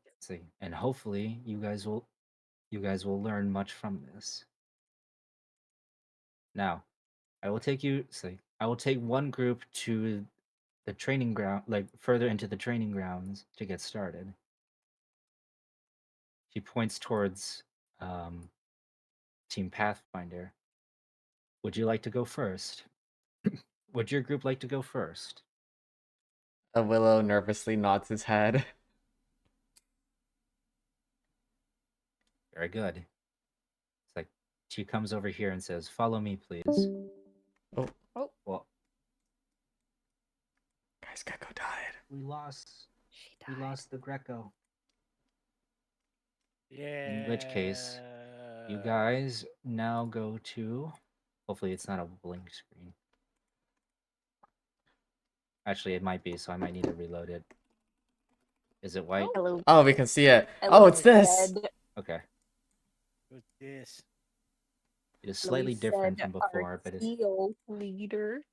hopefully you guys will learn much from this. Now, I will take one group to the training ground, like further into the training grounds to get started. She points towards Team Pathfinder. Would you like to go first? Would your group like to go first? A Willow nervously nods his head. Very good. It's like she comes over here and says, "Follow me, please." Oh, Well, guys, Gecko died. we lost. She We died. lost the Greco. Yeah. In which case, you guys now go to. Hopefully, it's not a blink screen. Actually, it might be, so I might need to reload it. Is it white? Hello. Oh, we can see it. Hello, Oh, it's this. said- Okay. What's this? It is hello, slightly different said from before, but it's Arteo leader.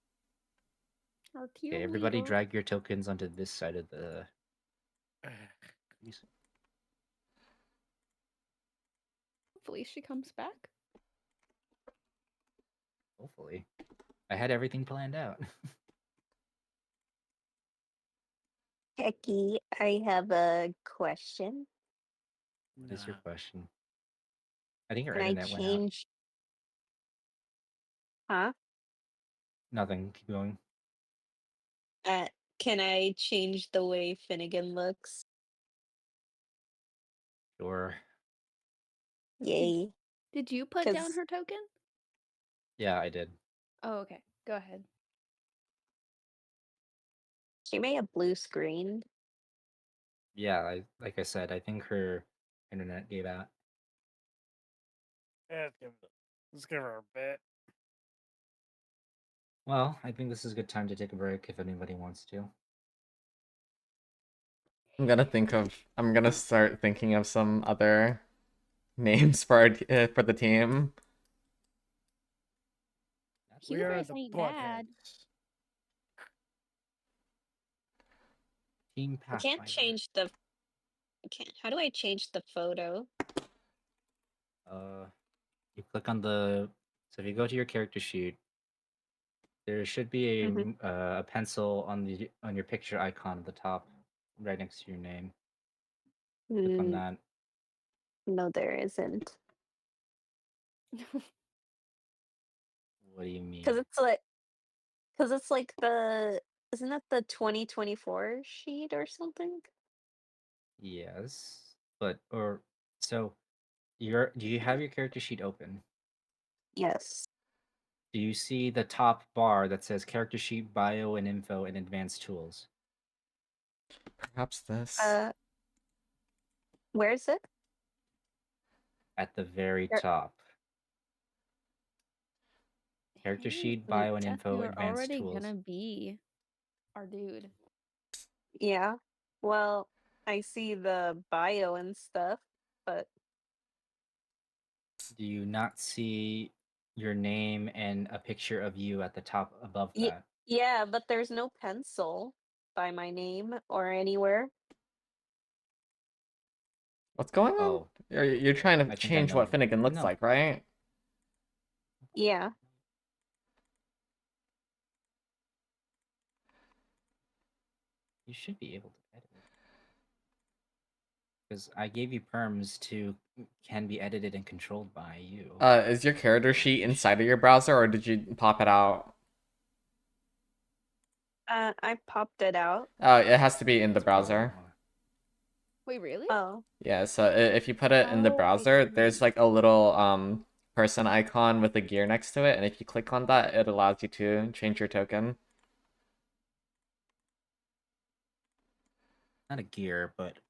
Our tier okay. Everybody, leader. drag your tokens onto this side of the. Hopefully she comes back. Hopefully, I had everything planned out. Hecky, I have a question. What is your Nah. question? I think your Can I internet went out. change? Huh? Nothing. Keep going. Can I change the way Finnegan looks? Sure. Yay. Did you put down 'Cause- her token? Yeah, I did. Oh, okay. Go ahead. She made a blue screen. Yeah, like I said, I think her internet gave out. Yeah, let's give her a bit. Well, I think this is a good time to take a break if anybody wants to. I'm gonna start thinking of some other names for the team. We are Hubris the ain't bad. Buttheads. Team I Pathfinder. can't change the. How do I change the photo? You click on the. So if you go to your character sheet, there should be Mhm. a pencil on your picture icon at the top, right next to your name. Click on Mm, that. no, there isn't. What do you mean? Because it's like the. Isn't that the 2024 sheet or something? Yes, but so do you have your character sheet open? Yes. Do you see the top bar that says character sheet, bio, and info, and advanced tools? Perhaps this. Where is it? At the very There- top. Character Hey, sheet, wait, bio, and Jeff, info, you're advanced already tools. gonna be our dude. Yeah. Well, I see the bio and stuff, but Do you not see your name and a picture of you at the top above Ye- that? yeah, but there's no pencil by my name or anywhere. What's going on? Oh, You're trying I to think I change what know. Finnegan looks No. like, right? Yeah. You should be able to edit it. Because I gave you perms can be edited and controlled by you. Is your character sheet inside of your browser, or did you pop it out? I popped it out. It has to be in the That's probably browser. why. Wait, really? Oh. Yeah, so if you put it in the Oh, I browser, see. there's like a little person icon with a gear next to it, and if you click on that, it allows you to change your token. Not a gear, but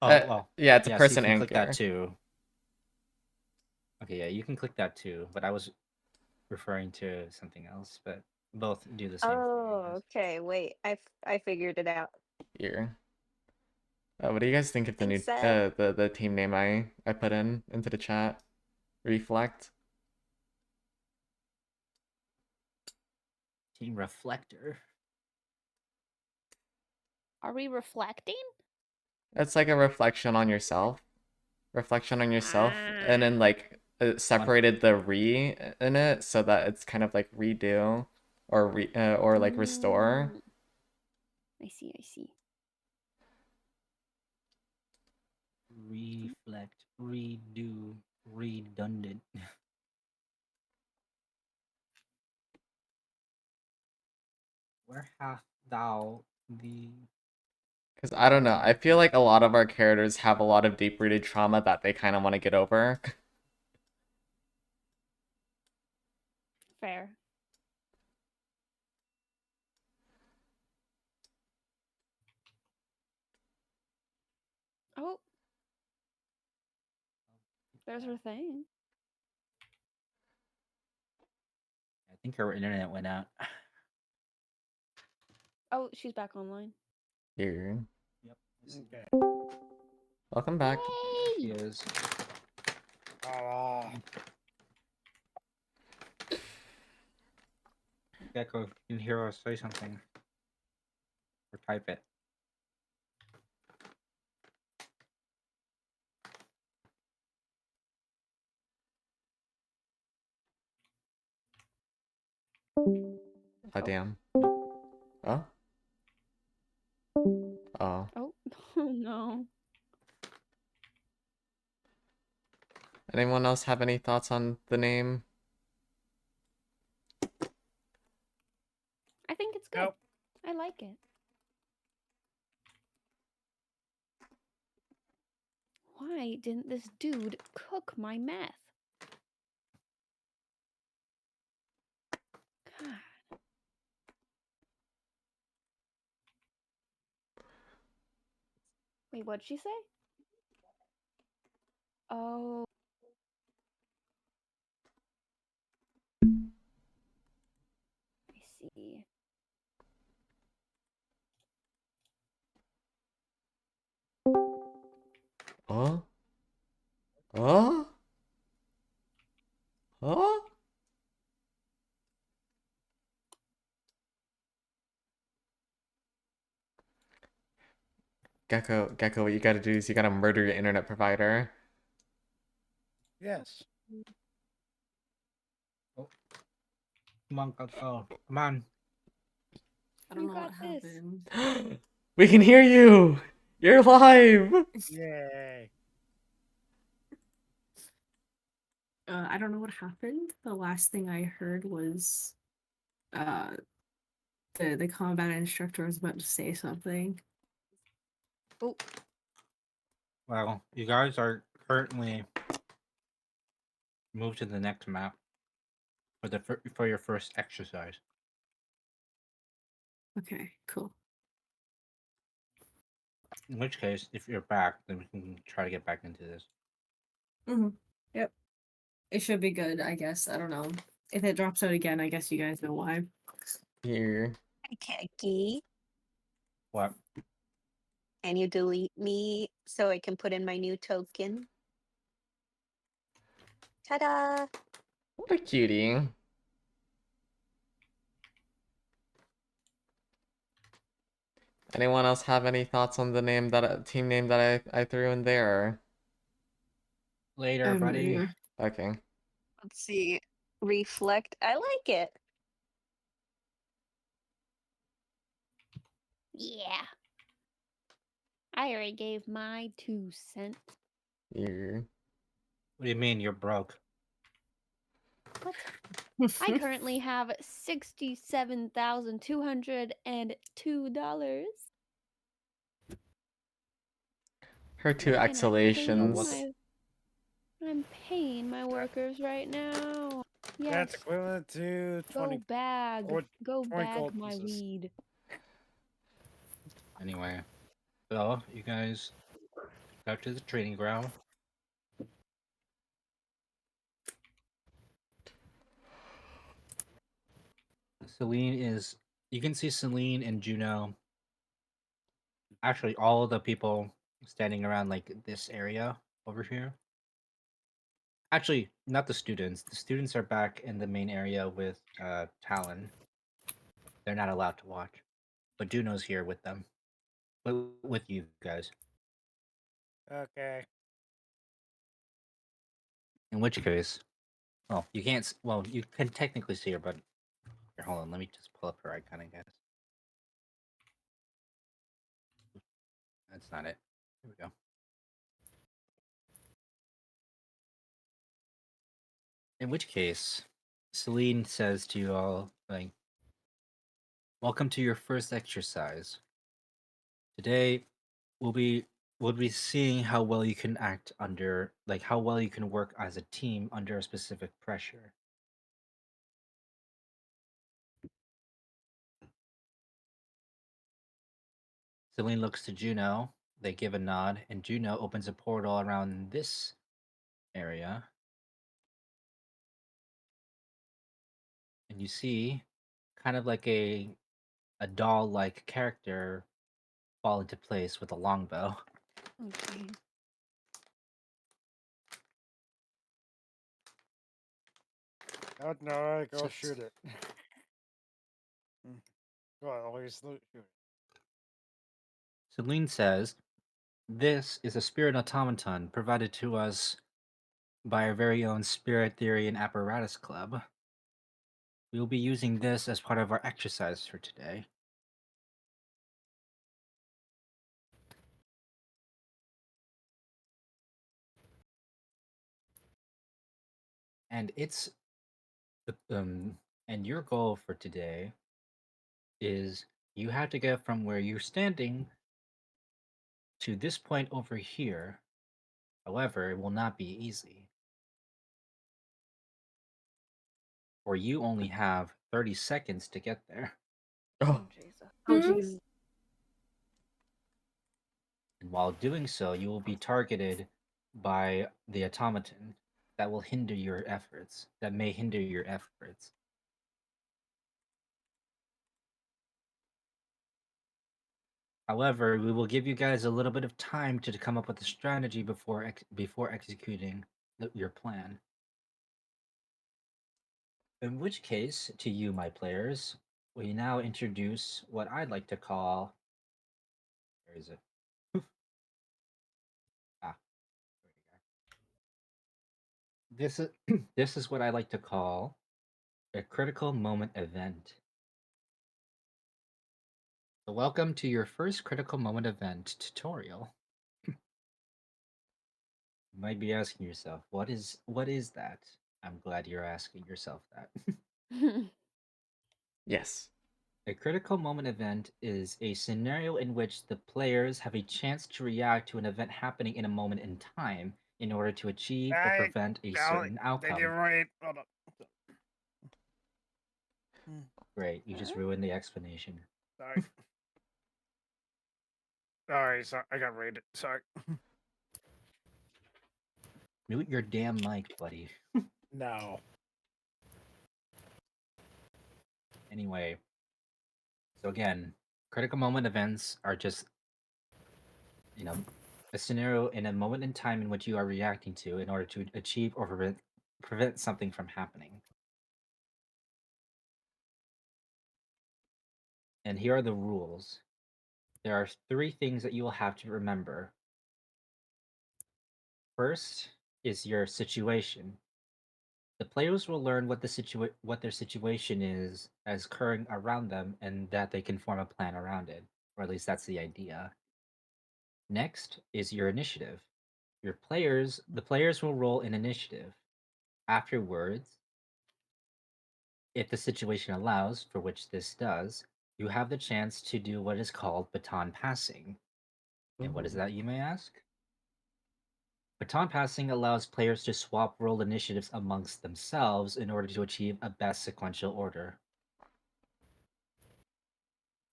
Oh Uh, well. yeah, it's a Yeah, so you person can and click gear. that too. Okay, yeah, you can click that too, but I was referring to something else, but both do the same thing, I Oh, guess. okay. Wait, I figured it out. Gear. What do you guys think of the new Thanks, Zed. the team name I put in into the chat? Reflect. Team Reflector. Are we reflecting? It's like a reflection on yourself. Reflection on yourself, and then like it separated the re in it so that it's kind of like redo or like restore. Mm, I see, I see. Reflect, redo, redundant. Where hast thou the Because I don't know, I feel like a lot of our characters have a lot of deep-rooted trauma that they kind of want to get over. Fair. Oh. There's her thing. I think her internet went out. Oh, she's back online. Here, Yep. Okay. welcome back. She Yay! is. Ah, Gecko, you can hear us say something. Or type it. Oh damn. Oh. Oh. Oh, oh no. Anyone else have any thoughts on the name? I think it's good. nope. I like it. Why didn't this dude cook my meth? God. Wait, what'd she say? Oh. I see. Oh. Oh. Oh. Gecko, what you gotta do is you gotta murder your internet provider. Yes. Come on, Gecko. Come on. I don't You know got what this. happened. We can hear you! You're live! Yay. I don't know what happened. The last thing I heard was uh the combat instructor was about to say something. Oh, Well, you guys are currently moved to the next map for your first exercise. Okay, cool. In which case, if you're back, then we can try to get back into this. Yep. It should be good, I guess. I don't know. If it drops out again, I guess you guys know why. Here. Keki, What? can you delete me so I can put in my new token? Ta-da! What a cutie. Anyone else have any thoughts on the name team name that I threw in there? Later, buddy. Either. Okay. Let's see. Reflect. I like it. yeah. I already gave my 2 cents. Here. What do you mean you're broke? What? I currently have $67,202. Her two And exhalations. I'm paying my workers right now. Yes. That's equivalent to 20. Go bag. gold- Go 20 bag gold my pieces. weed. Anyway, so you guys Out to the training ground. Celine is. You can see Celine and Juno. Actually, all of the people standing around like this area over here. Actually, not the students. The students are back in the main area with Talon. They're not allowed to watch, but Juno's here with them, with you guys. Okay. In which case, well, you can't. Well, you can technically see her, but here, hold on. Let me just pull up her icon, I guess. That's not it. Here we go. In which case, Celine says to you all, like, welcome to your first exercise. Today, we'll be seeing how well you can act under, like, how well you can work as a team under a specific pressure. Celine looks to Juno. They give a nod, and Juno opens a portal around this area. And you see kind of like a doll-like character fall into place with a longbow. Oh, jeez. Oh no, go So- shoot it. Well, always shoot it. Celine says, "This is a spirit automaton provided to us by our very own Spirit Theory and Apparatus Club. We will be using this as part of our exercise for today." And it's and your goal for today is you have to get from where you're standing to this point over here. However, it will not be easy. For you only have 30 seconds to get there. Oh, Oh, Jesus. Oh, Mhm. jeez. And while doing so, you will be targeted by the automaton that will hinder your efforts, that may hinder your efforts. However, we will give you guys a little bit of time to come up with a strategy before executing your plan. In which case, to you, my players, we now introduce what I'd like to call. Where is it? Ah, there we go. This is this is what I like to call a critical moment event. So welcome to your first critical moment event tutorial. You might be asking yourself, what is that? I'm glad you're asking yourself that. yes. A critical moment event is a scenario in which the players have a chance to react to an event happening in a moment in time in order to achieve or Hey, prevent a Golly, certain did outcome. you write? Hold on. Great, you just ruined the explanation. Sorry. Sorry, I got rated. Sorry. Mute your damn mic, buddy. No. Anyway, so again, critical moment events are just, a scenario in a moment in time in which you are reacting to in order to achieve or prevent something from happening. And here are the rules. There are 3 things that you will have to remember. First is your situation. The players will learn what their situation is as occurring around them, and that they can form a plan around it, or at least that's the idea. Next is your initiative. The players will roll an initiative. Afterwards, if the situation allows, for which this does, you have the chance to do what is called baton passing. And what is that, you may ask? Baton passing allows players to swap role initiatives amongst themselves in order to achieve a best sequential order.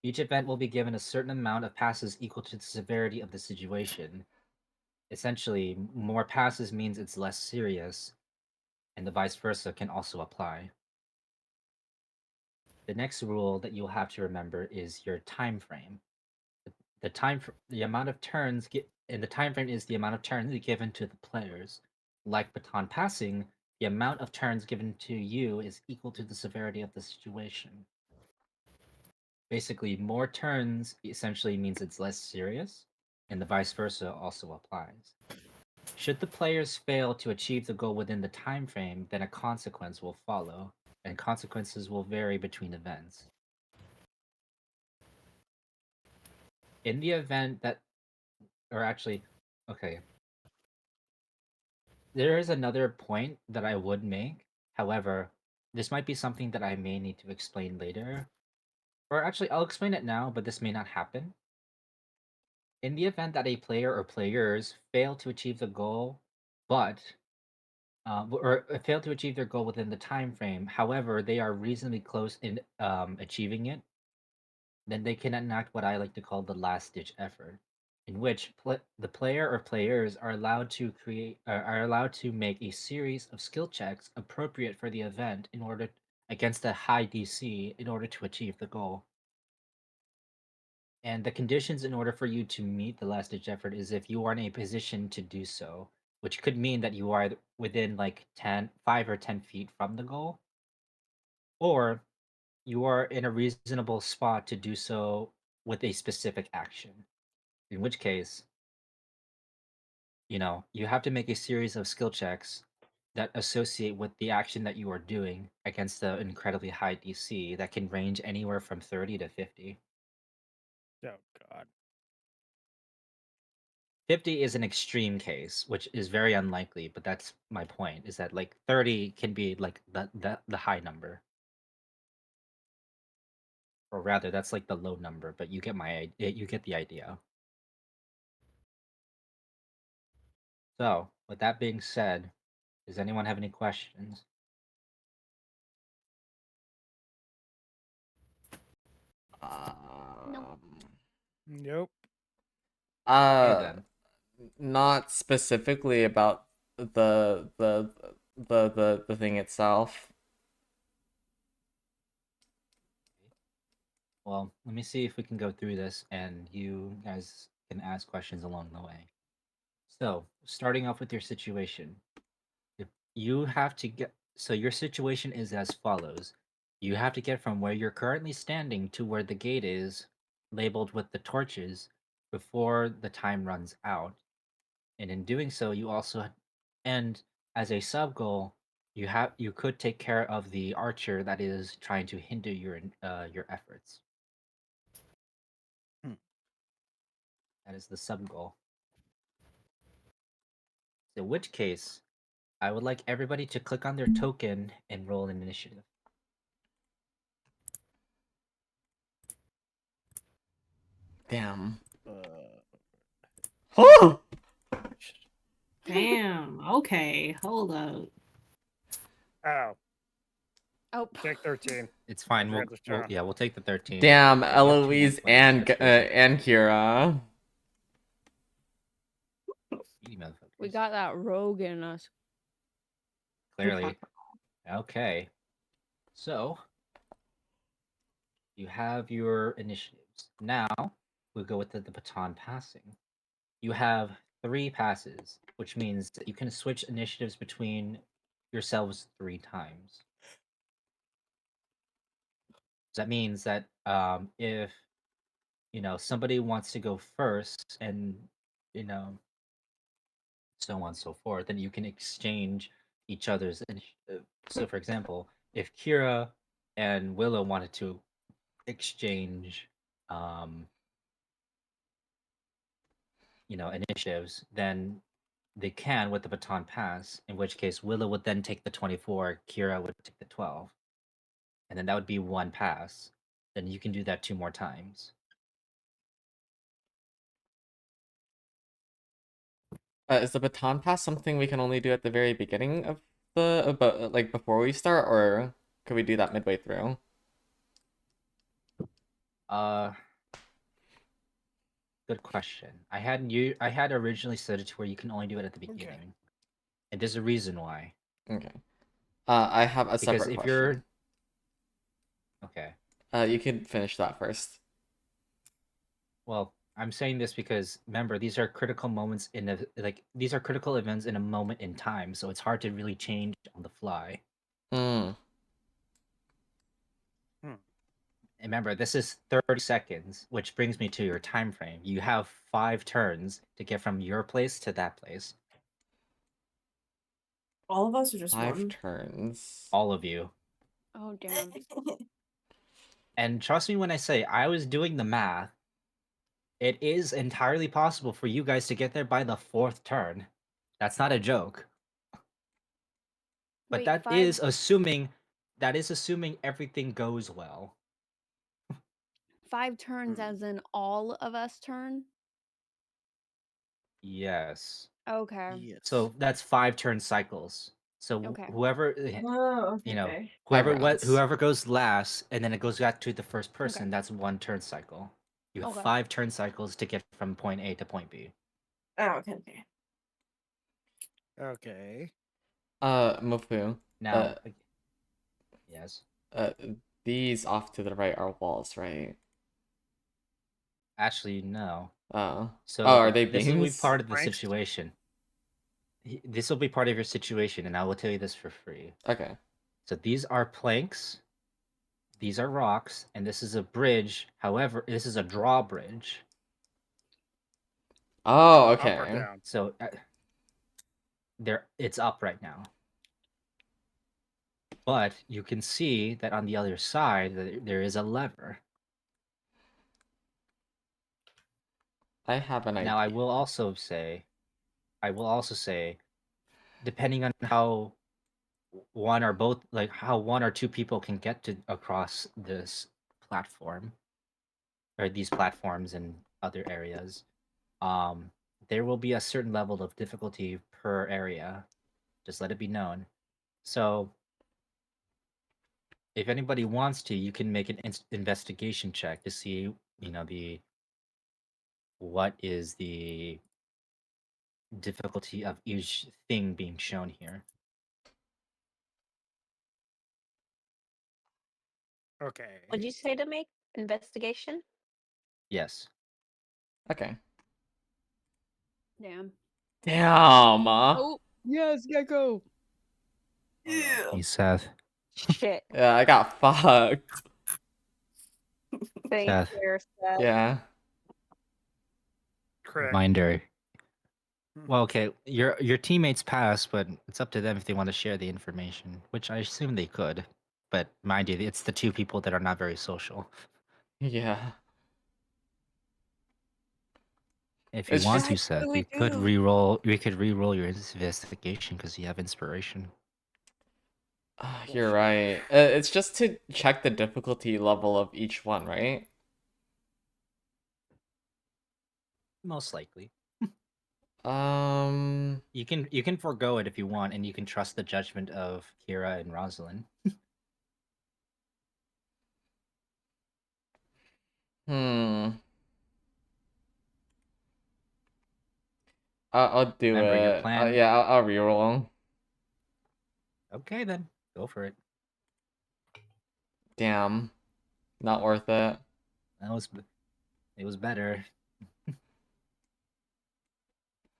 Each event will be given a certain amount of passes equal to the severity of the situation. essentially, more passes means it's less serious, and the vice versa can also apply. The next rule that you'll have to remember is your time frame. The amount of turns and the time frame is the amount of turns given to the players. Like baton passing, the amount of turns given to you is equal to the severity of the situation. Basically, more turns essentially means it's less serious, and the vice versa also applies. Should the players fail to achieve the goal within the time frame, then a consequence will follow, and consequences will vary between events. In the event that, or actually, okay, there is another point that I would make. However, this might be something that I may need to explain later. Or actually, I'll explain it now, but this may not happen. In the event that a player or players fail to achieve the goal, but or fail to achieve their goal within the time frame, however, they are reasonably close in achieving it, then they can enact what I like to call the last ditch effort, in which the player or players are allowed to are allowed to make a series of skill checks appropriate for the event in order against a high DC in order to achieve the goal. And the conditions in order for you to meet the last ditch effort is if you are in a position to do so, which could mean that you are within like 5 or 10 feet from the goal, or you are in a reasonable spot to do so with a specific action. In which case, you have to make a series of skill checks that associate with the action that you are doing against the incredibly high DC that can range anywhere from 30 to 50. Oh God. 50 is an extreme case, which is very unlikely, but that's my point, is that like 30 can be like the high number. Or rather, that's like the low number, but you get the idea. So, with that being said, does anyone have any questions? Nope. Nope. Okay then. Not specifically about the thing itself. Well, let me see if we can go through this and you guys can ask questions along the way. So, starting off with your situation. If you have to get so your situation is as follows. You have to get from where you're currently standing to where the gate is labeled with the torches before the time runs out. And in doing so, you also and as a sub goal, you could take care of the archer that is trying to hinder your efforts. Hmm. That is the sub goal. In which case, I would like everybody to click on their token and roll an initiative. Damn. Uh, Oh! Damn. Okay. Hold up. oh, Oh, check 13. It's fine. forgot to turn on. We'll take the 13. Damn, You have 2 more Eloise players, and that's crazy. and Kira. You motherfuckers. we got that rogue in us. Clearly. Okay. So, you have your initiatives. Now, we'll go with the baton passing. You have 3 passes, which means that you can switch initiatives between yourselves 3 times. So that means that if somebody wants to go first and so on and so forth, then you can exchange each other's initiative. So for example, if Kira and Willow wanted to exchange initiatives, then they can with the baton pass, in which case Willow would then take the 24, Kira would take the 12. And then that would be 1 pass. Then you can do that 2 more times. Is the baton pass something we can only do at the very beginning of the like before we start, or could we do that midway through? good question. I had originally set it to where you can only do it at the beginning, and there's a reason why. Okay. I have a Because separate if question. you're okay, You can finish that first. well, I'm saying this because remember these are critical moments in a these are critical events in a moment in time, so it's hard to really change on the fly. Hmm. And remember, this is 30 seconds, which brings me to your time frame. You have 5 turns to get from your place to that place. All of us are just 5 one. turns. All of you. Oh damn. And trust me when I say I was doing the math. It is entirely possible for you guys to get there by the 4th turn. That's not a joke. But Wait, that 5 is assuming everything goes well. 5 turns as in all of us turn? Yes. Okay. Yes. So that's 5 turn cycles. So Okay. whoever Oh, you know, okay. rounds. whoever goes last and then it goes back to the first person, Okay. that's 1 turn cycle. You have Okay. 5 turn cycles to get from point A to point B. Oh, okay. Okay. Mufu. Now, yes. These off to the right are walls, right? Actually, no. Oh. So Oh, are they this will be beams? part of the Planks? situation. This will be part of your situation, and I will tell you this for free. Okay. So these are planks, these are rocks, and this is a bridge. However, this is a drawbridge. Oh, Up or okay. down? So it's up right now. But you can see that on the other side, there is a lever. I have an idea. Now, I will also say, depending on how one or two people can get to across this platform, or these platforms in other areas, there will be a certain level of difficulty per area. Just let it be known. So, if anybody wants to, you can make an investigation check to see, what is the difficulty of each thing being shown here. Okay. What'd you say to make investigation? Yes. Okay. Damn. Damn. Oh, yes, Gecko. Hey, Seth. Shit. Yeah, I got fucked. Thank Seth. you, Seth. Yeah. Correct. Reminder. Well, okay, your teammates passed, but it's up to them if they want to share the information, which I assume they could. But mind you, it's the 2 people that are not very social. Yeah. If you It's want just to, Seth, you could re-roll. We could re-roll your investigation because you have inspiration. you're right. It's just to check the difficulty level of each one, right? Most likely, Um. you can forego it if you want, and you can trust the judgment of Kira and Rosalind. Hmm. I'll do Remember your it. plan. Yeah, I'll reroll. Okay, then go for it. Damn. Not worth it. It was better.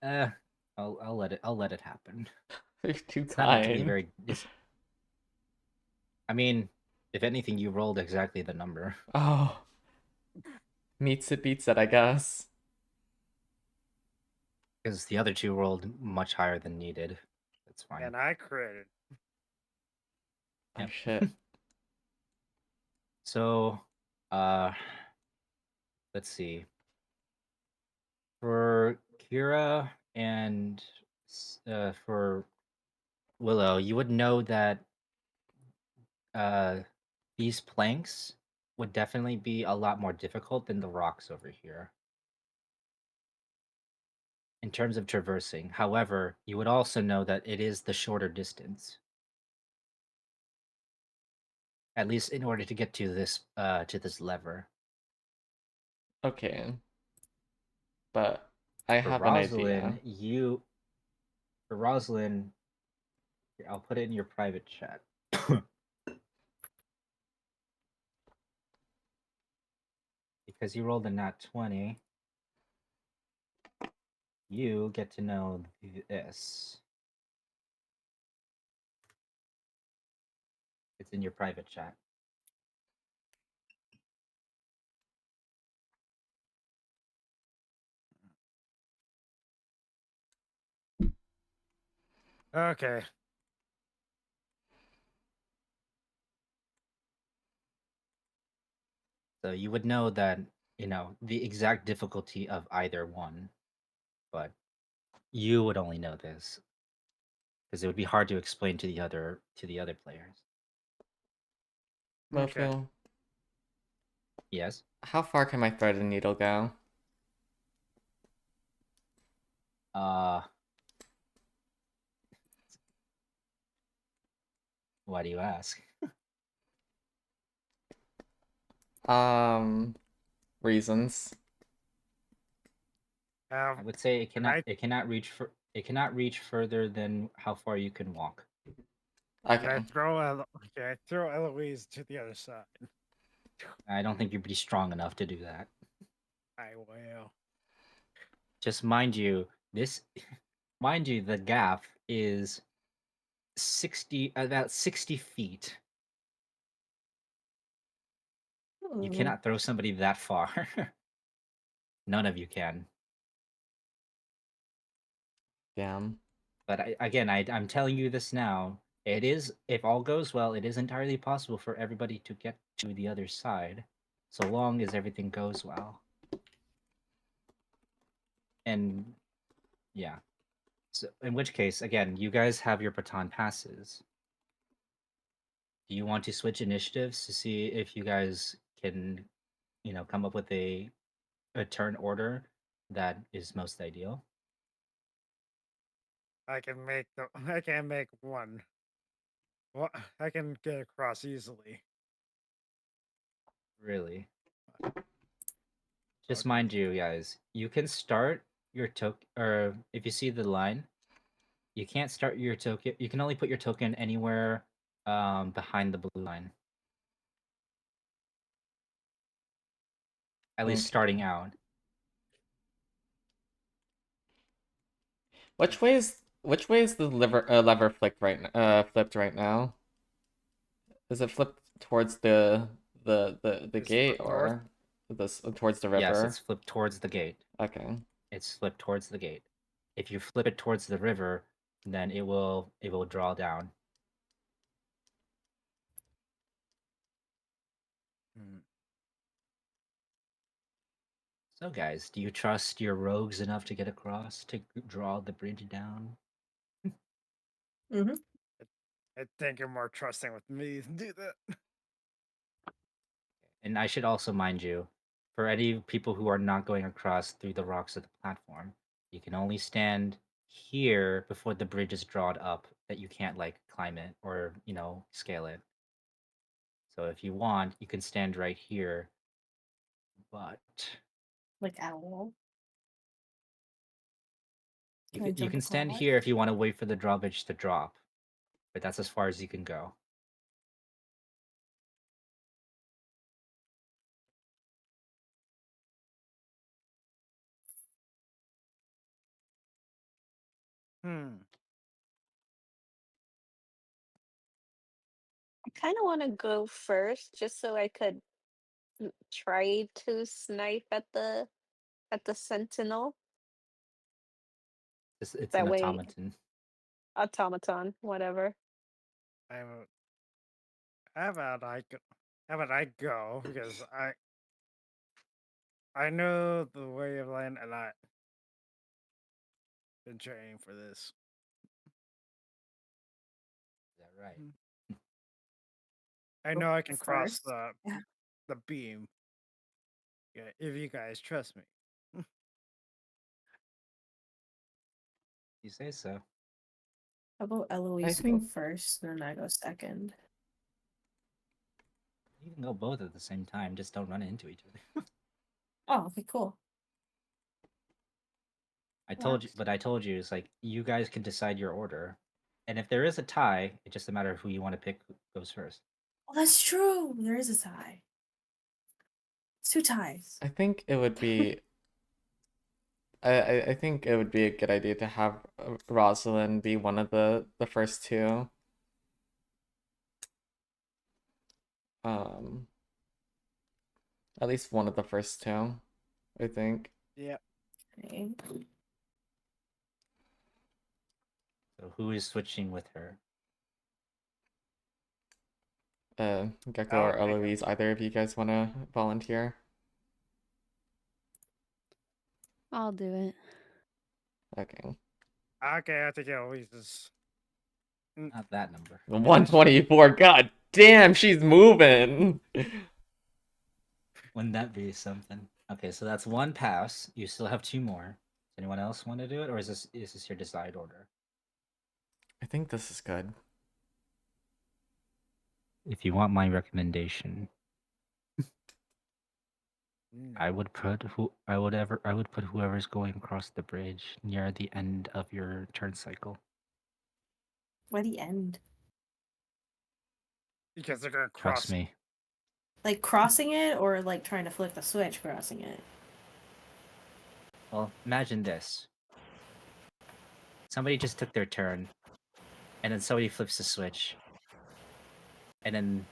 I'll let it happen. You're too It's not meant to be kind. very. I mean, if anything, you rolled exactly the number. Oh. Meets it, beats it, I guess. Because the other 2 rolled much higher than needed. That's fine. And I critted. Oh, Yep. shit. So, let's see. For Kira and for Willow, you would know that these planks would definitely be a lot more difficult than the rocks over here in terms of traversing. However, you would also know that it is the shorter distance. At least in order to get to this lever. Okay. but I For have an Rosalind, idea. for Rosalind, here, I'll put it in your private chat. Because you rolled a nat 20, you get to know this. It's in your private chat. Okay. So you would know that, the exact difficulty of either one, but you would only know this because it would be hard to explain to the other players. Okay. Mofu, Yes. how far can my threaded needle go? Uh why do you ask? Reasons. I would say Can I it cannot reach further than how far you can walk. Okay. I throw Eloise to the other side? I don't think you'd be strong enough to do that. I will. Just mind you, the gap is about 60 feet. You cannot throw somebody that far. None of you can. Damn. But I'm telling you this now. It is, if all goes well, it is entirely possible for everybody to get to the other side, so long as everything goes well. And yeah, so in which case, again, you guys have your baton passes. Do you want to switch initiatives to see if you guys can, come up with a turn order that is most ideal? I can make one. Well, I can get across easily. Really? Just Okay. mind you, guys, you can start your token, or if you see the line, you can't start your token. You can only put your token anywhere behind the blue line. At least Okay. starting out. Which way is the lever flipped right now? Is it flipped towards the Is it gate the north? or towards the Yes, river? it's flipped towards the gate. Okay. It's flipped towards the gate. If you flip it towards the river, then it will draw down. Hmm. So, guys, do you trust your rogues enough to get across to draw the bridge down? I think you're more trusting with me than do that. And I should also mind you, for any people who are not going across through the rocks of the platform, you can only stand here before the bridge is drawn up, that you can't like climb it or, scale it. So if you want, you can stand right here. But Like at a wall. you Can I can, jump stand across? here if you want to wait for the drawbridge to drop. But that's as far as you can go. Hmm. I kind of want to go first just so I could try to snipe at the sentinel. It's That an way, automaton. automaton, whatever. I'm. How about I go? How about I go because I know the way of land and I've been training for this. Is that right? I Go know I can cross first. Yeah. the beam. Yeah, if you guys trust me. You say so. How about I Eloise go think first, then I go second? You can go both at the same time, just don't run into each other. Oh, okay, cool. I told you, but I told you it's like you guys can decide your order, and if there is a tie, it's just a matter of who you want to pick who goes first. Oh, that's true. There is a tie. It's 2 ties. I think it would be. I think it would be a good idea to have Rosalind be one of the first two. At least one of the first two, I think. Yep. Okay. So who is switching with her? Gecko or Eloise, either of you guys want to volunteer? I'll do it. Okay. Okay, I think Eloise is. Not that number. 124. God damn, she's moving. Wouldn't that be something? Okay, so that's 1 pass. You still have 2 more. Does anyone else want to do it, or is this your desired order? I think this is good. If you want my recommendation, I would put whoever's going across the bridge near the end of your turn cycle. Why the end? Because they're gonna cross. Trust me. Like crossing it or like trying to flip the switch crossing it? Well, imagine this. Somebody just took their turn, and then somebody flips the switch, and then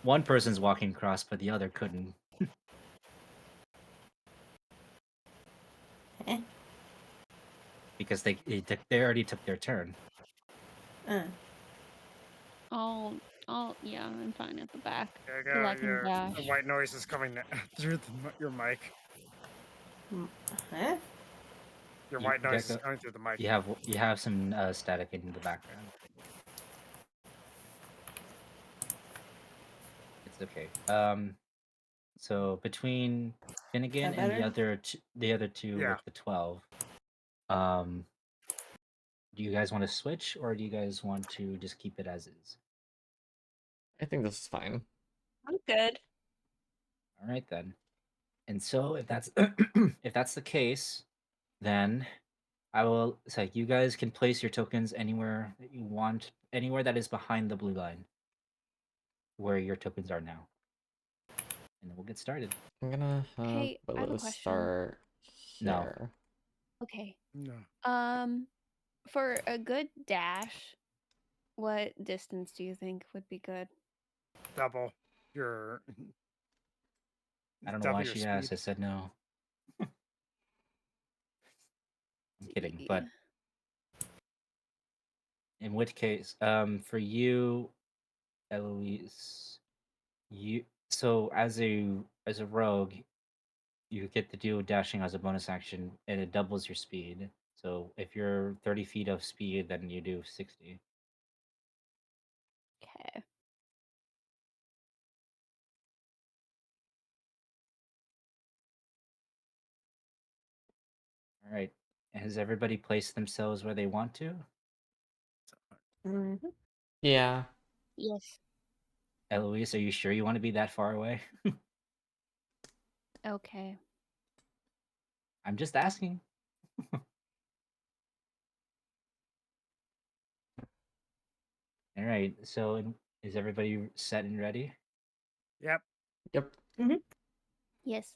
one person's walking across, but the other couldn't. Eh. Because they already took their turn. Yeah, I'm fine at the back. There So you I go. can The dash. white noise is coming through your mic. Huh? Your You- white noise is Gecko, coming through the mic. You have some static in the background. It's okay. So between Finnegan That and the better? other two Yeah. with the 12, do you guys want to switch, or do you guys want to just keep it as is? I think this is fine. I'm good. All right then. And so if that's if that's the case, then I will say you guys can place your tokens anywhere that you want, anywhere that is behind the blue line, where your tokens are now. And then we'll get started. I'm gonna have Hey, I have a Willow question. start No. here. Okay. No. For a good dash, what distance do you think would be good? Double your. I don't know double why your she asked. I speed. said no. I'm kidding, but in which case, for you, Eloise, so as a rogue, you get to do dashing as a bonus action, and it doubles your speed. So if you're 30 feet of speed, then you do 60. Okay. All right. Has everybody placed themselves where they want to? Mm-hmm. Yeah. Yes. Eloise, are you sure you want to be that far away? Okay. I'm just asking. All right. So is everybody set and ready? Yep. Yep. Yes.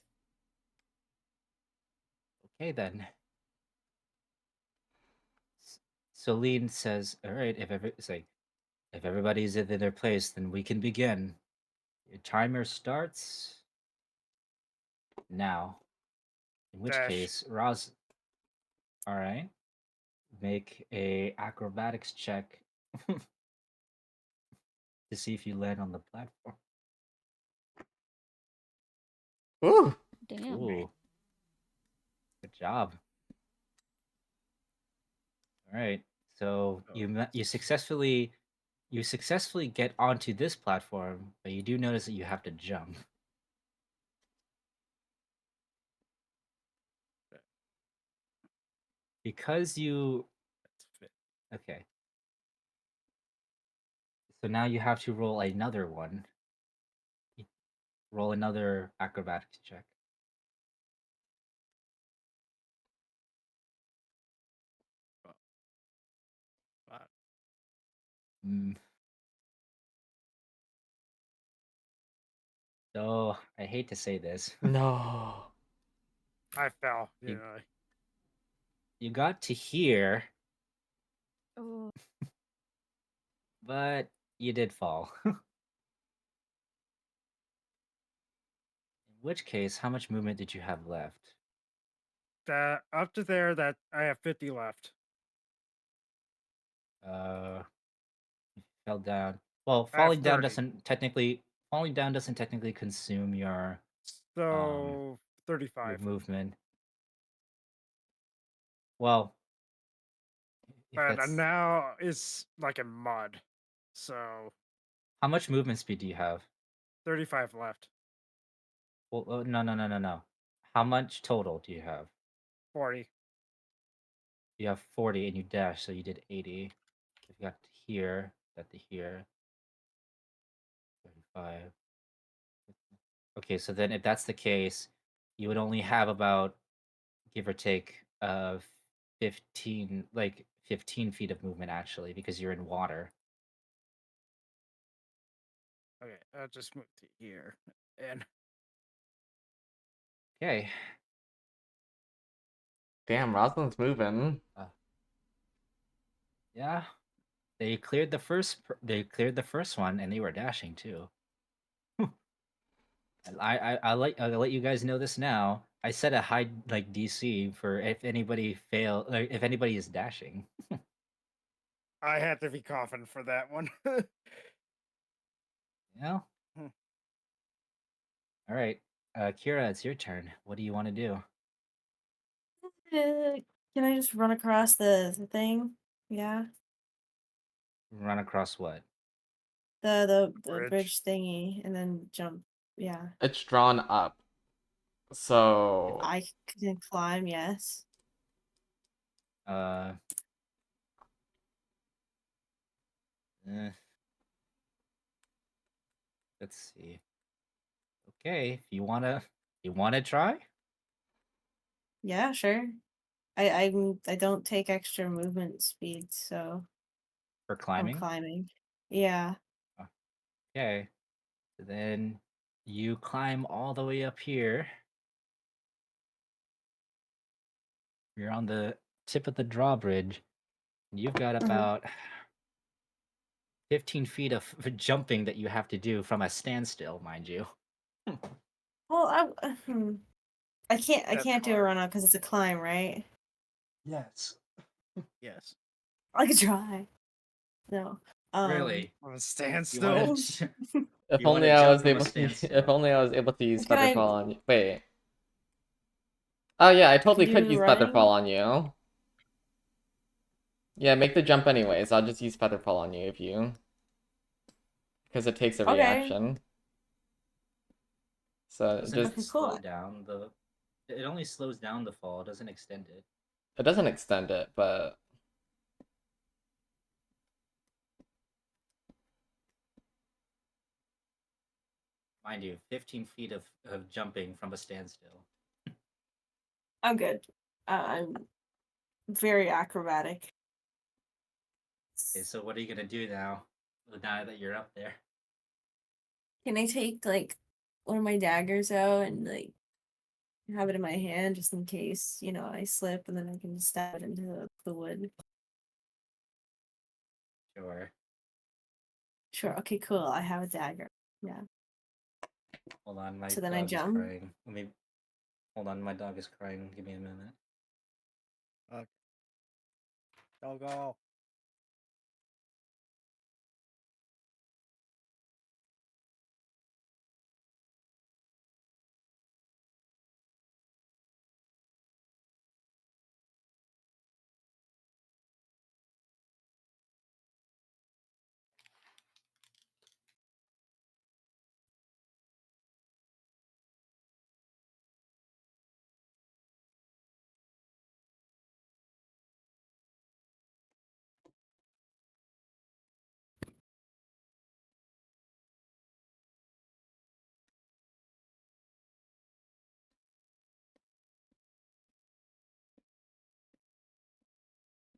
Okay then. Celine says, "All right, if everybody's in their place, then we can begin. Your timer starts now. In which Dash. case, Roz, all right, make a acrobatics check to see if you land on the platform. Ooh. Damn. Ooh, good job. All right, so you successfully get onto this platform, but you do notice that you have to jump. Because you okay. So now you have to roll another one. Roll another acrobatics check. Mm. So I hate to say this. No. I fell. You- Yeah. You got to here, Oh, but you did fall. In which case, how much movement did you have left? That up to there, that I have 50 left. You fell down. Well, I have falling down 30. doesn't technically consume your So 35. movement. Well, if But that's now it's like in mud. So how much movement speed do you have? 35 left. Well, no. How much total do you have? 40. You have 40 and you dash, so you did 80. You got to here, got to here, 35. Okay, so then if that's the case, you would only have about, give or take, 15 feet of movement actually, because you're in water. Okay, I'll just move to here. And Okay. Damn, Rosalind's moving. Yeah. They cleared the first one and they were dashing too. I'll let you guys know this now. I set a high like DC for if anybody if anybody is dashing. I had to be coughing for that one. Yeah. Hmm. All right. Kira, it's your turn. What do you want to do? Can I just run across the thing? Yeah. Run across what? The Bridge. bridge thingy and then jump. Yeah. It's drawn up. So I can climb, yes. Uh. eh, Let's see. Okay, if you wanna try Yeah, sure. I don't take extra movement speed, so for I'm climbing. climbing. Yeah. Okay. So then you climb all the way up here. You're on the tip of the drawbridge. You've got about 15 feet of jumping that you have to do from a standstill, mind you. Well, I That's can't do a hard. run up because it's a climb, right? Yes. Yes. I could try. No. Really? On a You standstill. wanna if You wanna only I jump was from a able to if standstill. only I was able to use Can I- Featherfall on you. Wait. Oh yeah, I totally could do use running? Featherfall on you. Yeah, make the jump anyways. I'll just use Featherfall on you if you because it takes a Okay. reaction. So Doesn't just Okay, slow cool. down the it only slows down the fall, it doesn't extend it. it doesn't extend it, but Mind you, 15 feet of jumping from a standstill. I'm good. I'm very acrobatic. Okay, so what are you gonna do now that you're up there? Can I take like one of my daggers out and like have it in my hand just in case, I slip and then I can stab it into the wood? Sure. Sure. Okay, cool. I have a dagger. Yeah. Hold on, my So then I dog is jump? crying. Hold on, my dog is crying. Give me a minute. I'll go.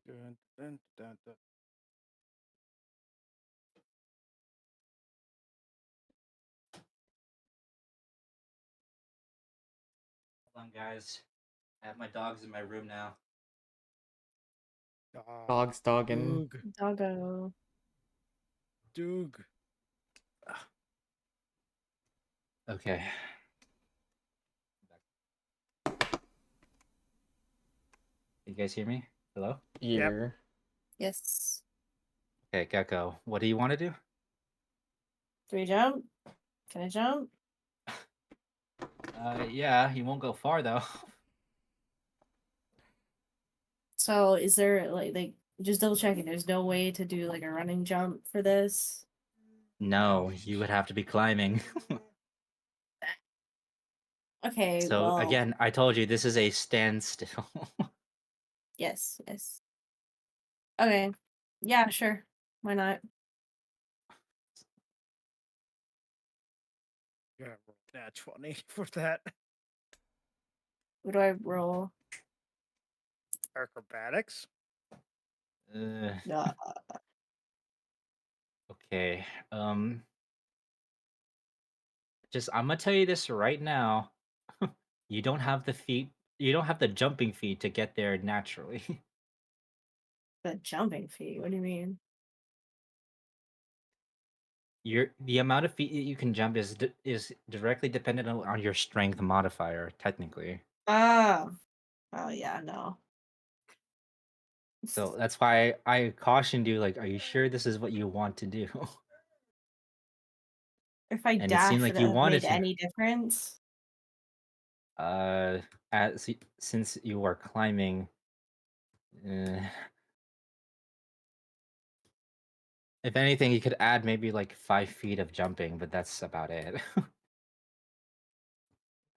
Dun, dun, dun, dun. Hold on, guys. I have my dogs in my room now. Dogs dogging. Doog. Doggo. Doog. Okay. You guys hear me? Hello? Year. Yes. Okay, Gecko. What do you want to do? 3 jump. Can I jump? Yeah, you won't go far though. So is there like just double checking? There's no way to do like a running jump for this. No, you would have to be climbing. Okay. So well, again, I told you this is a standstill. Yes. Yes. Okay. Yeah. Sure. Why not? Yeah, nat 20 for that. What do I roll? Acrobatics. Yeah. Okay. Just I'm gonna tell you this right now. You don't have the feet. You don't have the jumping feet to get there naturally. The jumping feet. What do you mean? The amount of feet that you can jump is directly dependent on your strength modifier, technically. Oh. Oh yeah. No. So that's why I cautioned you. Like, are you sure this is what you want to do? If I And it seemed dash, like would it you have wanted made to. any difference? Since you are climbing, uh, if anything, you could add maybe like 5 feet of jumping, but that's about it.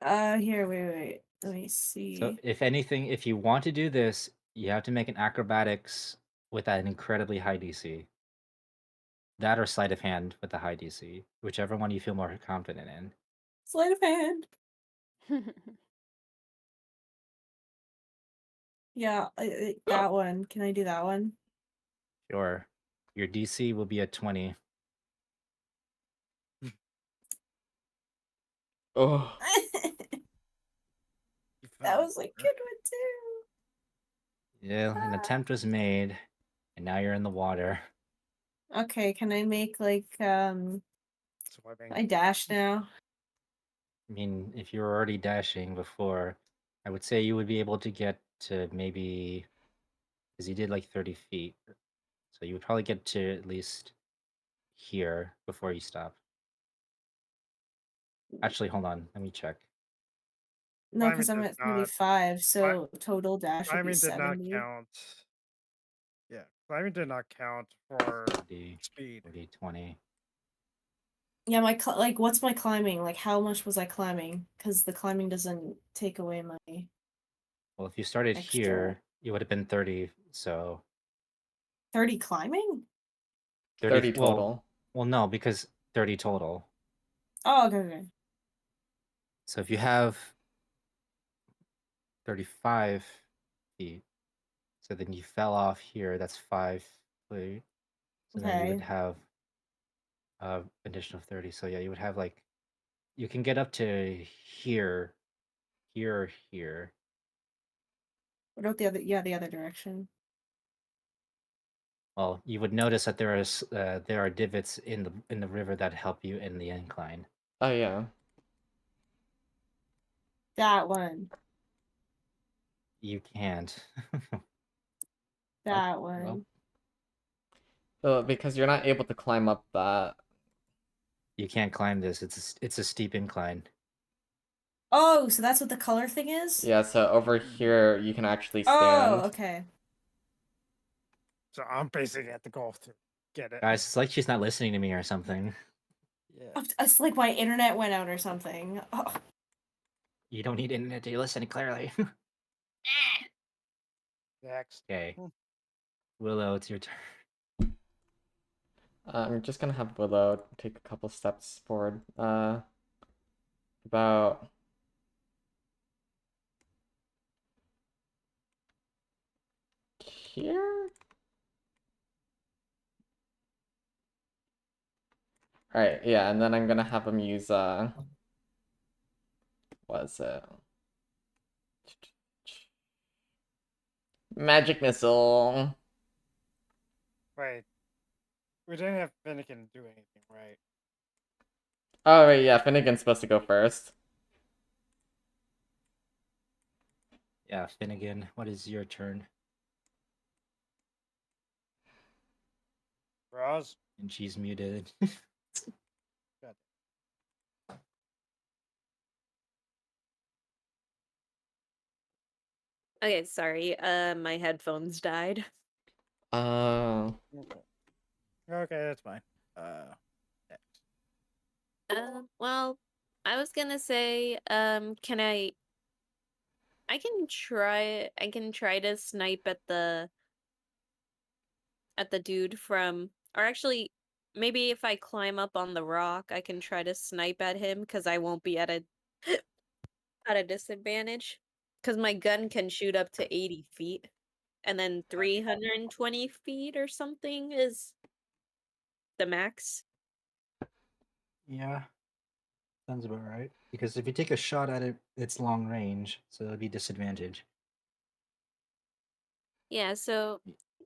Here. Wait. Let me So see. if anything, if you want to do this, you have to make an acrobatics with an incredibly high DC. That or sleight of hand with a high DC, whichever one you feel more confident in. Sleight of hand. Yeah. That one. Can I do that one? Sure. Your DC will be a 20. Oh. That was a good one too. Yeah, an attempt was made, and now you're in the water. Okay, can I make like Swimming. I dash now? I mean, if you were already dashing before, I would say you would be able to get to maybe, because you did like 30 feet. So you would probably get to at least here before you stop. Actually, hold on. Let me check. No, Climbing because I'm does at not. 35, so total dash would be Climbing did not 70. count. Yeah, climbing did not count for 40, speed. 40, 20. Yeah, my like what's my climbing? Like how much was I climbing? Because the climbing doesn't take away my Well, if you started extra here, you would have been 30. So 30 climbing? 30 well, total. well, no, because 30 total. Oh, okay. So if you have 35 feet, so then you fell off here, that's 5 feet. So then you would Okay. have additional 30. So yeah, you would have like, you can get up to here, here, here. What about the other? Yeah, the other direction. Well, you would notice that there are divots in the river that help you in the incline. Oh yeah. That one. You can't. That well. one. Because you're not able to climb up that. You can't climb this. It's a steep incline. Oh, so that's what the color thing is? Yeah, so over here you can actually Oh, stand. okay. So I'm basically at the goal to get it. Guys, it's like she's not listening to me or something. Yeah. It's like my internet went out or something. Oh. You don't need internet to listen clearly. Next. Okay. Willow, it's your turn. I'm just gonna have Willow take a couple steps forward. About here? Alright, yeah, and then I'm gonna have him use what is it? Magic missile. Wait. We didn't have Finnegan do anything, right? Oh right, yeah, Finnegan's supposed to go first. Yeah, Finnegan, what is your turn? Roz? And she's muted. God. Okay, sorry. My headphones died. Oh. Okay, that's fine. Next. Well, I was gonna say, can I can try to snipe at the dude from, or actually, maybe if I climb up on the rock, I can try to snipe at him because I won't be at a at a disadvantage. Because my gun can shoot up to 80 feet, and then 320 feet or something is the max. Yeah, sounds about right. Because if you take a shot at it, it's long range, so it'll be disadvantage. Yeah, so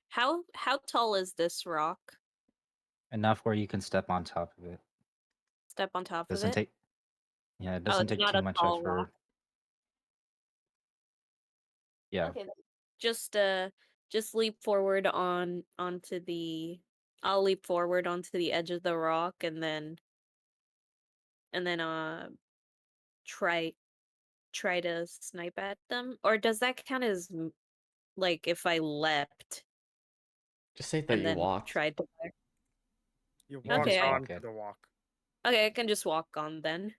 how tall is this rock? Enough where you can step on top of it. Step on top of Doesn't it? take. Yeah, it Oh, doesn't it's take not too a much tall rock. effort. Yeah. Okay, then just leap forward onto the I'll leap forward onto the edge of the rock and then try to snipe at them. Or does that count as like if I leapt Just say that and you then walked. tried to You You can walked just walk onto it. the walk. Okay, I can just walk on then.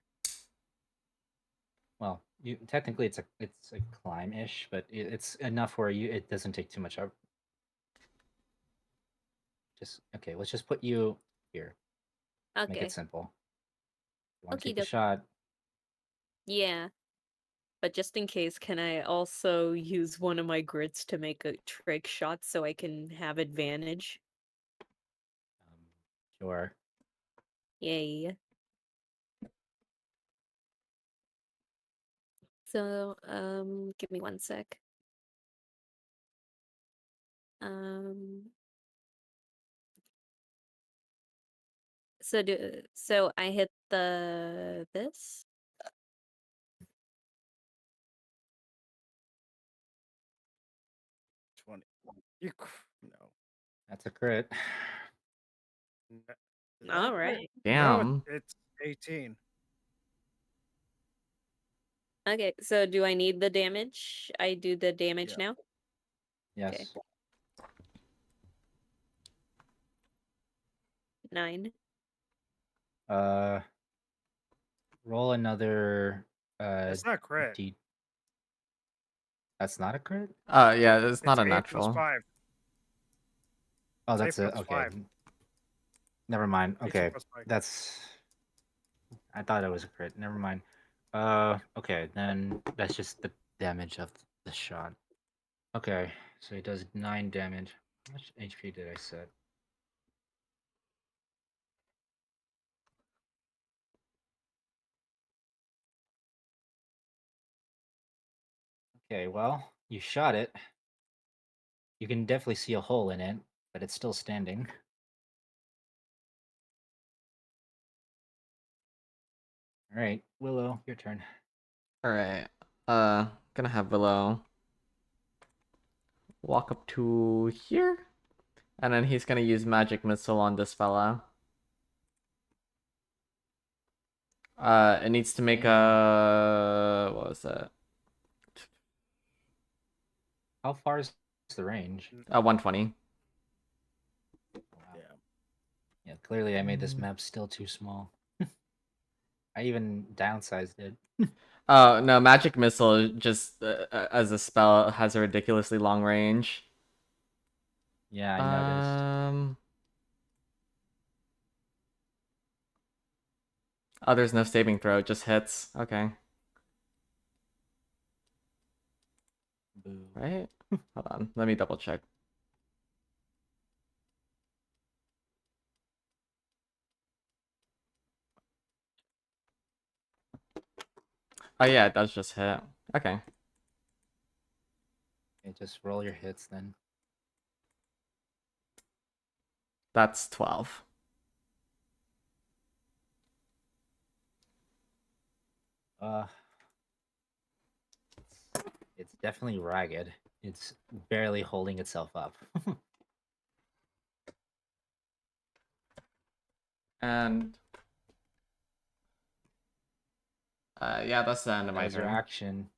Well, you technically it's a climb-ish, but it's enough where it doesn't take too much effort. Just okay. Let's just put you here. Make Okay. it simple. You want to Okie take the doke. shot? Yeah. But just in case, can I also use one of my grits to make a trick shot so I can have advantage? Sure. Yay. So, give me one sec. Um, so I hit this? 20. No. That's a crit. Is that a All crit? right. No, Damn. it's 18. Okay, so do I need the damage? I do the damage Yeah. now? Yes. 9. Roll another. It's not crit. D. That's not a crit. Yeah, it's not It's a 8 plus natural. 5. Oh, It's 8 that's it. plus Okay. 5. Never mind. 18 Okay, plus 5. that's. I thought it was a crit. Never mind. Okay, then that's just the damage of the shot. Okay, so he does 9 damage. How much HP did I set? Okay, well, you shot it. You can definitely see a hole in it, but it's still standing. All right, Willow, your turn. All right. Gonna have Willow walk up to here, and then he's gonna use magic missile on this fella. It needs to make a what was that? How far is the range? 120. Wow. Yeah. Yeah, clearly I made this map still too small. I even downsized it. Oh no, magic missile just as a spell has a ridiculously long range. Yeah, I noticed. Oh, there's no saving throw. It just hits. Okay. Boo. Right? Hold on. Let me double check. Oh yeah, it does just hit. Okay. Okay, just roll your hits then. That's 12. It's definitely ragged. It's barely holding itself up. And yeah, that's the end of That my was your turn. action.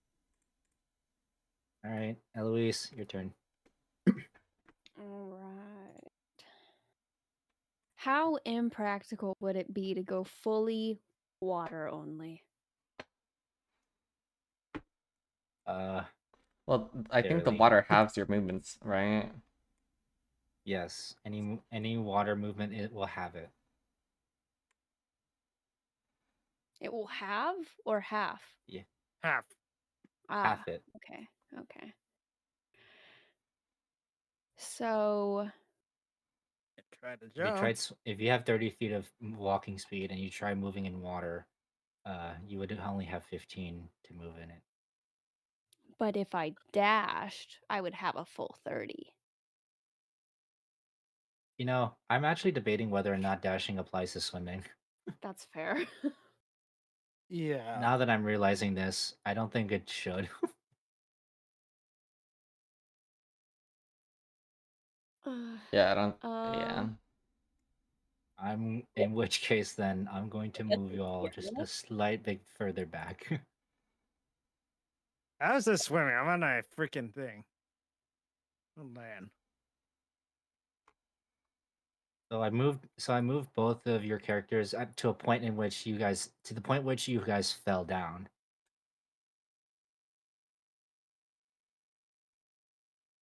All right, Eloise, your turn. All right. How impractical would it be to go fully water only? Well, I think the Barely. water halves your movements, right? Yes, any water movement it will have it. It will have or half? Half. Ah, Half it. okay. Okay. So, Try to If you jump. if you have 30 feet of walking speed and you try moving in water, you would only have 15 to move in it. but if I dashed, I would have a full 30. You know, I'm actually debating whether or not dashing applies to swimming. That's fair. Yeah. Now that I'm realizing this, I don't think it should. Yeah, I don't. Yeah. Um, In which case then I'm going to move you all just a slight bit further back. How's this swimming? I'm on a freaking thing. Oh man. So I moved both of your characters up to a point in which you guys to the point which you guys fell down.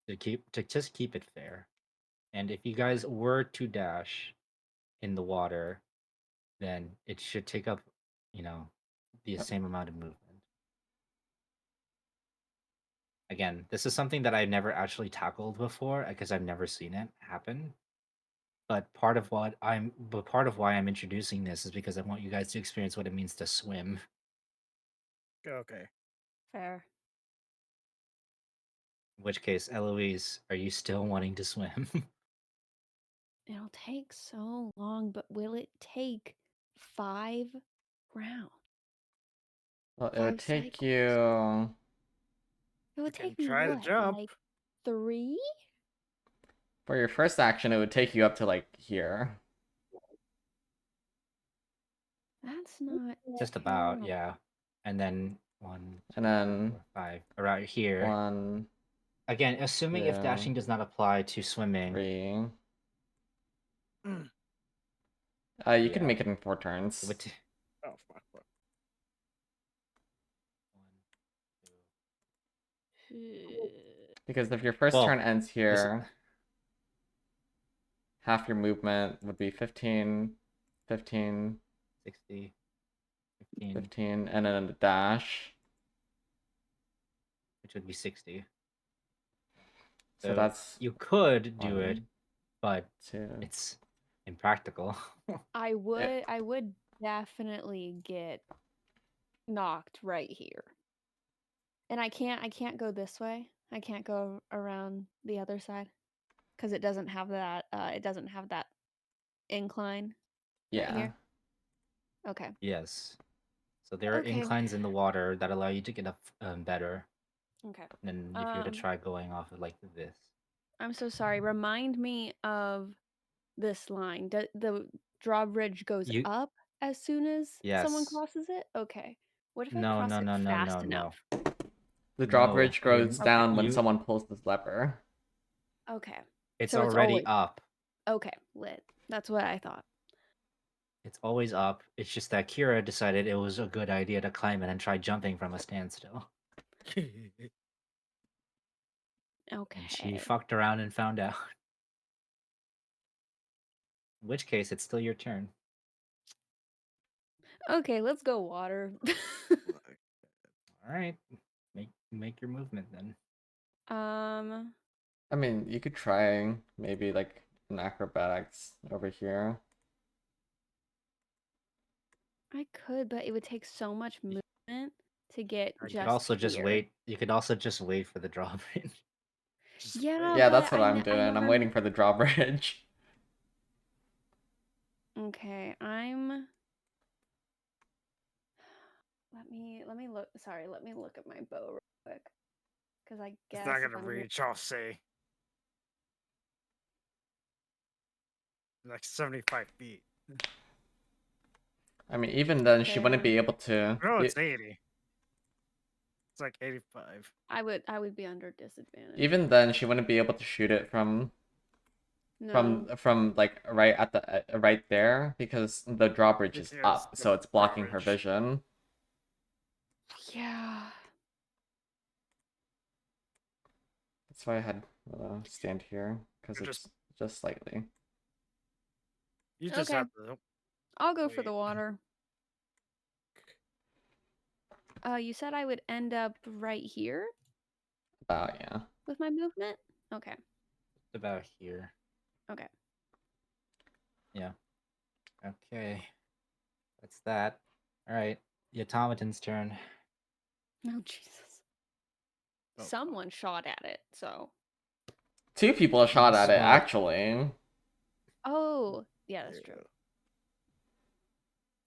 To just keep it fair. And if you guys were to dash in the water, then it should take up, you know, the same amount of movement. Again, this is something that I've never actually tackled before because I've never seen it happen. But part of why I'm introducing this is because I want you guys to experience what it means to swim. Okay. fair. In which case, Eloise, are you still wanting to swim? It'll take so long, but will it take 5 rounds? Well, it would 5 take cycles? you. It would I can take me try to what, jump. like 3? For your first action, it would take you up to like here. That's not Just about, terrible. yeah. And then 1, 2, And then 4, 5, around here. 1, Again, assuming if 2, dashing does not apply to swimming, 3. Mm. You can yeah. make it in 4 turns. it would t- Oh fuck. 1, 2. Because if your first Well, turn ends this- here, half your movement would be 15, 15, 60, 15, 15, and then the dash. which would be 60. So that's you could do it, 1, but 2. it's impractical. I would definitely get knocked right here. And I can't go this way. I can't go around the other side cuz it doesn't have that incline right Yeah. here. Okay. Yes. So there are Okay. inclines in the water that allow you to get up better Okay. than if you were to try going off of like this. I'm so sorry. Remind me of this line. The drawbridge goes You up as soon as someone yes. crosses it? Okay. What if I No, cross no, it no, no, fast no, no. enough? The No, drawbridge goes you're down when you. someone pulls this lever. Okay. It's So it's already always up. okay. Lit. That's what I thought. It's always up. It's just that Kira decided it was a good idea to climb it and try jumping from a standstill. Okay. And she fucked around and found out. In which case, it's still your turn. Okay, let's go water. All right, make your movement then. I mean, you could try maybe like an acrobatics over here. I could, but it would take so much movement to get Or you just could also just here. wait. You could also just wait for the drawbridge. Just Yeah, wait. Yeah, but that's what I I'm ne- I doing. I'm never waiting for the drawbridge. Okay, I'm. Let me look. Sorry, let me look at my bow real quick. Because I It's guess not if gonna I'm reach. I'll say like 75 feet. I mean, even then, she wouldn't Okay. be able to. No, e- it's 80. It's like 85. I would be under disadvantage. Even then, she wouldn't be able to shoot it from No. like right at the right there because the drawbridge is Yes, up, the so it's blocking her drawbridge. vision. Yeah. That's why I had stand here because You're it's just slightly. You just Okay. have to. I'll go for the Wait. water. You said I would end up right here About yeah. with my movement? Okay. About here. Okay. Yeah. Okay. That's that. All right. The automaton's turn. Oh, Jesus. Oh. Someone shot at it, so. Two people shot at it Well, actually. Oh, yeah, that's true.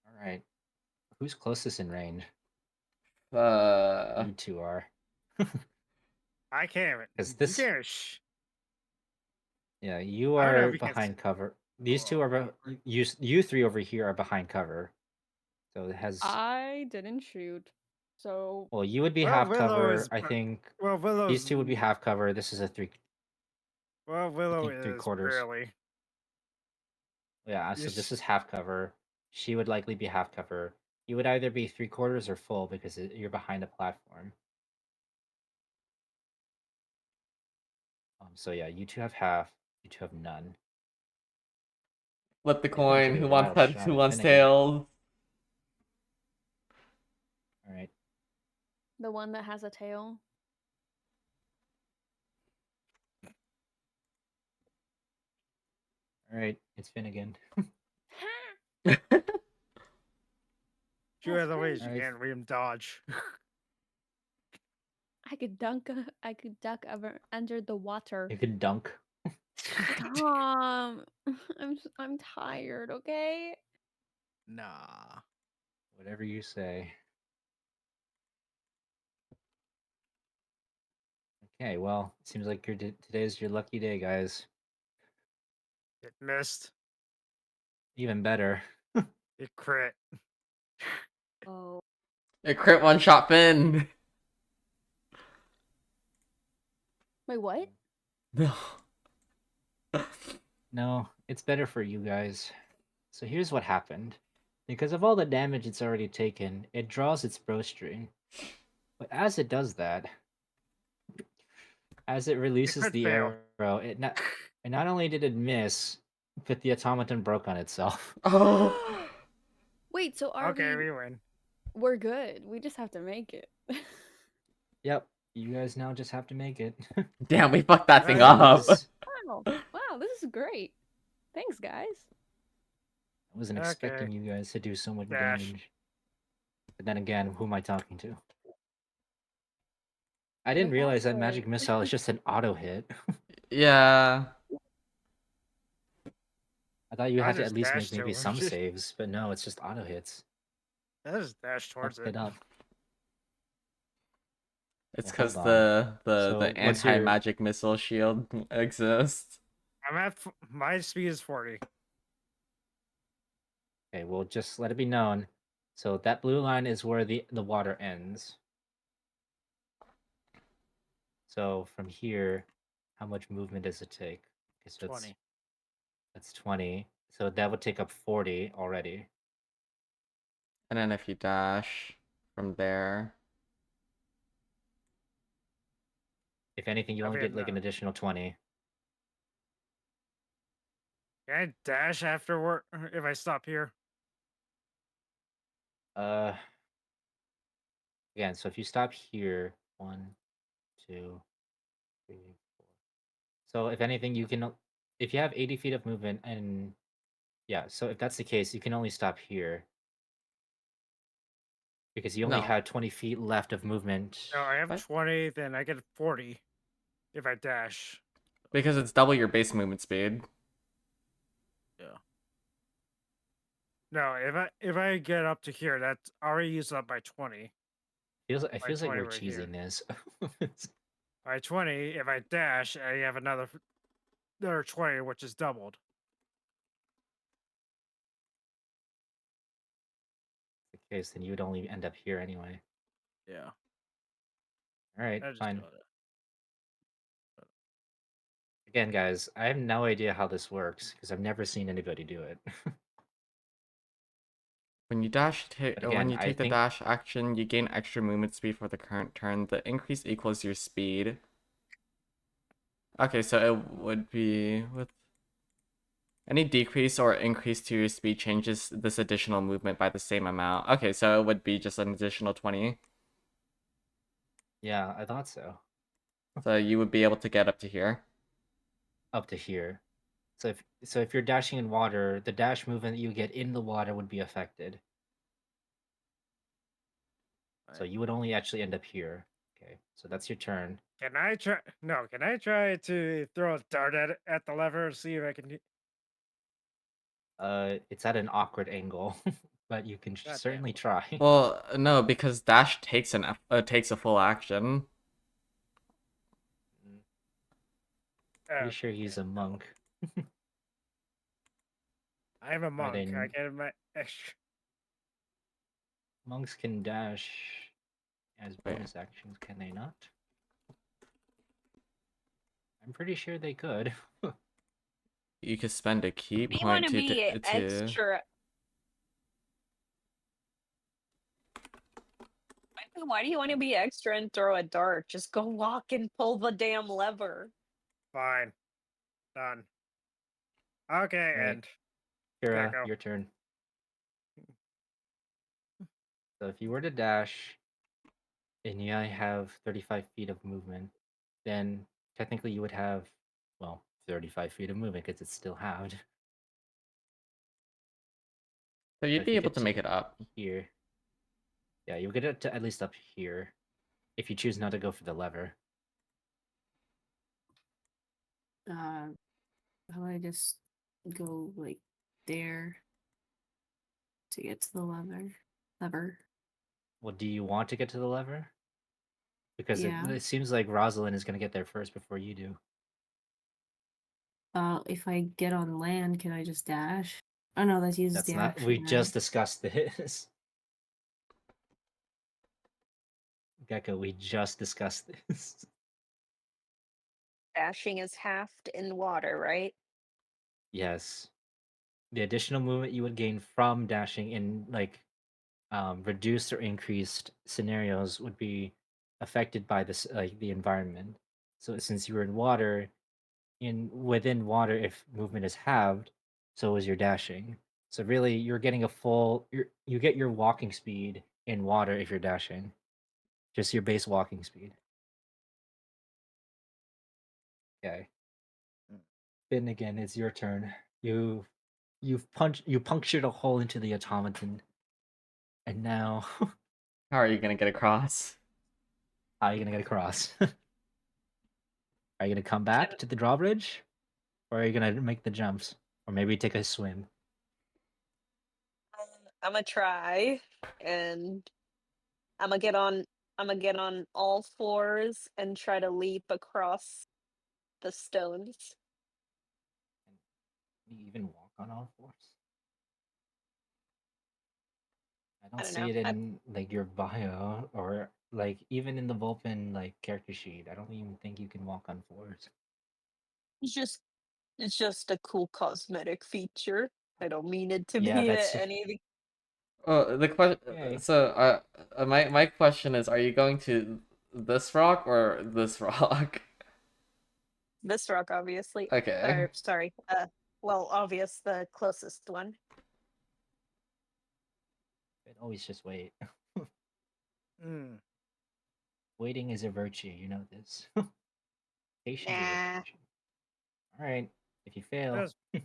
all right. Who's closest in range? Uh, You two are. I can't. 'Cause You this- can't. Yeah, you I don't know are if you can behind see- cover. These two Oh, are you three over here are behind cover. So it has I didn't shoot, so. well, you would be Well, half Willow cover. is I ba- think Well, Willow's. these two would be half cover. This is a three. Well, Willow think three is quarters. barely. Yeah, so Yes. this is half cover. She would likely be half cover. You would either be 3/4 or full because you're behind a platform. So yeah, you two have half. You two have none. flip the Yeah, I'll coin. give you Who a wants wild heads? shot Who at wants Finnegan. tails? All right. The one that has a tail. All right. It's Finnegan. Two That's other ways you Alright. can't read him dodge. I could I could duck under the water. You could dunk. I'm tired, okay? Nah. Whatever you say. Okay, well, it seems like today's your lucky day, guys. It missed. Even better. It crit. Oh. A crit one shot Finn. Wait, what? No. No, it's better for you guys. So here's what happened. Because of all the damage it's already taken, it draws its bowstring. But as it does that, as it releases could the fail. arrow, it not only did it miss, but the automaton broke on itself. Oh. Wait, so are Okay, we? we win. We're good. We just have to make it. Yep, you guys now just have to make it. Damn, we fucked that thing Alright. up. Wow. Wow, this is great. Thanks, guys. I wasn't Okay. expecting you guys to do so much Dash. damage. But then again, who am I talking to? I didn't realize that magic missile is just an auto hit. Yeah. I thought you I had to just at least make dashed maybe over. some saves, but no, it's just auto hits. I just dash towards Fucked it. it up. It's Well, because hold the So, what's your- anti-magic missile shield exists. I'm at my speed is 40. Okay, well, just let it be known. So that blue line is where the water ends. So from here, how much movement does it take? Okay, so 20. That's 20. So that would take up 40 already. And then if you dash from there, If anything, you only Okay, get like an no. additional 20. Can I dash afterward if I stop here? Again, so if you stop here, 1, 2, 3, 4. So if anything, you can, if you have 80 feet of movement, and yeah, so if that's the case, you can only stop here because you only No. had 20 feet left of movement. No, I have What? 20, then I get 40. if I dash. Because it's double your base movement speed. Yeah. No, if I get up to here, that's already used up by 20. It feels like 20 we're right here. cheesing this. By 20, if I dash, I have another 20, which is doubled. The case, then you would only end up here anyway. Yeah. All right, I just fine. do it. Again, guys, I have no idea how this works because I've never seen anybody do it. When you dash, But when again, you I take the think dash action, you gain extra movement speed for the current turn. The increase equals your speed. Okay, so it would be with any decrease or increase to your speed changes this additional movement by the same amount. Okay, so it would be just an additional 20. yeah, I thought so. So you would be able to get up to here. Up to here. So if you're dashing in water, the dash movement that you get in the water would be affected. So you would only actually end up here. Okay, so that's your turn. Can I try? No, can I try to throw a dart at the lever and see if I can? It's at an awkward angle, but you can Goddamn. certainly try. Well, no, because dash takes takes a full action. Pretty sure he's a monk. I'm a monk. I they- get my extra. Monks can dash as Wait. bonus actions, can they not? I'm pretty sure they could. You could spend a key You want point to be to extra. Why do you want to be extra and throw a dart? Just go walk and pull the damn lever. Fine. Done. Okay, Right. and Kira, go. your turn. So if you were to dash, and you have 35 feet of movement, then technically you would have, well, 35 feet of movement because it's still halved. So you'd if be you able get to make it up. Here. Yeah, you'll get it to at least up here. If you choose not to go for the lever. How do I just go like there to get to the lever? Well, do you want to get to the lever? Because Yeah. it seems like Rosalind is going to get there first before you do. If I get on land, can I just dash? Oh no, that uses That's the not. action. We right? just discussed this. Gecko, we just discussed this. Dashing is halved in water, right? Yes. The additional movement you would gain from dashing in like reduced or increased scenarios would be affected by this like the environment. So since you were in water, within water, if movement is halved, so is your dashing. So really, you're getting a full. You get your walking speed in water if you're dashing, just your base walking speed. Okay. Then again, it's your turn. You punctured a hole into the automaton, and now How are you gonna get across? how are you gonna get across? Are you gonna come back to the drawbridge, or are you gonna make the jumps, or maybe take a swim? I'm gonna try, and I'm gonna get on. I'm gonna get on all fours and try to leap across the stones. Can you even walk on all fours? I don't I don't see know. it in like your bio or like even in the Vulpin like character sheet. I don't even think you can walk on fours. It's just a cool cosmetic feature. I don't mean it to Yeah, be that's anything. Oh, the question. Okay. So, my question is, are you going to this rock or this rock? This rock, obviously. Okay. Or sorry. Well, obvious, the closest one. But always just wait. Mm. Waiting is a virtue, you know this. Patience is a Nah. virtue. All right. If you fail, Yes.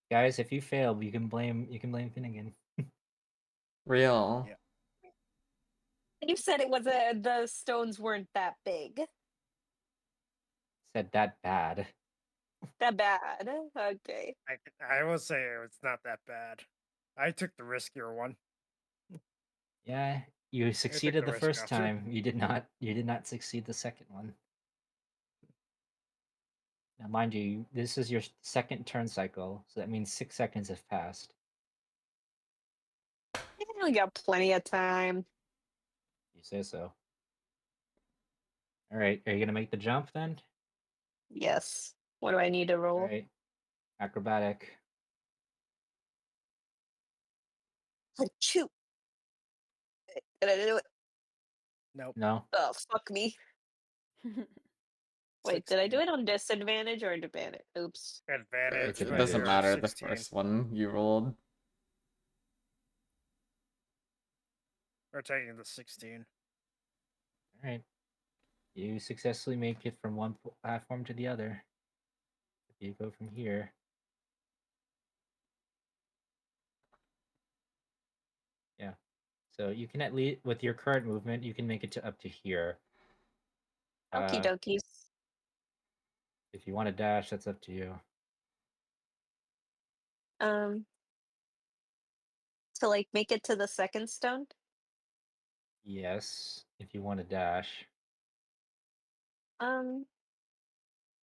guys, if you fail, you can blame Finnegan. Real. Yeah. You said it was the stones weren't that big. said that bad. That bad. Okay. I will say it's not that bad. I took the riskier one. Yeah, you took succeeded the the risk first after. time. You did not. You did not succeed the second one. Now, mind you, this is your second turn cycle, so that means 6 seconds have passed. We got plenty of time. You say so. All right, are you gonna make the jump then? Yes. What do I need to All roll? right, acrobatic. Shoot. Did I do it? Nope. No, Oh, fuck me. Wait, did I do 16. it on disadvantage or advantage? Oops. Advantage. It but doesn't you're matter. The 16. first one you rolled. We're taking the 16. all right. You successfully make it from one platform to the other. You go from here. Yeah. So you can at least, with your current movement, you can make it to up to here. Okie dokies. If you want to dash, that's up to you. To like make it to the second stone? Yes, if you want to dash.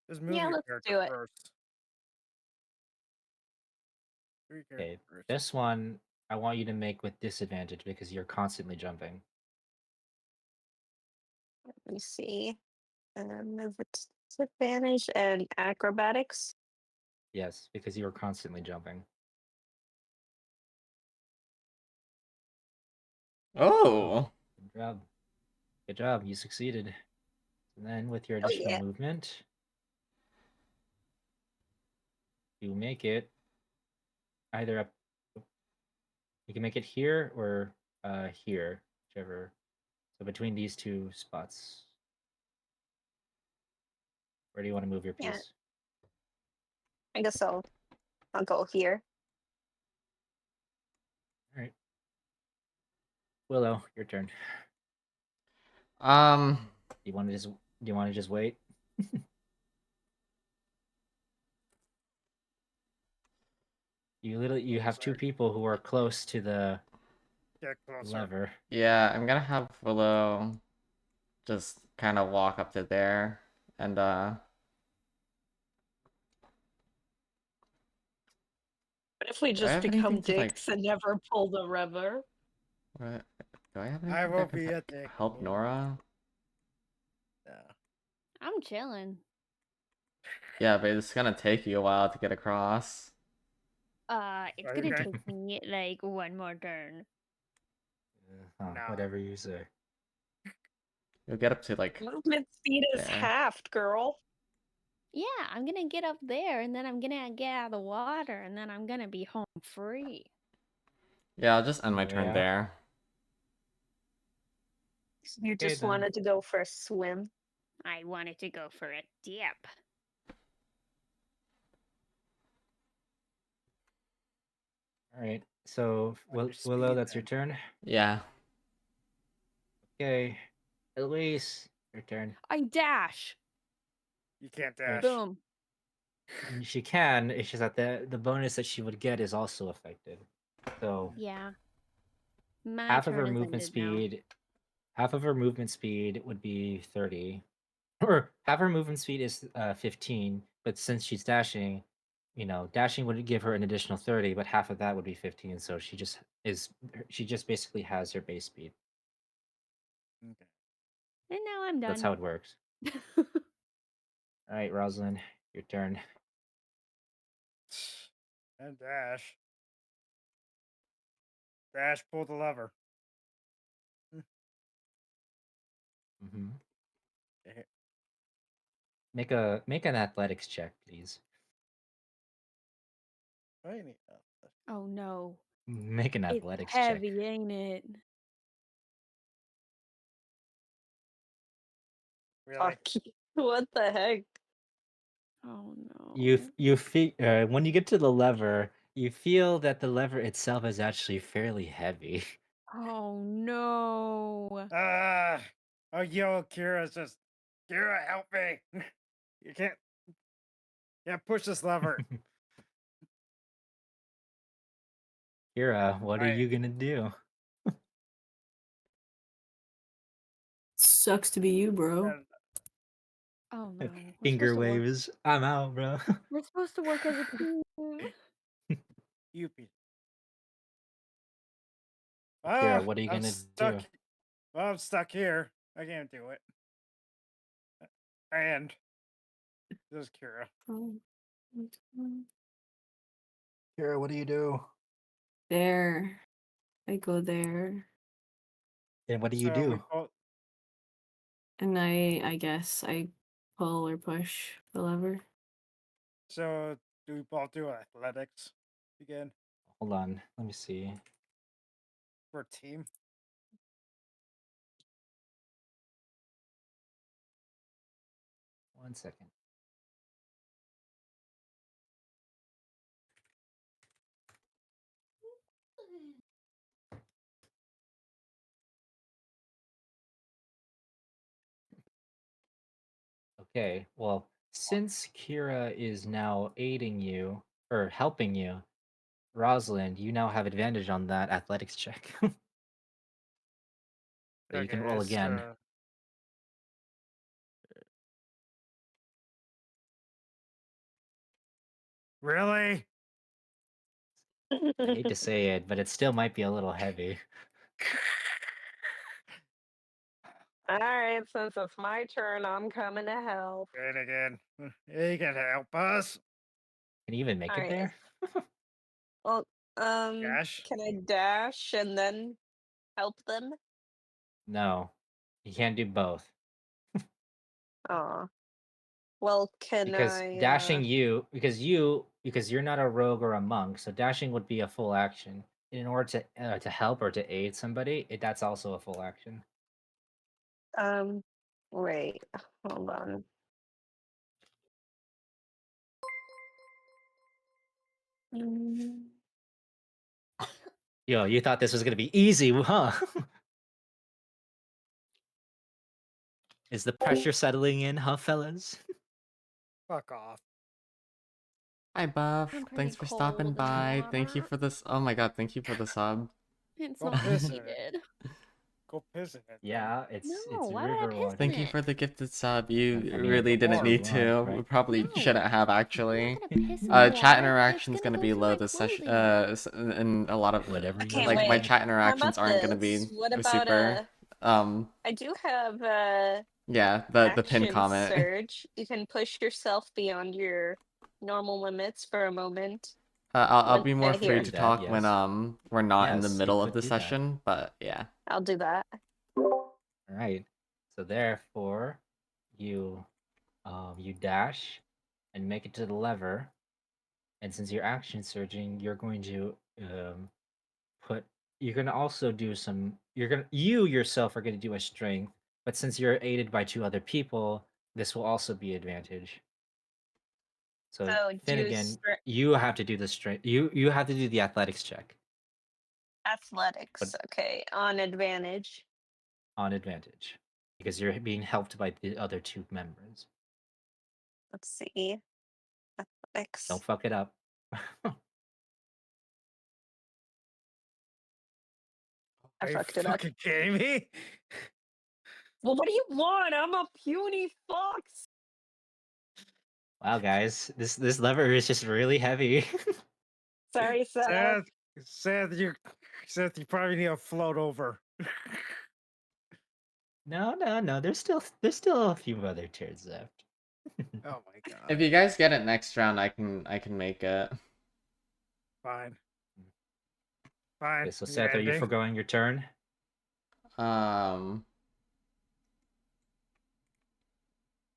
Just move Yeah, your let's character do it. first. Move your character Okay, first. this one I want you to make with disadvantage because you're constantly jumping. Let me see. Move it to disadvantage and acrobatics. Yes, because you're constantly jumping. Oh. Good job. Good job. You succeeded. And then with your Oh additional yeah. movement, you make it either up. You can make it here or here, whichever. So between these two spots. Where do you want to move your Yeah. piece? I guess I'll go here. All right. Willow, your turn. Um. Do you want to just wait? You have two Sorry. people who are close to the Get closer. lever. Yeah, I'm gonna have Willow just kind of walk up to there and What if we do I just have become anything to like dicks and never pull the lever? what, do I have I anything will that could be a dick. help Nora? Yeah. I'm chilling. Yeah, but it's gonna take you a while to get across. It's gonna Okay. take me like one more turn. Huh, No. whatever you say. You'll get up to like Movement speed is there. halved, girl. Yeah, I'm gonna get up there and then I'm gonna get out of the water and then I'm gonna be home free. Yeah, I'll just end my Oh, turn yeah? there. You Okay, just then. wanted to go for a swim. I wanted to go for a dip. All right. So Your Willow, speed, that's your then. turn. Yeah. Okay, Eloise, your turn. I dash. You can't Right. dash. Boom. And she can. It's just that the bonus that she would get is also affected. So Yeah. My half of turn her is movement ended now. speed, half of her movement speed would be 30, or half her movement speed is 15. But since she's dashing, dashing would give her an additional 30, but half of that would be 15. So she just basically has her base speed. Okay. And now I'm done. That's how it works. All right, Rosalind, your turn. And dash. Dash, pull the lever. Mm-hmm. Eh, Make an athletics check, please. I need- Oh no. Make an It's athletics check. heavy, ain't it? Really? Fuck you. What the heck? Oh no. When you get to the lever, you feel that the lever itself is actually fairly heavy. Oh no. Oh, yo, Kira's just. Kira, help me. You can't push this lever. Kira, what are Alright. you gonna do? Sucks to be you, bro. And Oh no. Finger waves. I'm out, bro. We're supposed to work as a team. you be. Kira, what are you I'm gonna stuck. do? Well, I'm stuck here. I can't do it. And this is Kira. Oh, Kira, what do you do? there. I go there. And what do you So we do? both, And I guess I pull or push the lever. so do we both do athletics again Hold on, let me see. for a team? One second. Okay, well, since Kira is now aiding you or helping you, Rosalind, you now have advantage on that athletics check. So you can roll again. Really? I hate to say it, but it still might be a little heavy. All right, since it's my turn, I'm coming to help. Great again. You can help us. Can you even make All it right. there? Well, Dash. can I dash and then help them? No, you can't do both. Aw. Well, can Because I? dashing because you're not a rogue or a monk, so dashing would be a full action. In order to help or to aid somebody, that's also a full action. Wait, hold on. Mm, Yo, you thought this was gonna be easy, huh? Is the pressure settling in, huh, fellas? Fuck off. Hi, Buff. I'm pretty Thanks for cold stopping in by. Thank you water. for this. Oh my god, thank you for the sub. It's Go not piss in it. needed. Go piss in it. then. Yeah, it's No, why would I river piss water. Thank you it? for the gifted sub. You I mean, really it's didn't water, need wow, to. right? We probably No. shouldn't have I'm actually. not gonna piss in the Chat water. interaction's It's gonna go be through low my this session. clothing. And a lot of Whatever you Okay, like say. my wait. chat How interactions about aren't gonna this? be What about super. I do have Yeah, the pin action comment. surge. You can push yourself beyond your normal limits for a moment. I'll be When more free here, to Do that, talk when yes. we're not in the Yes, you middle of could the do that. session. But yeah. I'll do that. Alright. So therefore, you you dash and make it to the lever. And since you're action surging, you're going to you're gonna also do some you yourself are gonna do a strength, but since you're aided by two other people, this will also be advantage. So So do Finnegan, you have to do the strength you have to do the athletics check athletics. but Okay, on advantage. on advantage. Because you're being helped by the other two members. Let's see. Athletics. Don't fuck it up. I Are you fucked it up. fucking kidding me? Well, what do you want? I'm a puny fox. Wow, guys, this lever is just really heavy. Sorry, Seth. Seth, you probably need to float over. No. There's still a few other turns left. Oh my god. If you guys get it next round, I can make it. Fine. Fine. Okay, so You're Seth, are you ending. foregoing your turn? Um,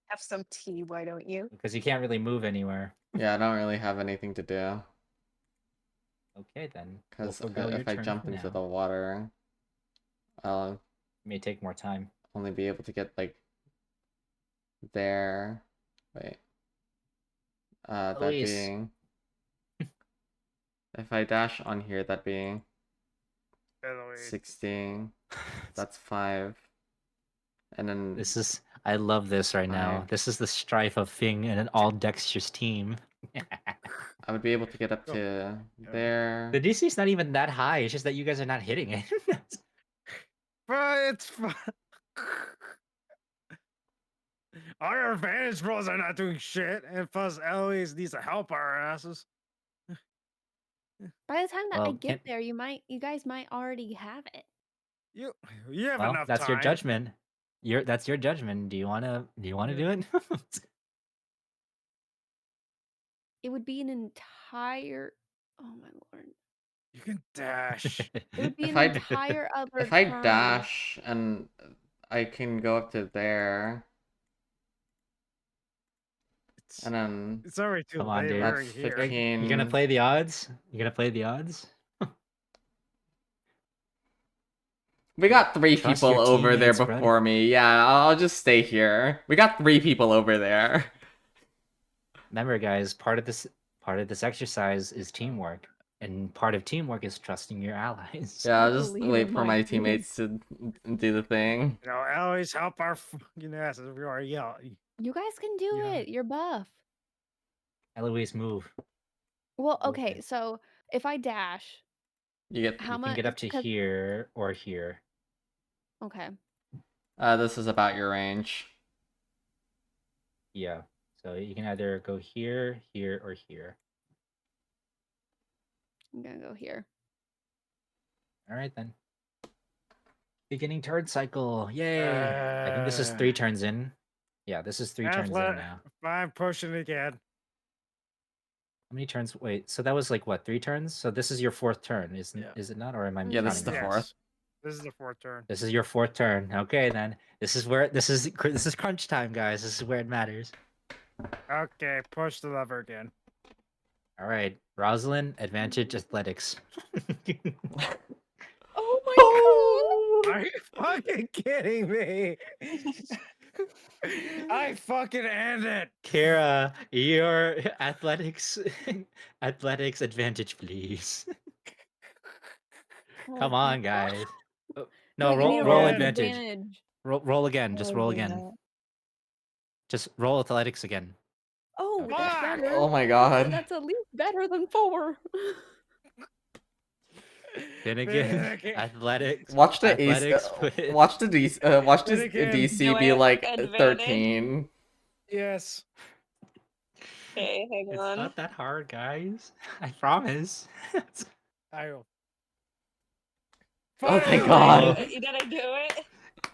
Have some tea, why don't you? Because you can't really move anywhere. yeah, I don't really have anything to do Okay, then. We'll because forego your if I turn jump for into now. the water, I'll It may take more time. only be able to get like there. Wait. That Luis. being if I dash on here, that'd be Eloise. 16. That's 5. And then This is I love this right now. Right. This is the strife of Fing and an all dexterous team. I would be able to get up Oh, to yeah. there. The DC's not even that high. It's just that you guys are not hitting it. But it's fun. Our advantage rolls are not doing shit, and plus Eloise needs to help our asses. By the time that I Well, get there, you guys might already have it. You have well, enough that's time. your judgment. That's your judgment. Do you wanna Yeah. do it? It would be an entire. Oh my lord! You can dash. It would be If an I entire other If I turn. dash and I can go up to there, It's, and then it's already too Come on, late. dude. We're that's already here. 15. You gonna play the odds? You gonna play the odds? We got 3 Trust people your over there teammates, brother. before me. Yeah, I'll just stay here. We got 3 people over there. Remember, guys, part of this exercise is teamwork, and part of teamwork is trusting your allies. Yeah, I I'll just believe wait in for my my team. teammates to do the thing. You know, Eloise, help our fucking asses. We are yelling. You guys can do Yeah. it. You're buff. Eloise, move. Well, Move okay. it. So if I dash, You get how You can much? get up to 'cause- here or here. Okay. this is about your range. Yeah. So you can either go here, here, or here. I'm gonna go here. All right then. Beginning turn cycle. Yay! I think this is 3 turns in. Yeah, this is 3 turns in now. I'm pushing again. How many turns? Wait, so that was like what, 3 turns? So this is your 4th turn, is Yeah. it not? Or am I Yeah, this is counting the wrong? 4th. This is the 4th turn. This is your 4th turn. Okay, then. This is crunch time, guys. This is where it matters. Okay, push the lever again. All right, Rosalind, advantage athletics. Oh my Are you fucking kidding me? I fucking end it. Kira, your athletics advantage, please. god! Come on, guys. No, No, you need to roll roll advantage. Roll again. Just roll again. Just roll athletics again. Oh, Okay. that's Fuck! better. Oh my god. That's at least better than 4. Finnegan, Finnegan. athletics. Watch the athletics with- watch this Finnegan. DC Do be I like have advantage? 13. Yes. Okay, hang It's on. not that hard, guys. I promise. I will. Oh, thank Finally! God. Did I do it?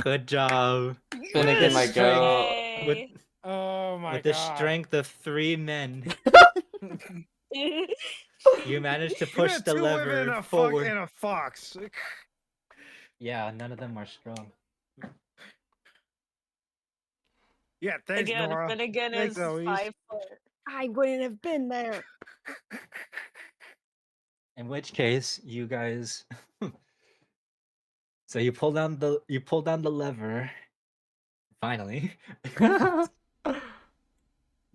Good job. Finnegan the might strength- go. Yay. Oh my With the god. strength of 3 men, you managed to You push had the 2 women and lever a forward. and a fox. Yeah, none of them are strong. Yeah, thanks, Again, Nora. Finnegan Thanks, is Eloise. 5 foot. I wouldn't have been there. In which case, you guys. So you pull down the lever. Finally.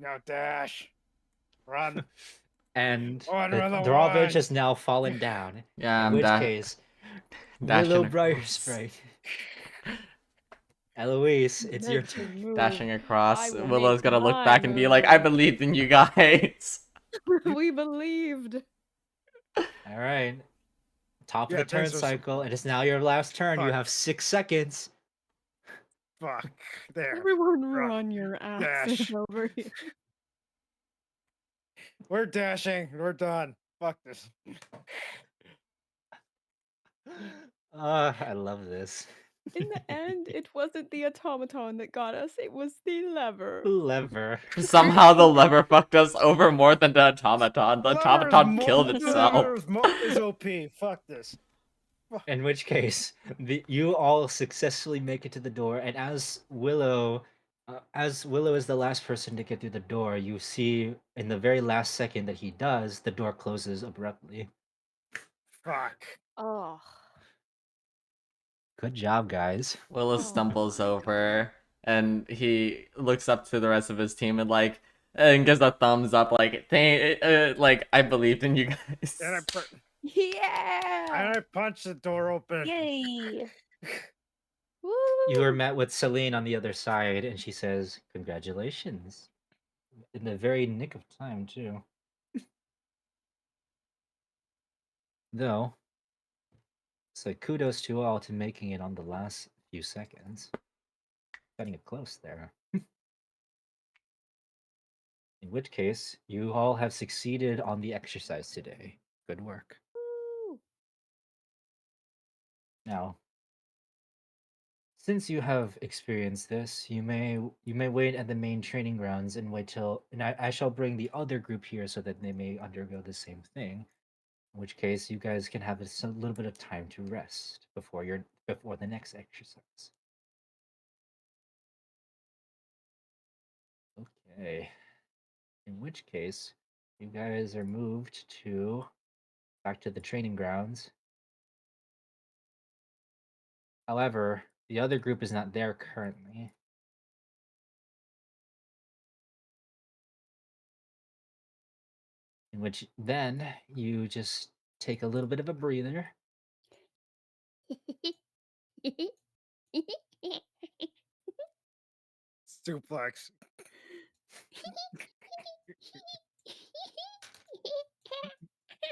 Now dash. Run. And Oh, I'd the rather drawbridge watch. has now fallen down. Yeah, In I'm which case, dashing Willow across. Briar Sprite. Eloise, it's your turn. Dashing across. I will Willow's make gonna look my back and be like, I move." believed in you guys. We believed. All right. Top Yeah, of the turn thanks for- cycle. It is now your last turn. You Fuck. have 6 seconds. Fuck. There. Everyone Run. run your asses Dash. over here. We're dashing. We're done. Fuck this. I love this. In the end, it wasn't the automaton that got us, it was the lever. Lever. Somehow the lever fucked us over more than the automaton. The Lever is automaton mo- killed the itself. lever is OP. Fuck this. In which case, you all successfully make it to the door, and as Willow is the last person to get through the door, you see in the very last second that he does, the door closes abruptly. Fuck. Oh. Good job, guys. Willow Oh. stumbles over and he looks up to the rest of his team and gives a thumbs up like I believed in you guys. And Yeah! I punched the door open. Yay. You are Woo! met with Celine on the other side, and she says, "Congratulations!" In the very nick of time, too. Though, so kudos to all to making it on the last few seconds. Cutting it close there. In which case, you all have succeeded on the exercise today. Good work. Woo! Now, since you have experienced this, you may wait at the main training grounds and wait till I shall bring the other group here so that they may undergo the same thing. In which case, you guys can have a little bit of time to rest before the next exercise. Okay. In which case, you guys are moved to back to the training grounds. However, the other group is not there currently. In which then you just take a little bit of a breather. Suplex.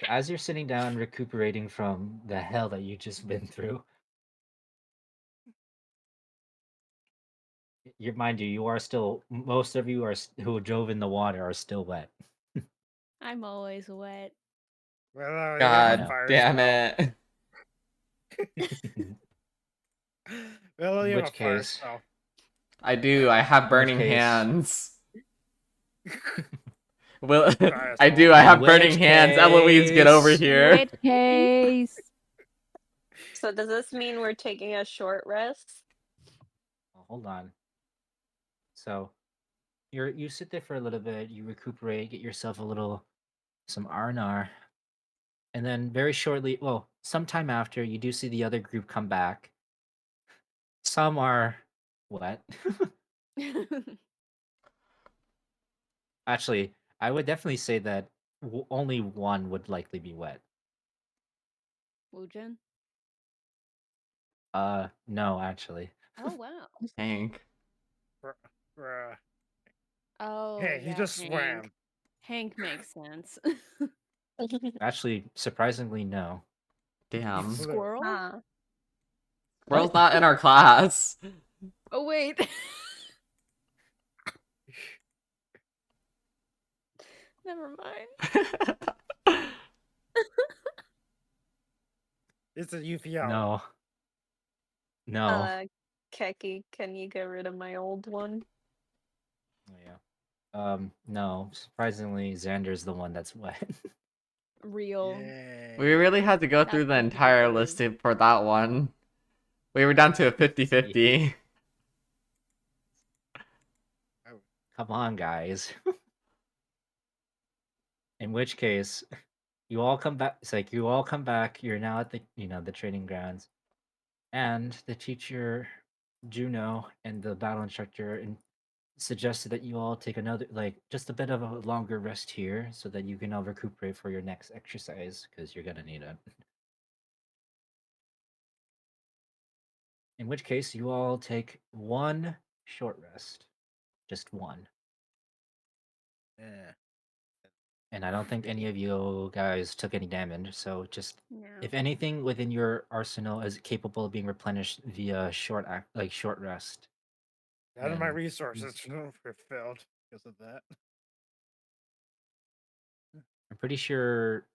As you're sitting down recuperating from the hell that you just been through, mind you, you are still, most of you are who drove in the water are still wet. I'm always wet. Well, you have a God fire damn spell. it. Well, In you have which a fire case- spell. I do. I have In which burning case- hands. Well, Fire I spell. do. I In have burning which hands. Eloise, get over case- here. Which case? So does this mean we're taking a short rest? Hold on. So, you sit there for a little bit, you recuperate, get yourself some R&R, and then very shortly, well, sometime after, you do see the other group come back. Some are wet. Actually, I would definitely say that only one would likely be wet. Woojin? No, actually. Oh wow. Hank. Bruh. Oh Hey, he yeah, just Hank. swam. Hank makes sense. Actually, surprisingly, no. Damn. Squirrel? Ah. Squirrel's not in our class. Oh wait. Never mind. It's a UPL. No. No. Keki, can you get rid of my old one? Oh, yeah. No. Surprisingly, Xander's the one that's wet. Real. Yay. We really had to go That's through the what he entire deserves. list for that one. We were down to a 50-50. Come on, guys. In which case, you all come back. It's like you all come back. You're now at the training grounds, and the teacher, Juno, and the battle instructor suggested that you all take just a bit of a longer rest here, so that you can all recuperate for your next exercise, because you're gonna need it. In which case, you all take one short rest, just one. Yeah. And I don't think any of you guys took any damage, so just No. if anything within your arsenal is capable of being replenished via short rest. None of my Then resources are filled because of that. I'm pretty sure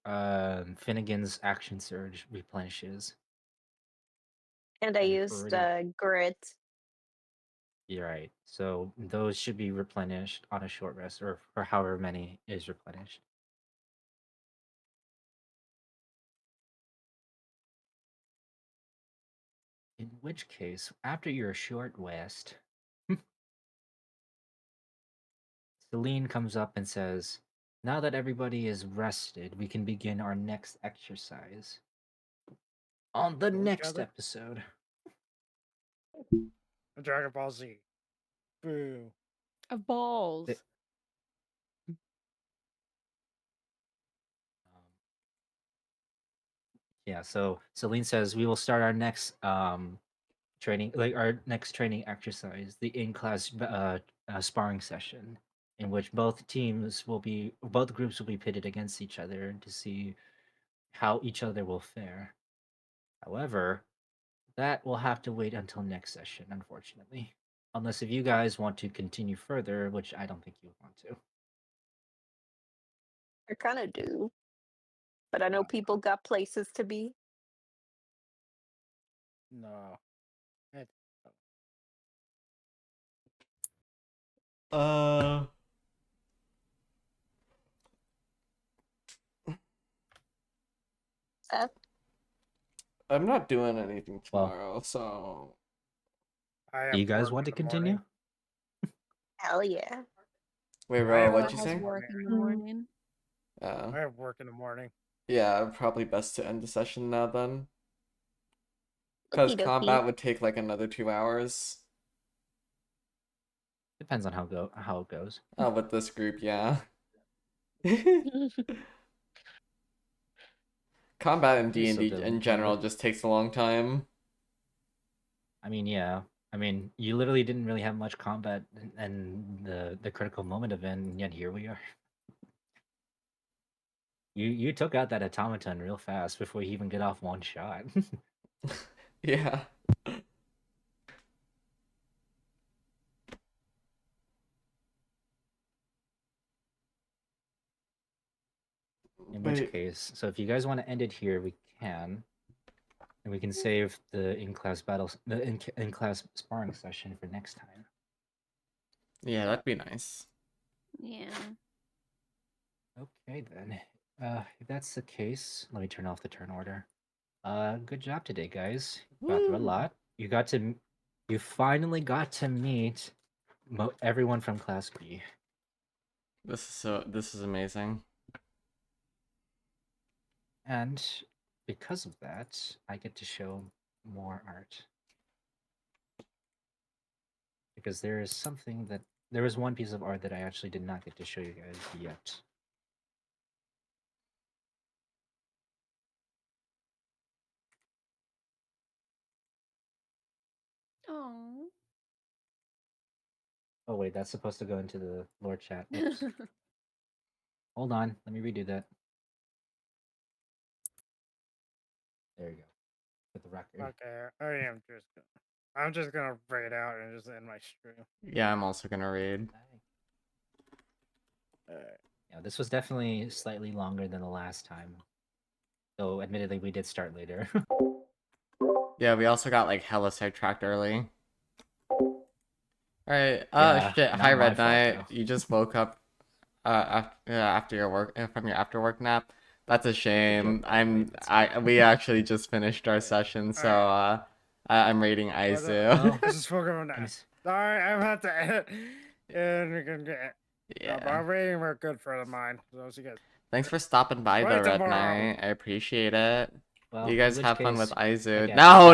Finnegan's action surge replenishes. And I I've used already- grit. You're right. So those should be replenished on a short rest, or for however many is replenished. In which case, after your short rest, Celine comes up and says, "Now that everybody is rested, we can begin our next exercise." On the Kill each next other? episode. Dragon Ball Z. Boo. Of balls. Yeah, so Celine says we will start our next training, like our next training exercise, the in-class sparring session, in which both groups will be pitted against each other to see how each other will fare. However, that will have to wait until next session, unfortunately. Unless if you guys want to continue further, which I don't think you want to. I kind of do. But I know people got places to be. No. It- Uh. Seth? I'm not doing anything Well- tomorrow, so I Do you have guys work want to in the continue? morning. Hell yeah. wait, I Ro, have what'd work you in has the say? work morning. in the morning. I have work in the morning. Yeah, probably best to end the session now then. Because Okie dokie. combat would take like another 2 hours. Depends on how it goes. Oh, with this group, yeah. Combat in Please D&D still go in with general it. just takes a long time. I mean, yeah. I mean, you literally didn't really have much combat and the critical moment event, and yet here we are. You took out that automaton real fast before you even get off one shot. Yeah. In which Wait, case, so if you guys want to end it here, we can, and we can save the in-class sparring session for next time. yeah, that'd be nice. Yeah. Okay then. If that's the case, let me turn off the turn order. Good job today, guys. You got through a Woo. lot. You finally got to meet everyone from Class B. This is amazing. And because of that, I get to show more art. Because there is one piece of art that I actually did not get to show you guys yet. Oh. Oh wait, that's supposed to go into the lore chat. Oops. Hold on, let me redo that. There you go. For the record. Okay, I'm just gonna break it out and just end my stream. Yeah, I'm also gonna read. Alright. Yeah, this was definitely slightly longer than the last time. Though admittedly we did start later. Yeah, we also got like hella sidetracked early. Alright, Yeah, shit, not hi my Red fault, Knight. though. You just woke up after your work from your after work nap. That's a shame. joke, by the way, that's We actually just finished our session, so I'm rating Aizu. Oh. I just woke up on Let me that. s- Sorry, I'm about to edit. And we can get. Yeah. But Yeah. I'm rating a good friend of mine. So see you guys. Thanks for stopping by Right though, Red tomorrow. Knight. I appreciate it. Well, You in guys which have fun with case, Aizu. again, No,